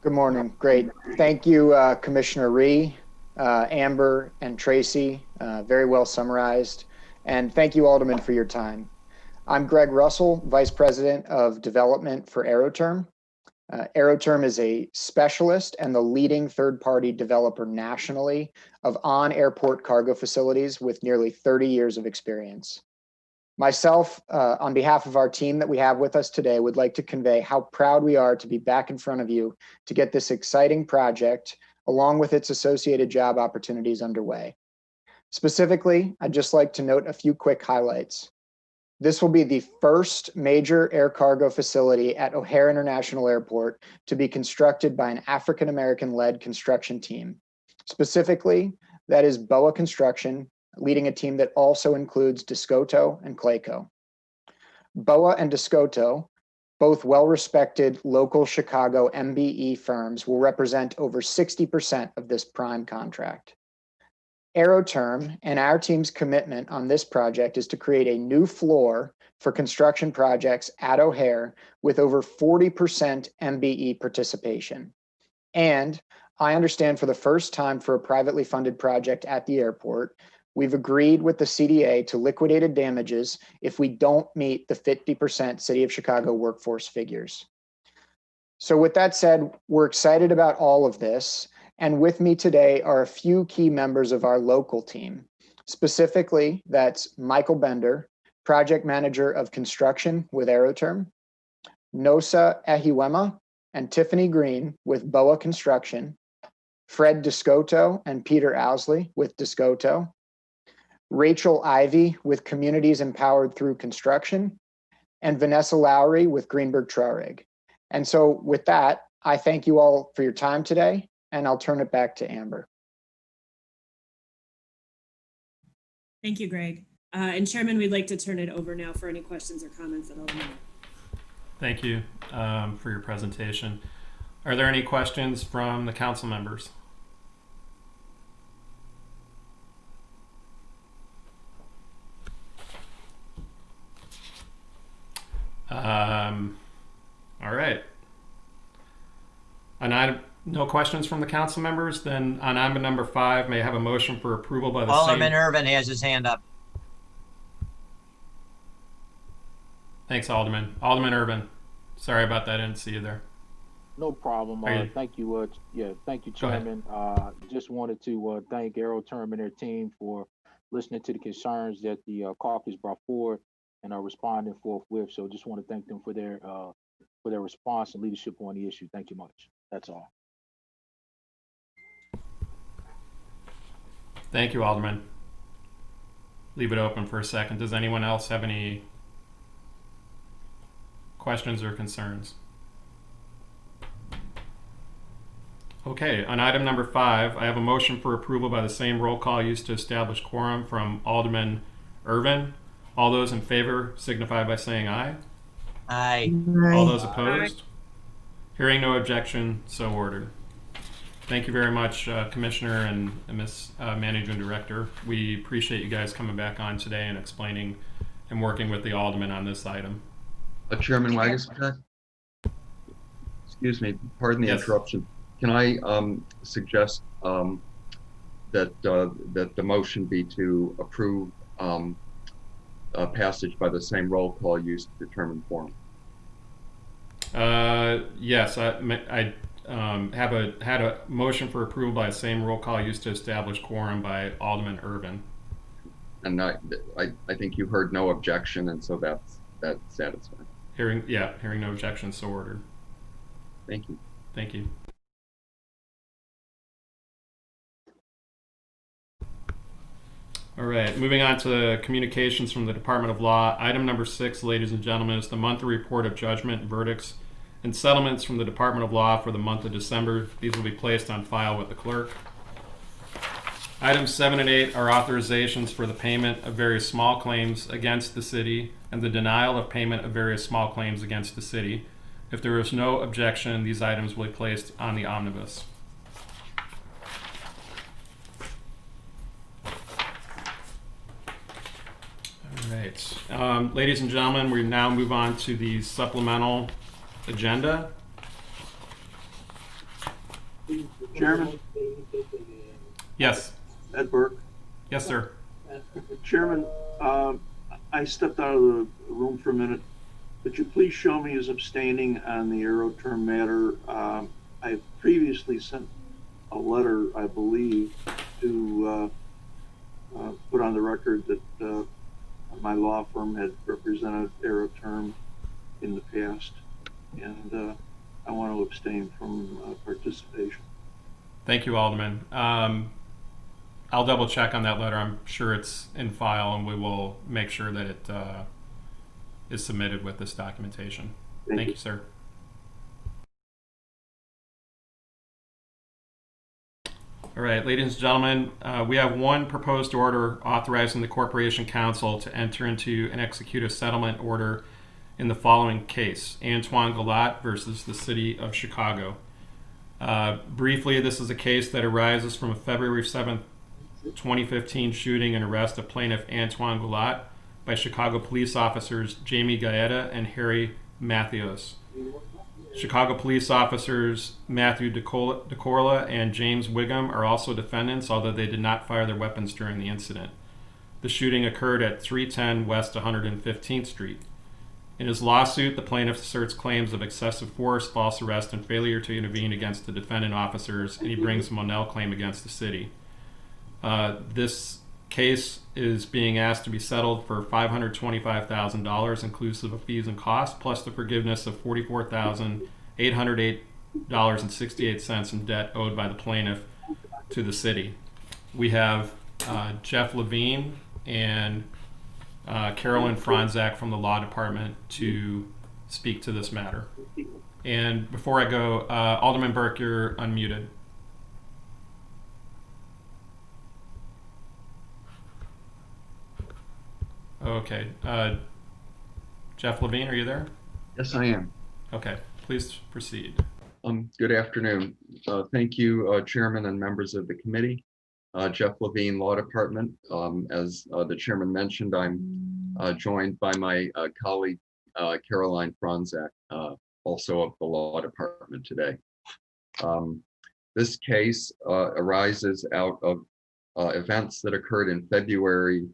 Good morning. Great. Thank you, Commissioner Rhee, Amber, and Tracy. Very well summarized. And thank you, Alderman, for your time. I'm Greg Russell, Vice President of Development for Aeroterm. Aeroterm is a specialist and the leading third-party developer nationally of on-airport cargo facilities with nearly 30 years of experience. Myself, on behalf of our team that we have with us today, would like to convey how proud we are to be back in front of you to get this exciting project, along with its associated job opportunities, underway. Specifically, I'd just like to note a few quick highlights. This will be the first major air cargo facility at O'Hare International Airport to be constructed by an African-American-led construction team. Specifically, that is BOA Construction, leading a team that also includes Discoto and Clayco. BOA and Discoto, both well-respected local Chicago MBE firms, will represent over 60% of this prime contract. Aeroterm and our team's commitment on this project is to create a new floor for construction projects at O'Hare with over 40% MBE participation. And I understand for the first time for a privately funded project at the airport, we've agreed with the CDA to liquidated damages if we don't meet the 50% City of Chicago workforce figures. So with that said, we're excited about all of this. And with me today are a few key members of our local team. Specifically, that's Michael Bender, Project Manager of Construction with Aeroterm, Nosa Ehiwema and Tiffany Green with BOA Construction, Fred Discoto and Peter Owsley with Discoto, Rachel Ivy with Communities Empowered Through Construction, and Vanessa Lowry with Greenberg Traurig. And so with that, I thank you all for your time today, and I'll turn it back to Amber. Thank you, Greg. And Chairman, we'd like to turn it over now for any questions or comments that I'll make. Thank you for your presentation. Are there any questions from the council members? All right. No questions from the council members? Then on item number 5, may I have a motion for approval by the Alderman same... Irvin has his hand up. Thanks, Alderman. Alderman Irvin. Sorry about that. I didn't see you there. No problem. Thank you. Thank you, Go ahead. Chairman. Just wanted to thank AeroTerm and their team for listening to the concerns that the caucus brought forward and are responding forthwith. So just want to thank them for their response and leadership on the issue. Thank you much. That's all. Thank you, Alderman. Leave it open for a second. Does anyone else have any questions or concerns? Okay, on item number 5, I have a motion for approval by the same roll call used to establish quorum from Alderman Irvin. All those in favor signify by saying aye. Aye. All those opposed? Hearing no objection, so ordered. Thank you very much, Commissioner and Ms. Managing Director. We appreciate you guys coming back on today and explaining and working with the Alderman on this item. Chairman Wagisback? Excuse me, pardon the Yes. interruption. Can I suggest that the motion be to approve passage by the same roll call used to determine quorum? Yes, I had a motion for approval by the same roll call used to establish quorum by Alderman Irvin. And I think you heard no objection, and so that's satisfying. Hearing no objection, so ordered. Thank you. Thank you. All right, moving on to communications from the Department of Law. Item number 6, ladies and gentlemen, is the monthly report of judgment, verdicts, and settlements from the Department of Law for the month of December. These will be placed on file with the clerk. Items 7 and 8 are authorizations for the payment of various small claims against the city and the denial of payment of various small claims against the city. If there is no objection, these items will be placed on the omnibus. All right. Ladies and gentlemen, we now move on to the supplemental agenda. Chairman? Yes. Ed Burke. Yes, sir. Chairman, I stepped out of the room for a minute. Could you please show me as abstaining on the AeroTerm matter? I previously sent a letter, I believe, to put on the record that my law firm had represented AeroTerm in the past, and I want to abstain from participation. Thank you, Alderman. I'll double check on that letter. I'm sure it's in file, and we will make sure that it is submitted with this documentation. Thank you, sir. All right, ladies and gentlemen, we have one proposed order authorizing the Corporation Council to enter into and execute a settlement order in the following case: Antoine Galat versus the City of Chicago. Briefly, this is a case that arises from a February 7th, 2015 shooting and arrest of plaintiff Antoine Galat by Chicago police officers Jamie Gaeta and Harry Matthews. Chicago police officers Matthew DeCorla and James Wiggum are also defendants, although they did not fire their weapons during the incident. The shooting occurred at 310 West 115th Street. In his lawsuit, the plaintiff asserts claims of excessive force, false arrest, and failure to intervene against the defendant officers, and he brings a Monell claim against the city. This case is being asked to be settled for $525,000 inclusive of fees and costs, plus the forgiveness of $44,808.68 in debt owed by the plaintiff to the city. We have Jeff Levine and Carolyn Franzak from the Law Department to speak to this matter. And before I go, Alderman Burke, you're unmuted. Okay. Jeff Levine, are you there? Yes, I am. Okay, please proceed. Good afternoon. Thank you, Chairman and members of the committee. Jeff Levine, Law Department. As the chairman mentioned, I'm joined by my colleague, Caroline Franzak, also of the Law Department today. This case arises out of events that occurred in February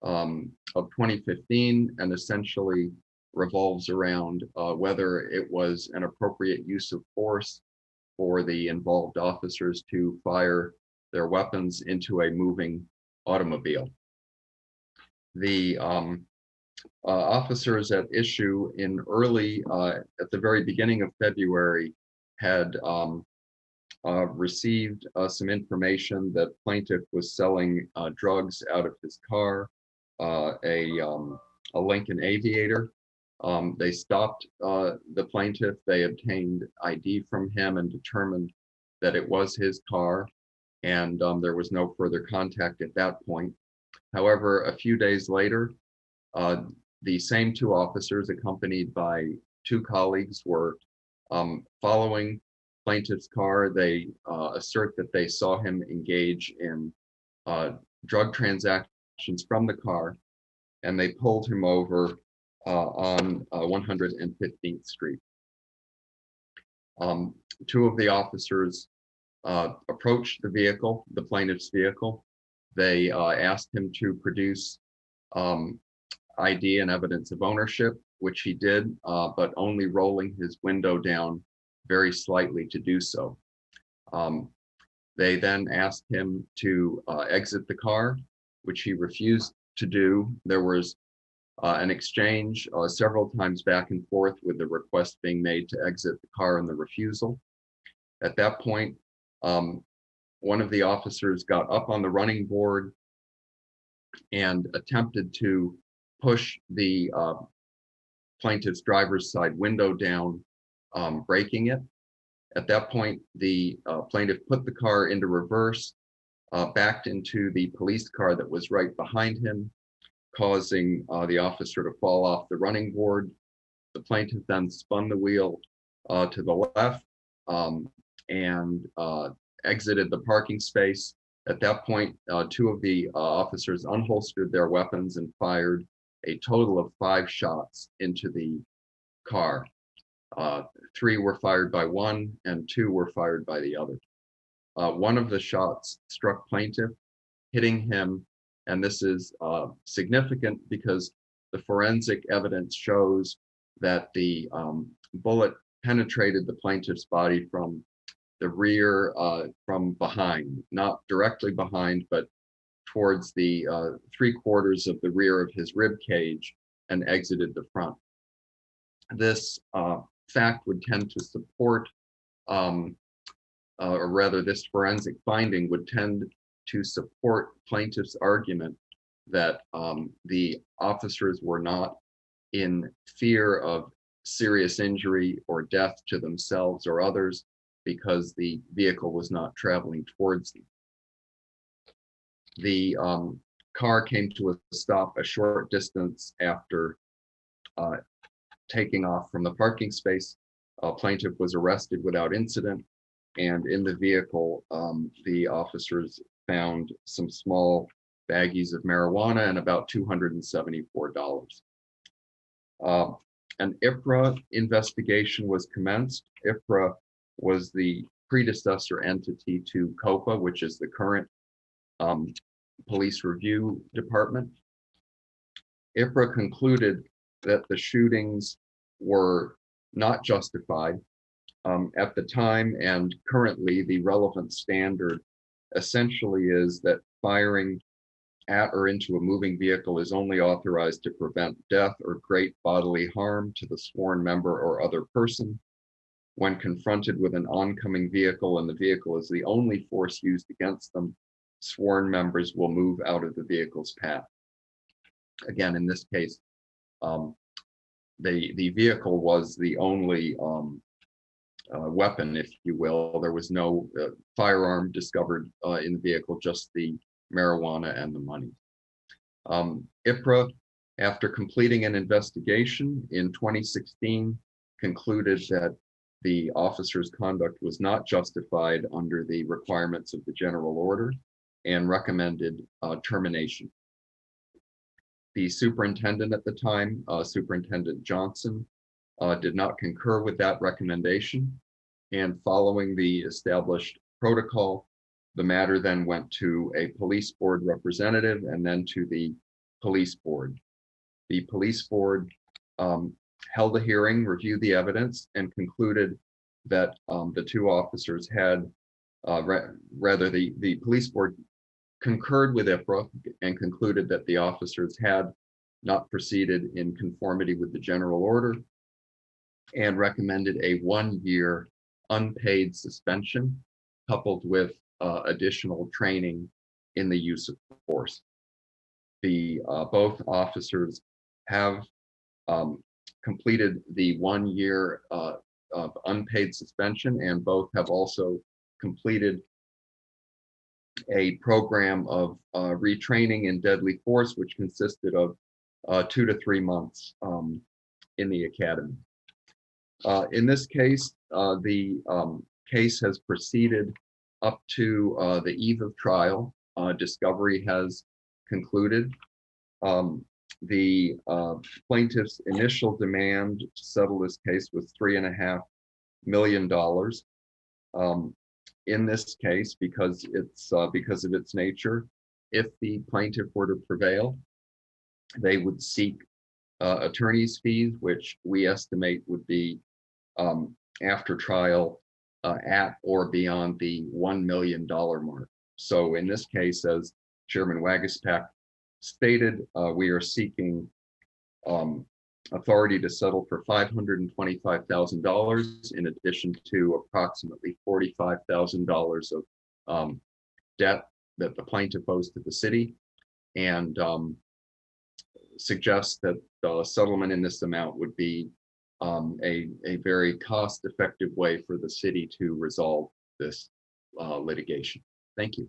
of 2015 and essentially revolves around whether it was an appropriate use of force for the involved officers to fire their weapons into a moving automobile. The officers at issue in at the very beginning of February had received some information that plaintiff was selling drugs out of his car, a Lincoln Aviator. They stopped the plaintiff. They obtained ID from him and determined that it was his car, and there was no further contact at that point. However, a few days later, the same two officers, accompanied by two colleagues, were following plaintiff's car. They assert that they saw him engage in drug transactions from the car, and they pulled him over on 115th Street. Two of the officers approached the vehicle, the plaintiff's vehicle. They asked him to produce ID and evidence of ownership, which he did, but only rolling his window down very slightly to do so. They then asked him to exit the car, which he refused to do. There was an exchange several times back and forth with the request being made to exit the car and the refusal. At that point, one of the officers got up on the running board and attempted to push the plaintiff's driver's side window down, breaking it. At that point, the plaintiff put the car into reverse, backed into the police car that was right behind him, causing the officer to fall off the running board. The plaintiff then spun the wheel to the left and exited the parking space. At that point, two of the officers unholstered their weapons and fired a total of 5 shots into the car. 3 were fired by one and 2 were fired by the other. One of the shots struck plaintiff, hitting him, and this is significant because the forensic evidence shows that the bullet penetrated the plaintiff's body from the rear, from behind, not directly behind, but towards the 3/4 of the rear of his rib cage and exited the front. This fact would tend to support, or rather this forensic finding would tend to support plaintiff's argument that the officers were not in fear of serious injury or death to themselves or others because the vehicle was not traveling towards them. The car came to a stop a short distance after taking off from the parking space. Plaintiff was arrested without incident, and in the vehicle, the officers found some small baggies of marijuana and about $274. An IPRA investigation was commenced. IPRA was the predecessor entity to COPA, which is the current police review department. IPRA concluded that the shootings were not justified. At the time and currently, the relevant standard essentially is that firing at or into a moving vehicle is only authorized to prevent death or great bodily harm to the sworn member or other person. When confronted with an oncoming vehicle and the vehicle is the only force used against them, sworn members will move out of the vehicle's path. Again, in this case, the vehicle was the only weapon, if you will. There was no firearm discovered in the vehicle, just the marijuana and the money. IPRA, after completing an investigation in 2016, concluded that the officer's conduct was not justified under the requirements of the general order and recommended termination. The superintendent at the time, Superintendent Johnson, did not concur with that recommendation. And following the established protocol, the matter then went to a police board representative and then to the police board. The police board held a hearing, reviewed the evidence, and concluded that the two officers had, the police board concurred with IFRA and concluded that the officers had not proceeded in conformity with the general order and recommended a 1-year unpaid suspension coupled with additional training in the use of force. Both officers have completed the 1 year of unpaid suspension, and both have also completed a program of retraining in deadly force, which consisted of 2 to 3 months in the academy. In this case, the case has proceeded up to the eve of trial. Discovery has concluded. The plaintiff's initial demand to settle this case was $3.5 million. In this case, because of its nature, if the plaintiff were to prevail, they would seek attorney's fees, which we estimate would be after trial at or beyond the $1 million mark. So in this case, as Chairman Wagaspak stated, we are seeking authority to settle for $525,000 in addition to approximately $45,000 of debt that the plaintiff owes to the city, and suggests that the settlement in this amount would be a very cost-effective way for the city to resolve this litigation. Thank you.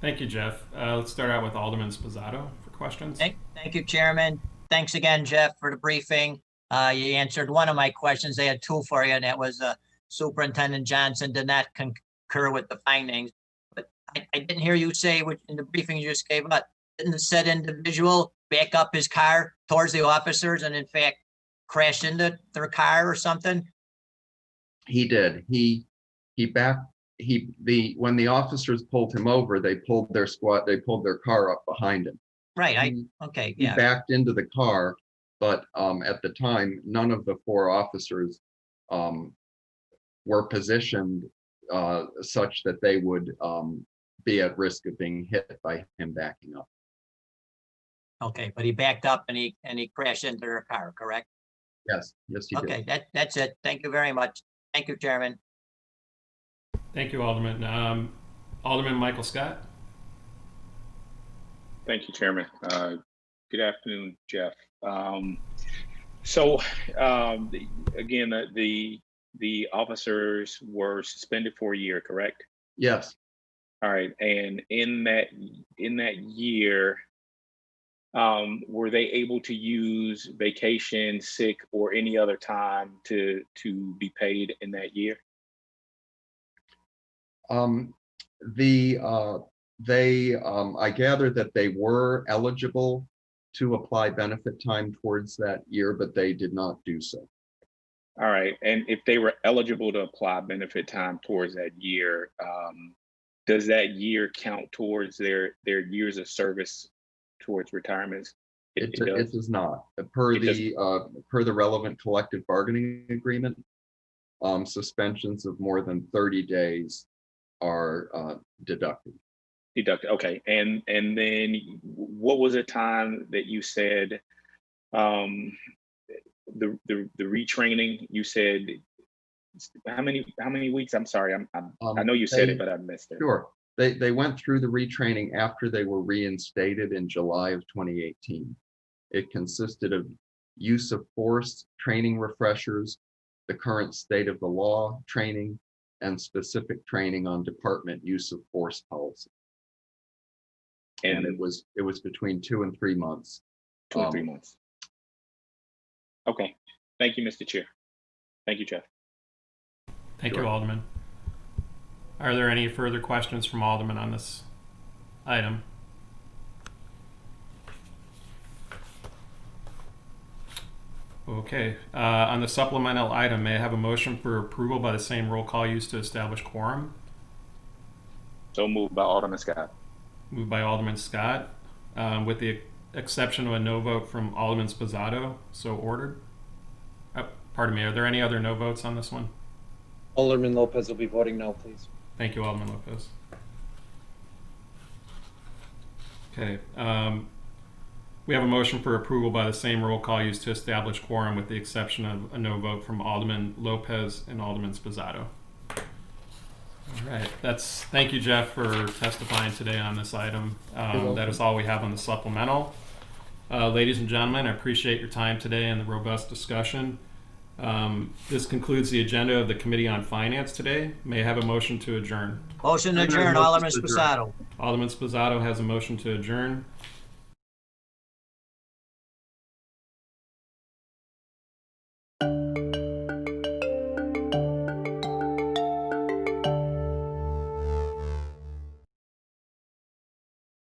Thank you, Jeff. Let's start out with Alderman Sposato for questions. Thank you, Chairman. Thanks again, Jeff, for the briefing. You answered one of my questions. I had two for you, and that was Superintendent Johnson did not concur with the findings. But I didn't hear you say in the briefing you just gave up. Didn't the said individual back up his car towards the officers and in fact crashed into their car or something? He did. When the officers pulled him over, they pulled their car up behind him. Right. He backed into the car, but at the time, none of the 4 officers were positioned such that they would be at risk of being hit by him backing up. Okay, but he backed up and he crashed into their car, correct? Yes, he did. Okay, that's it. Thank you very much. Thank you, Chairman. Thank you, Alderman. Alderman Michael Scott. Thank you, Chairman. Good afternoon, Jeff. Again, the officers were suspended for a year, correct? Yes. All right, and in that year, were they able to use vacation, sick, or any other time to be paid in that year? I gather that they were eligible to apply benefit time towards that year, but they did not do so. All right, and if they were eligible to apply benefit time towards that year, does that year count towards their years of service towards retirements? It does not. Per the relevant collective bargaining agreement, suspensions of more than 30 days are deducted. Okay, and then what was the time that you said the retraining? You said how many weeks? I'm sorry, I know you said it, but I missed it. Sure. They went through the retraining after they were reinstated in July of 2018. It consisted of use of force, training refreshers, the current state of the law training, and specific training on department use of force policy. And it was between 2 and 3 months. 2 and 3 months. Okay. Thank you, Mr. Chair. Thank you, Jeff. Thank you, Alderman. Are there any further questions from Alderman on this item? Okay, on the supplemental item, may I have a motion for approval by the same roll call used to establish quorum? So moved by Alderman Scott. Moved by Alderman Scott, with the exception of a no vote from Alderman Sposato, so ordered. Pardon me, are there any other no votes on this one? Alderman Lopez will be voting no, please. Thank you, Alderman Lopez. Okay, we have a motion for approval by the same roll call used to establish quorum with the exception of a no vote from Alderman Lopez and Alderman Sposato. All right, thank you, Jeff, for testifying today on this item. That is all we have on the supplemental. Ladies and gentlemen, I appreciate your time today and the robust discussion. This concludes the agenda of the Committee on Finance today. May I have a motion to adjourn? Motion to adjourn, Alderman Sposato. Alderman Sposato has a motion to adjourn.